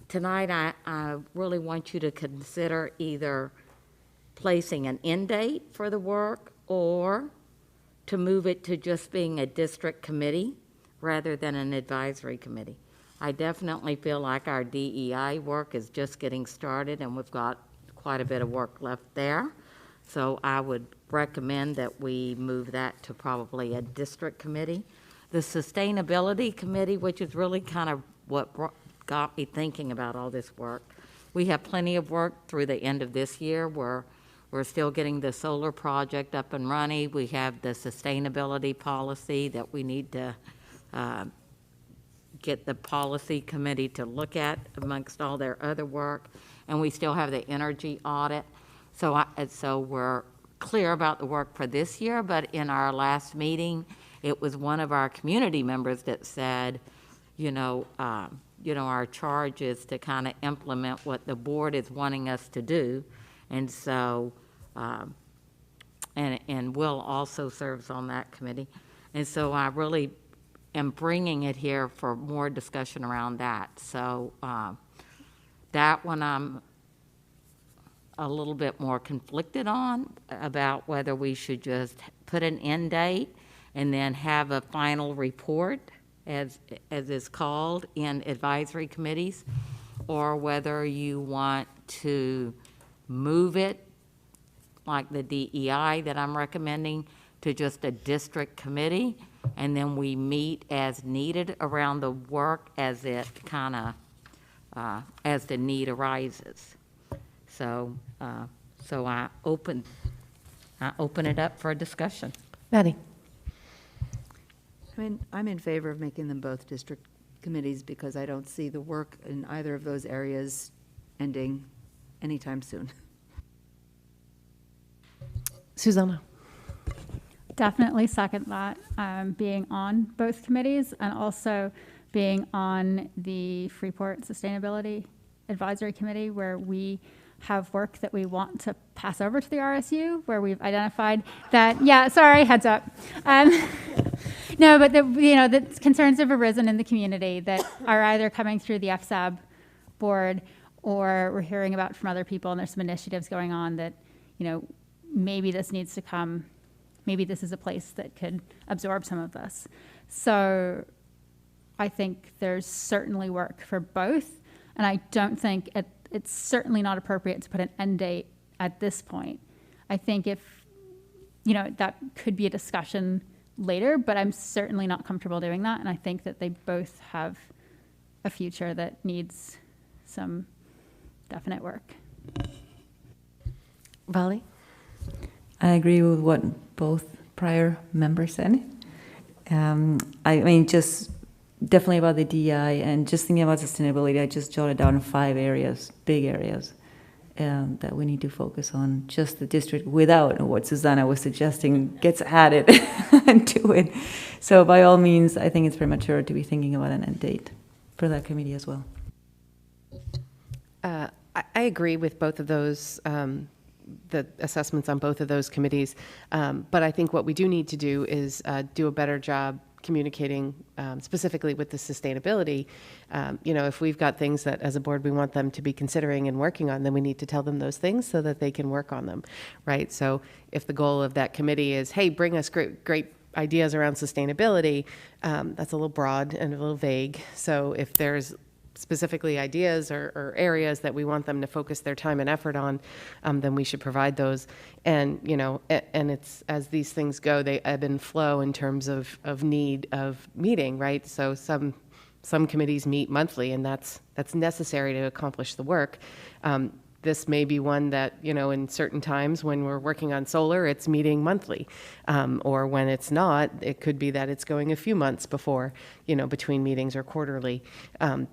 tonight I really want you to consider either placing an end date for the work or to move it to just being a district committee rather than an advisory committee. I definitely feel like our DEI work is just getting started and we've got quite a bit of work left there. So I would recommend that we move that to probably a district committee. The Sustainability Committee, which is really kind of what got me thinking about all this work. We have plenty of work through the end of this year. We're still getting the solar project up and running. We have the sustainability policy that we need to get the policy committee to look at amongst all their other work. And we still have the energy audit. So we're clear about the work for this year, but in our last meeting, it was one of our community members that said, our charge is to kind of implement what the board is wanting us to do. And so, and Will also serves on that committee. And so I really am bringing it here for more discussion around that. So that one I'm a little bit more conflicted on about whether we should just put an end date and then have a final report, as is called in advisory committees, or whether you want to move it, like the DEI that I'm recommending, to just a district committee, and then we meet as needed around the work as it kind of, as the need arises. So I open it up for a discussion. Maddie. I'm in favor of making them both district committees because I don't see the work in either of those areas ending anytime soon. Susanna. Definitely second that, being on both committees and also being on the Freeport Sustainability Advisory Committee, where we have work that we want to pass over to the RSU, where we've identified that, heads up. No, but the concerns have arisen in the community that are either coming through the FSAB board or we're hearing about from other people, and there's some initiatives going on that, maybe this needs to come, maybe this is a place that could absorb some of this. So I think there's certainly work for both, and I don't think it's certainly not appropriate to put an end date at this point. I think if, that could be a discussion later, but I'm certainly not comfortable doing that, and I think that they both have a future that needs some definite work. Vali? I agree with what both prior members said. Just definitely about the DEI and just thinking about sustainability, I just jotted down 5 areas, big areas, that we need to focus on. Just the district without what Susanna was suggesting gets added to it. So by all means, I think it's premature to be thinking about an end date for that committee as well. I agree with both of those, the assessments on both of those committees. But I think what we do need to do is do a better job communicating specifically with the sustainability. If we've got things that as a board we want them to be considering and working on, then we need to tell them those things so that they can work on them, right? So if the goal of that committee is, hey, bring us great ideas around sustainability, that's a little broad and a little vague. So if there's specifically ideas or areas that we want them to focus their time and effort on, then we should provide those. And, and it's, as these things go, they ebb and flow in terms of need of meeting, right? So some committees meet monthly, and that's necessary to accomplish the work. this may be one that, in certain times when we're working on solar, it's meeting monthly. Or when it's not, it could be that it's going a few months before, between meetings or quarterly,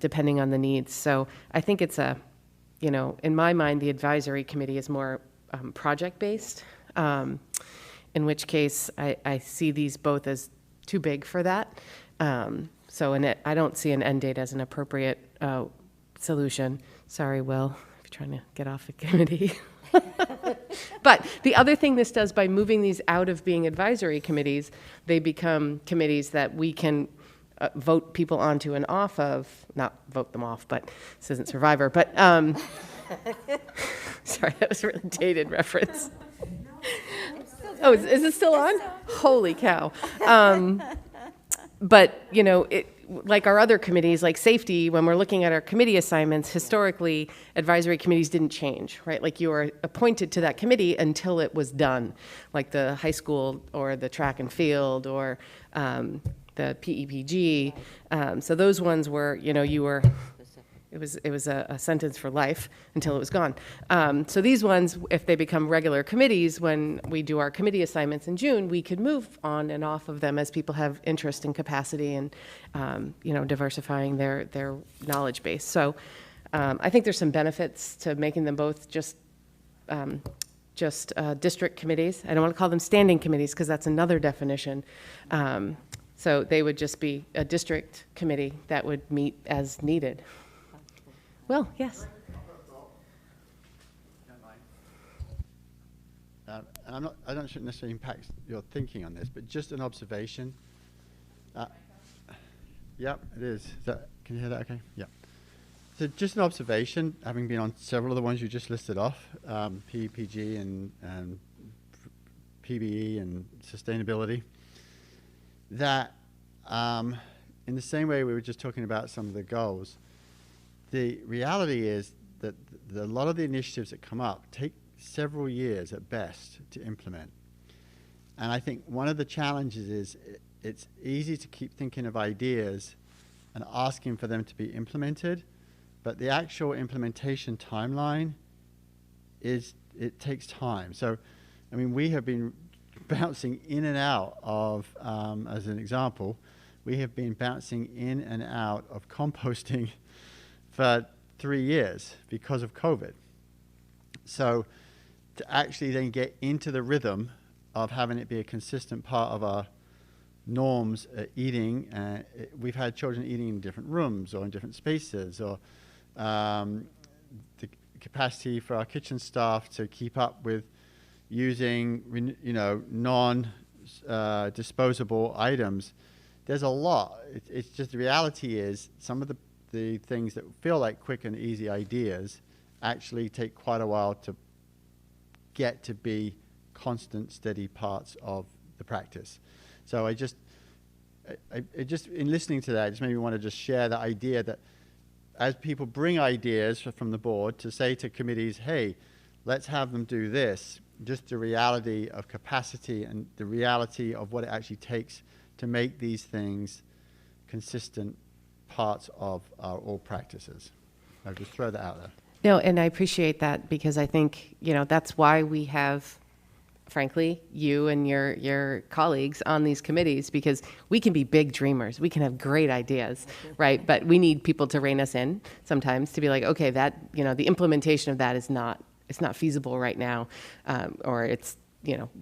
depending on the needs. So I think it's in my mind, the advisory committee is more project-based, in which case I see these both as too big for that. I don't see an end date as an appropriate solution. Sorry, Will, if you're trying to get off the committee. But the other thing this does, by moving these out of being advisory committees, they become committees that we can vote people onto and off of, not vote them off, but this isn't Survivor, but, sorry, that was a really dated reference. Oh, is it still on? Holy cow. But, like our other committees, like safety, when we're looking at our committee assignments, historically, advisory committees didn't change, right? Like you were appointed to that committee until it was done, like the high school or the track and field or the PEPG. So those ones were, you were, it was a sentence for life until it was gone. So these ones, if they become regular committees, when we do our committee assignments in June, we could move on and off of them as people have interest and capacity and, diversifying their knowledge base. So I think there's some benefits to making them both just district committees. I don't want to call them standing committees because that's another definition. So they would just be a district committee that would meet as needed. Well, yes. And I don't necessarily impact your thinking on this, but just an observation. Yep, it is. Can you hear that okay? Yeah. So just an observation, having been on several of the ones you just listed off, PEPG and PBE and sustainability, that in the same way we were just talking about some of the goals, the reality is that a lot of the initiatives that come up take several years at best to implement. And I think one of the challenges is it's easy to keep thinking of ideas and asking for them to be implemented, but the actual implementation timeline it takes time. So, I mean, we have been bouncing in and out of, as an example, we have been bouncing in and out of composting for 3 years because of COVID. So to actually then get into the rhythm of having it be a consistent part of our norms eating, we've had children eating in different rooms or in different spaces, or the capacity for our kitchen staff to keep up with using non-disposable items. There's a lot. It's just the reality is some of the things that feel like quick and easy ideas actually take quite a while to get to be constant, steady parts of the practice. So I just in listening to that, it just made me want to just share the idea that as people bring ideas from the board to say to committees, hey, let's have them do this, just the reality of capacity and the reality of what it actually takes to make these things consistent parts of our all practices. I'll just throw that out there. No, and I appreciate that because I think, that's why we have, frankly, you and your colleagues on these committees, because we can be big dreamers. We can have great ideas, right? But we need people to rein us in sometimes to be like, okay, that, the implementation of that it's not feasible right now, or it's,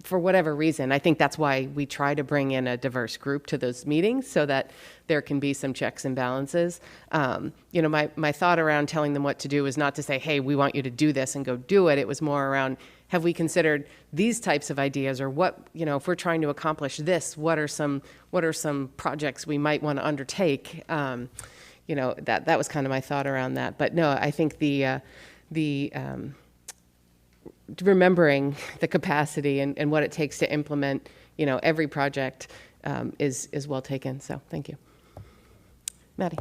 for whatever reason. I think that's why we try to bring in a diverse group to those meetings so that there can be some checks and balances. My thought around telling them what to do is not to say, hey, we want you to do this and go do it. It was more around, have we considered these types of ideas, or what, if we're trying to accomplish this, what are some projects we might want to undertake? That was kind of my thought around that. But no, I think the remembering the capacity and what it takes to implement, every project is well taken. So thank you. Maddie.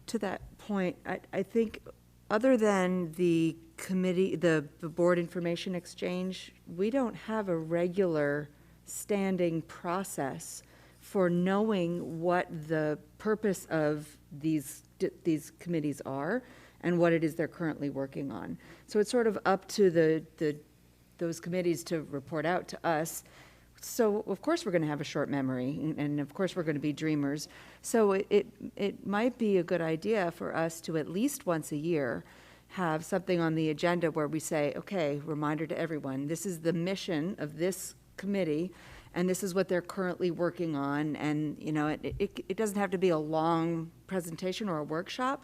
To that point, I think other than the committee, the board information exchange, we don't have a regular standing process for knowing what the purpose of these committees are and what it is they're currently working on. So it's sort of up to those committees to report out to us. So of course we're going to have a short memory, and of course we're going to be dreamers. So it might be a good idea for us to at least once a year have something on the agenda where we say, okay, reminder to everyone, this is the mission of this committee, and this is what they're currently working on. And, you know, it doesn't have to be a long presentation or a workshop,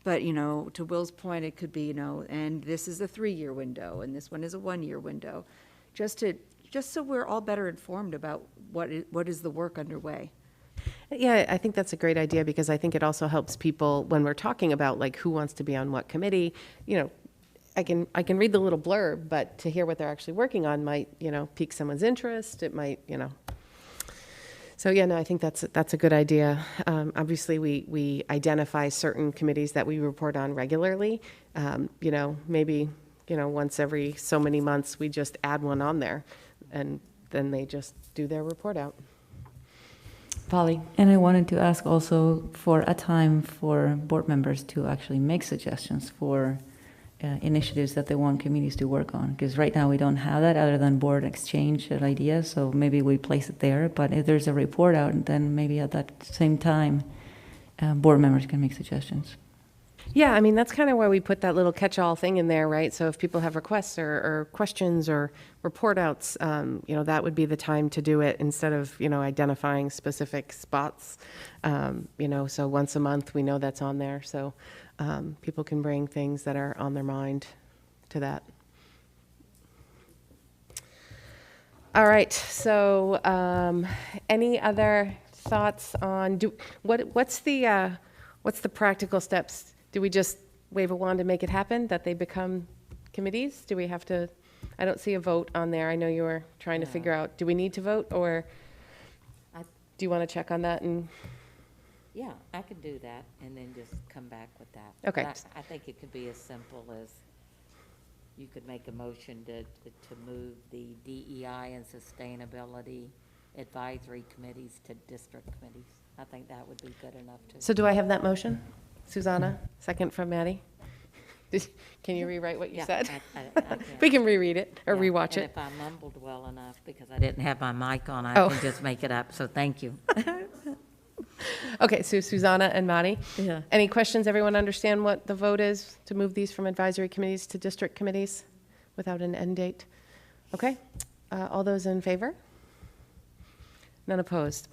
but, you know, to Will's point, it could be, you know, and this is a 3-year window, and this one is a 1-year window, just so we're all better informed about what is the work underway. Yeah, I think that's a great idea, because I think it also helps people when we're talking about like who wants to be on what committee. You know, I can read the little blurb, but to hear what they're actually working on might, you know, pique someone's interest. It might, you know. So yeah, no, I think that's a good idea. Obviously, we identify certain committees that we report on regularly. You know, maybe, you know, once every so many months we just add one on there, and then they just do their report out. Polly? And I wanted to ask also for a time for board members to actually make suggestions for initiatives that they want committees to work on. Because right now we don't have that other than board exchange of ideas, so maybe we place it there. But if there's a report out, then maybe at that same time, board members can make suggestions. Yeah, I mean, that's kind of why we put that little catch-all thing in there, right? So if people have requests or questions or report outs, you know, that would be the time to do it instead of, you know, identifying specific spots. You know, so once a month, we know that's on there. So people can bring things that are on their mind to that. All right, so any other thoughts on, what's the practical steps? Do we just wave a wand and make it happen, that they become committees? Do we have to, I don't see a vote on there. I know you were trying to figure out, do we need to vote, or do you want to check on that? And Yeah, I could do that and then just come back with that. Okay. I think it could be as simple as you could make a motion to move the DEI and sustainability advisory committees to district committees. I think that would be good enough to. So do I have that motion? Susanna, second from Maddie. Can you rewrite what you said? I We can reread it or Yeah, rewatch and it. if I mumbled well enough because I didn't have my mic on, I Oh. can just make it up, so thank you. Okay, so Susanna and Maddie. Yeah. Any questions? Everyone understand what the vote is to move these from advisory committees to district committees without an end date? Okay, all those in favor? None opposed?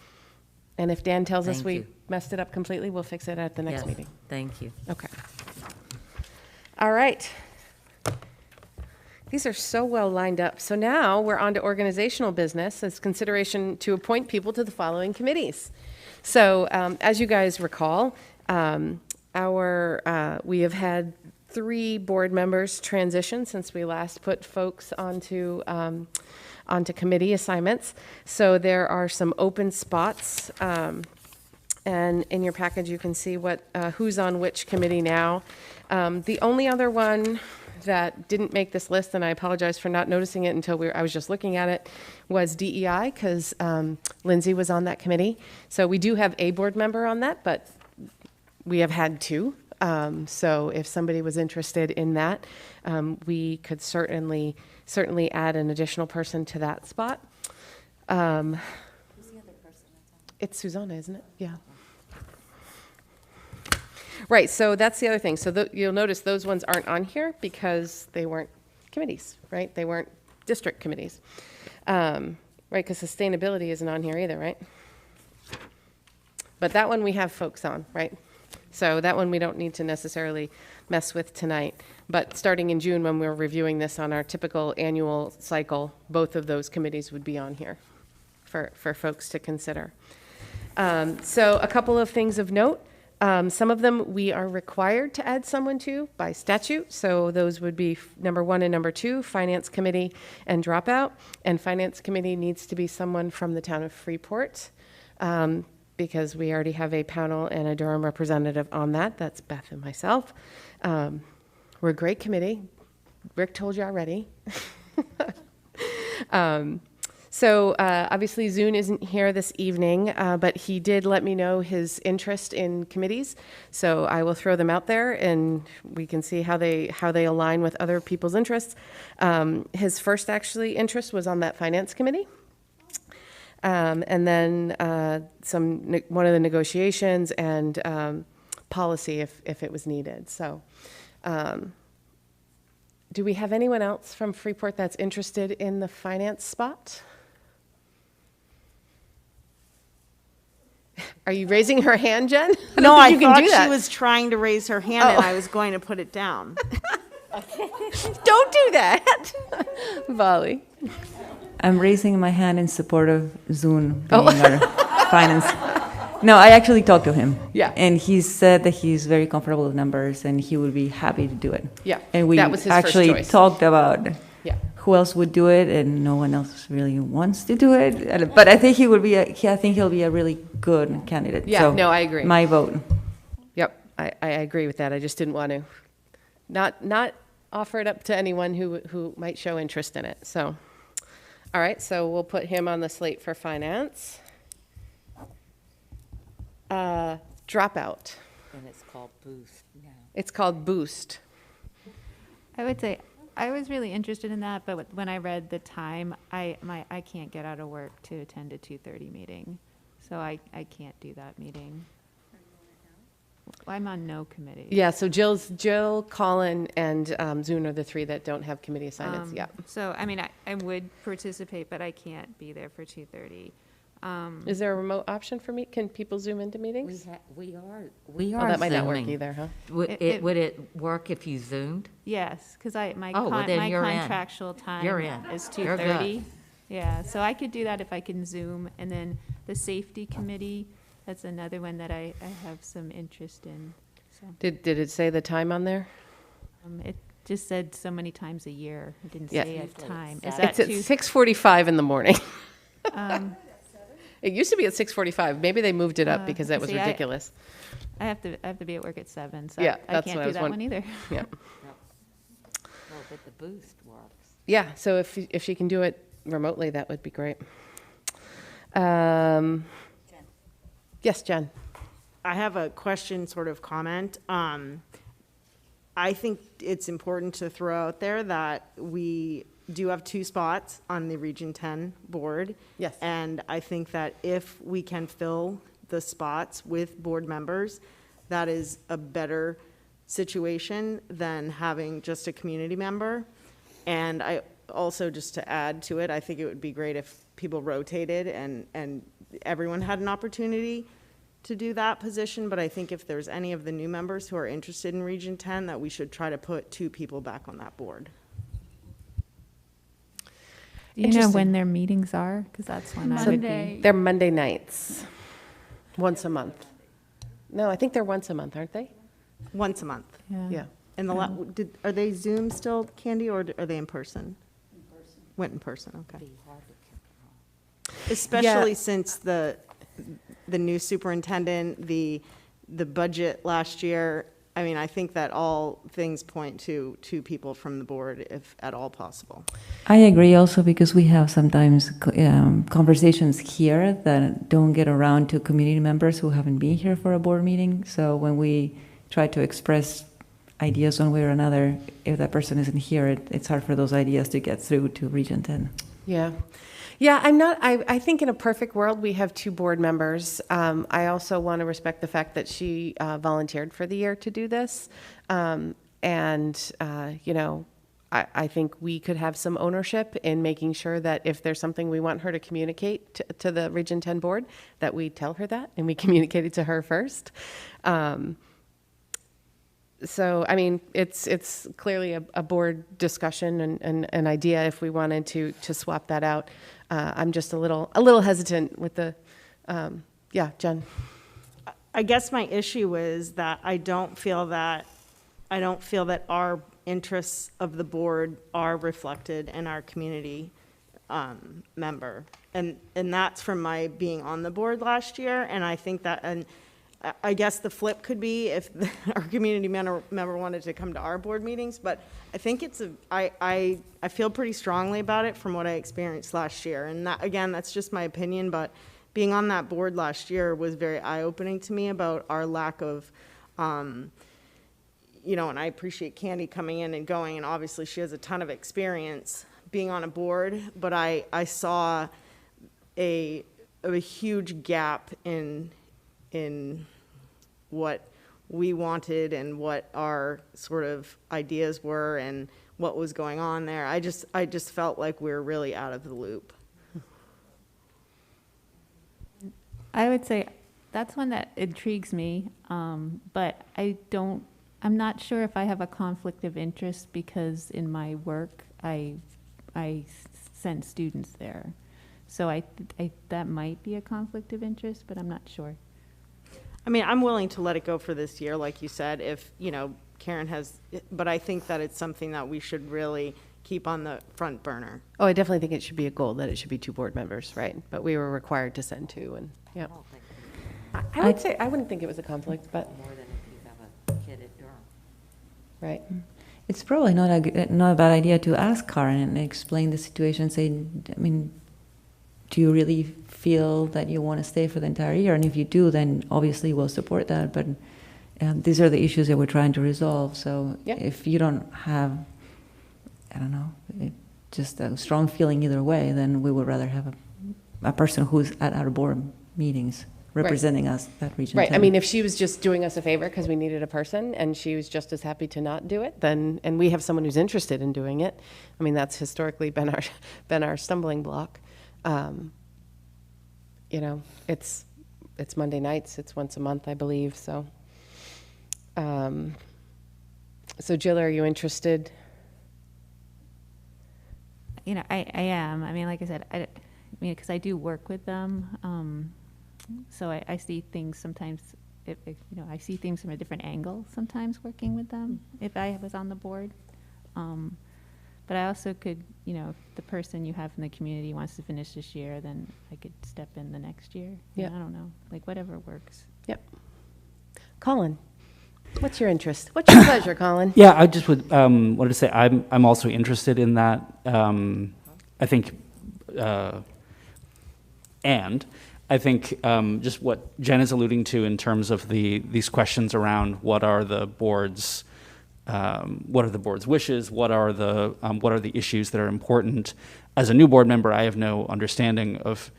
And if Dan tells us Thank we you. messed it up completely, we'll fix it at the next Yes, meeting. Thank you. Okay. All right. These are so well lined up. So now we're on to organizational business as consideration to appoint people to the following committees. So as you guys recall, we have had 3 board members transition since we last put folks onto committee assignments. So there are some open spots, and in your package you can see who's on which committee now. The only other one that didn't make this list, and I apologize for not noticing it until I was just looking at it, was DEI, because Lindsay was on that committee. So we do have a board member on that, but we have had 2. So if somebody was interested in that, we could certainly add an additional person to that spot. Who's the other person that's on? It's Susanna, isn't it? Yeah. Right, so that's the other thing. So you'll notice those ones aren't on here because they weren't committees, right? They weren't district committees. Right, because sustainability isn't on here either, right? But that one we have folks on, right? So that one we don't need to necessarily mess with tonight. But starting in June, when we're reviewing this on our typical annual cycle, both of those committees would be on here for folks to consider. So a couple of things of note. Some of them we are required to add someone to by statute. So those would be number 1 and number 2, Finance Committee and Dropout. And Finance Committee needs to be someone from the town of Freeport, because we already have a panel and a Durham representative on that. That's Beth and myself. We're a great committee. Rick told you already. So obviously Zune isn't here this evening, but he did let me know his interest in committees. So I will throw them out there, and we can see how they align with other people's interests. His first actually interest was on that finance committee. And then one of the negotiations and policy if it was needed. So do we have anyone else from Freeport that's interested in the finance spot? Are you raising her hand, Jen? No, I you can thought do that. she was trying to raise her hand and I was going to put it down. Don't do that. Volley. I'm raising my hand in support of Zune being our finance. No, I actually talked to him. Yeah. And he said that he's very comfortable with numbers and he would be happy to do it. Yeah, And we that was his first actually choice. talked about who else would do it, and no one else really wants to do it. But I think he'll be a really good candidate. Yeah, So no, I agree. My vote. Yep, I agree with that. I just didn't want to not offer it up to anyone who might show interest in it. So, all right, so we'll put him on the slate for finance. Dropout. And it's called Boost now. It's called Boost. I would say I was really interested in that, but when I read the time, I can't get out of work to attend a 2:30 meeting, so I can't do that meeting. I'm on no committee. Yeah, so Jill, Colin, and Zune are the three that don't have committee assignments yet. So, I mean, I would participate, but I can't be there for 2:30. Is there a remote option for me? Can people Zoom into meetings? We are Oh, that might not work Zooming. either, huh? Would it work if you Zoomed? Yes, because my Oh, well, then my you're in. contractual time You're in. is You're 2:30. good. Yeah, so I could do that if I can Zoom. And then the safety committee, that's another one that I have some interest in. So Did it say the time on there? it just said so many times a year. It didn't Yeah. say a time. Is It's that at 6:45 in the morning. Um, It used to be at 6:45. Maybe they moved it up because that was see, ridiculous. I have to be at work at 7, so Yeah, I that's can't what I do was that one either. Yeah. Well, but the Boost works. Yeah, so if she can do it remotely, that would be great. Yes, Jen. I have a question, sort of comment. I think it's important to throw out there that we do have 2 spots on the Region 10 board. Yes. And I think that if we can fill the spots with board members, that is a better situation than having just a community member. And I also, just to add to it, I think it would be great if people rotated and everyone had an opportunity to do that position. But I think if there's any of the new members who are interested in Region 10, that we should try to put 2 people back on that board. Do you know when their meetings are? Because that's when I would be. They're Monday nights, once a month. No, I think they're once a month, aren't they? Once a month. Yeah. And are they Zoom still, Candy, or are they in person? In person. Went in person, okay. Especially since the new superintendent, the budget last year. I mean, I think that all things point to 2 people from the board, if at all possible. I agree also because we have sometimes conversations here that don't get around to community members who haven't been here for a board meeting. So when we try to express ideas one way or another, if that person isn't here, it's hard for those ideas to get through to Region 10. Yeah. Yeah, I think in a perfect world, we have 2 board members. I also want to respect the fact that she volunteered for the year to do this. I think we could have some ownership in making sure that if there's something we want her to communicate to the Region 10 board, that we tell her that and we communicate it to her first. So, I mean, it's clearly a board discussion and an idea if we wanted to swap that out. I'm just a little hesitant with the, Jen. I guess my issue is that I don't feel that our interests of the board are reflected in our community member. And that's from my being on the board last year. And I think that, and I guess the flip could be if our community member wanted to come to our board meetings, but I think I feel pretty strongly about it from what I experienced last year. And that, again, that's just my opinion, but being on that board last year was very eye-opening to me about our lack of, you know, and I appreciate Candy coming in and going, and obviously she has a ton of experience being on a board, but I saw a huge gap in what we wanted and what our sort of ideas were and what was going on there. I just felt like we were really out of the loop. I would say that's one that intrigues me, but I'm not sure if I have a conflict of interest because in my work I send students there. So I that might be a conflict of interest, but I'm not sure. I mean, I'm willing to let it go for this year, like you said, if, you know, Karen has, but I think that it's something that we should really keep on the front burner. Oh, I definitely think it should be a goal that it should be 2 board members, right? But we were required to send 2, and, yeah. I would say, I wouldn't think it was a conflict, but. More than if you have a kid at Durham. Right. It's probably not a bad idea to ask Karen and explain the situation, say, I mean, do you really feel that you want to stay for the entire year? And if you do, then obviously we'll support that. But these are the issues that we're trying to resolve. So if you don't have, I don't know, just a strong feeling either way, then we would rather have a person who's at our board meetings representing us, that region. Right. 10. I mean, if she was just doing us a favor because we needed a person and she was just as happy to not do it, then, and we have someone who's interested in doing it. I mean, that's historically been our stumbling block. You know, it's Monday nights. It's once a month, I believe. So, so Jill, are you interested? You know, I am. I mean, like I said, I mean, because I do work with them, so I see things sometimes. If you know, I see things from a different angle sometimes working with them. If I was on the board. But I also could, you know, if the person you have in the community wants to finish this year, then I could step in the next year. Yeah. I don't know, like whatever works. Yep. Colin, what's your interest? What's your pleasure, Colin? Yeah, I just would wanted to say I'm also interested in that. I think, and I think just what Jen is alluding to in terms of these questions around what are the board's wishes? What are the issues that are important? As a new board member, I have no understanding of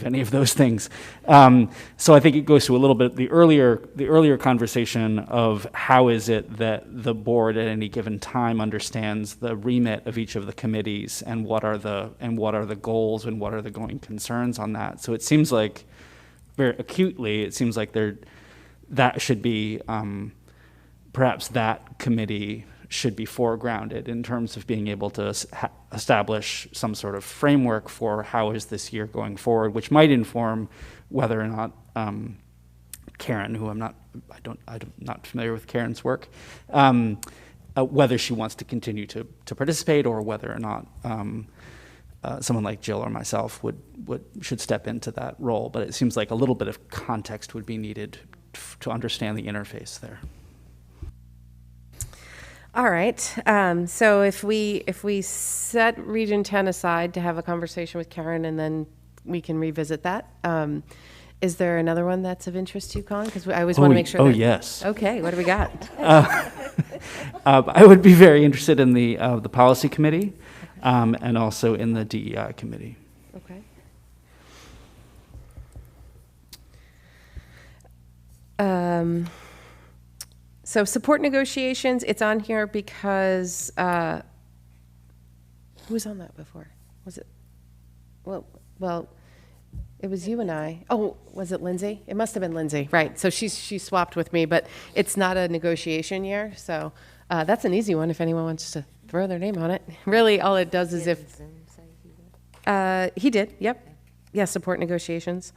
any of those things. So I think it goes to a little bit the earlier conversation of how is it that the board at any given time understands the remit of each of the committees and what are the goals and what are the going concerns on that. So it seems like very acutely, it seems like that should be. Perhaps that committee should be foregrounded in terms of being able to establish some sort of framework for how is this year going forward, which might inform whether or not Karen, who I'm not familiar with Karen's work, whether she wants to continue to participate or whether or not someone like Jill or myself should step into that role. But it seems like a little bit of context would be needed to understand the interface there. All right. So if we set Region 10 aside to have a conversation with Karen and then we can revisit that, is there another one that's of interest to you, Colin? Because I always want to make sure. Oh, yes. Okay. What do we got? I would be very interested in the policy committee and also in the DEI committee. Okay. So support negotiations, it's on here because, who was on that before? Was it, well, it was you and I. Oh, was it Lindsay? It must have been Lindsay, right. So she swapped with me, but it's not a negotiation year. So that's an easy one if anyone wants to throw their name on it. Really, all it does is if, he did, yep. Yeah, support negotiations.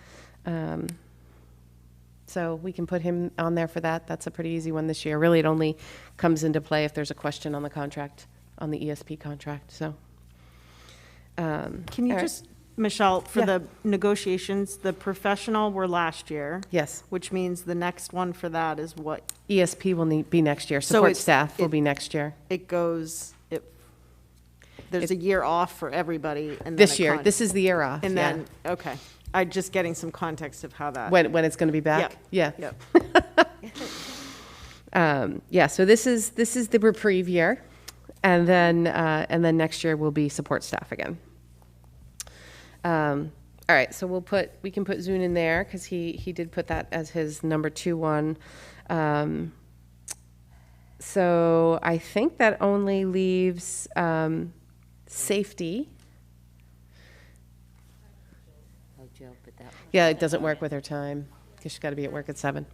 So we can put him on there for that. That's a pretty easy one this year. Really, it only comes into play if there's a question on the contract, on the ESP contract. So, can you just Michelle, for Yeah. the negotiations, the professional were last year. Yes. Which means the next one for that is what? ESP will be next year. So Support it's- staff will it- be next year. It goes, there's a year off for everybody and then This a year. This is the year off. And yeah. then, okay. I'm just getting some context of how that. When it's going to be back? Yep. Yeah. Yep. Yeah, so this is the reprieve year, and then next year will be support staff again. All right, so we can put Zune in there because he did put that as his number 2 one. So I think that only leaves safety. Oh, Jill, but that. Yeah, it doesn't work with her time because she's got to be at work at 7.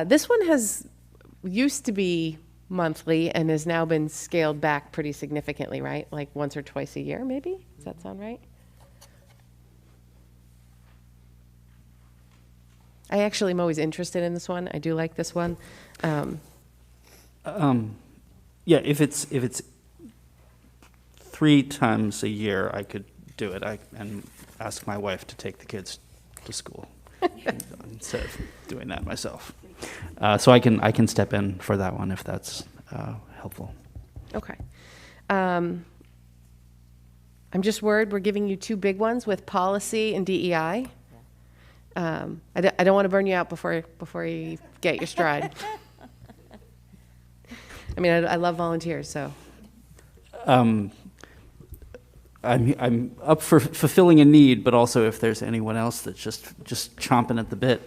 This one used to be monthly and has now been scaled back pretty significantly, right? Like once or twice a year, maybe? Does that sound right? I actually am always interested in this one. I do like this one. Yeah, if it's 3 times a year, I could do it. And ask my wife to take the kids to school instead of doing that myself. So I can step in for that one if that's helpful. Okay. I'm just worried we're giving you 2 big ones with policy and DEI. I don't want to burn you out before you get your stride. I mean, I love volunteers, so. I'm up for fulfilling a need, but also if there's anyone else that's just chomping at the bit,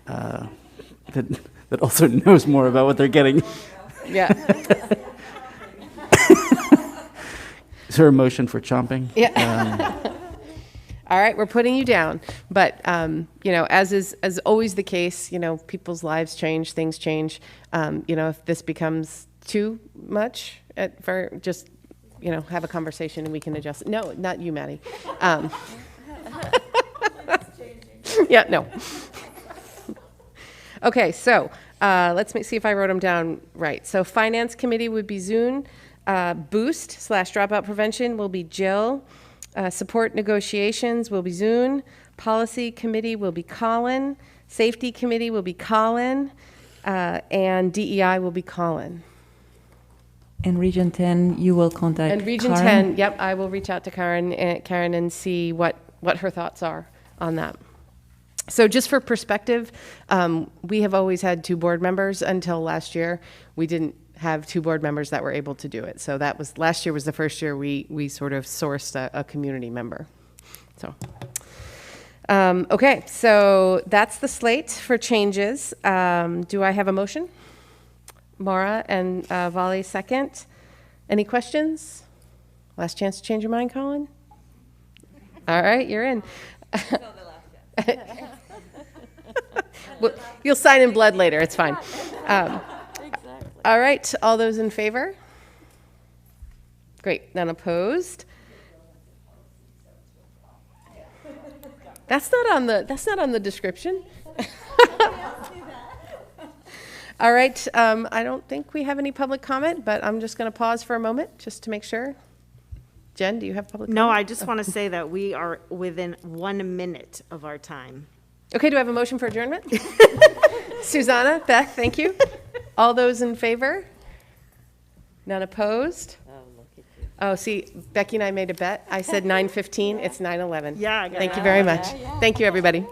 that also knows more about what they're getting. Yeah. Is there a motion for chomping? Yeah. All right, we're putting you down. But, as always the case, people's lives change, things change. If this becomes too much, just have a conversation and we can adjust. No, not you, Maddie. Yeah, no. Okay, so let's see if I wrote them down right. So Finance Committee would be Zune. Boost / dropout prevention will be Jill. Support negotiations will be Zune. Policy Committee will be Colin. Safety Committee will be Colin. And DEI will be Colin. And Region 10, you will contact And Region Karen? 10, yep, I will reach out to Karen and see what her thoughts are on that. So just for perspective, we have always had 2 board members until last year. We didn't have 2 board members that were able to do it. So last year was the first year we sort of sourced a community member. So, okay, so that's the slate for changes. Do I have a motion? Mara and Vali second. Any questions? Last chance to change your mind, Colin? All right, you're in. Well, you'll sign in blood later, it's fine. All right, all those in favor? Great, none opposed. That's not on the description. All right, I don't think we have any public comment, but I'm just going to pause for a moment just to make sure. Jen, do you have public comment? No, I just want to say that we are within 1 minute of our time. Okay, do I have a motion for adjournment? Susanna, Beth, thank you. All those in favor? None opposed? Oh, look at you. Oh, see, Becky and I made a bet. I said 9:15, it's 9:11. Yeah, I got Thank you that. very much. Thank you, everybody.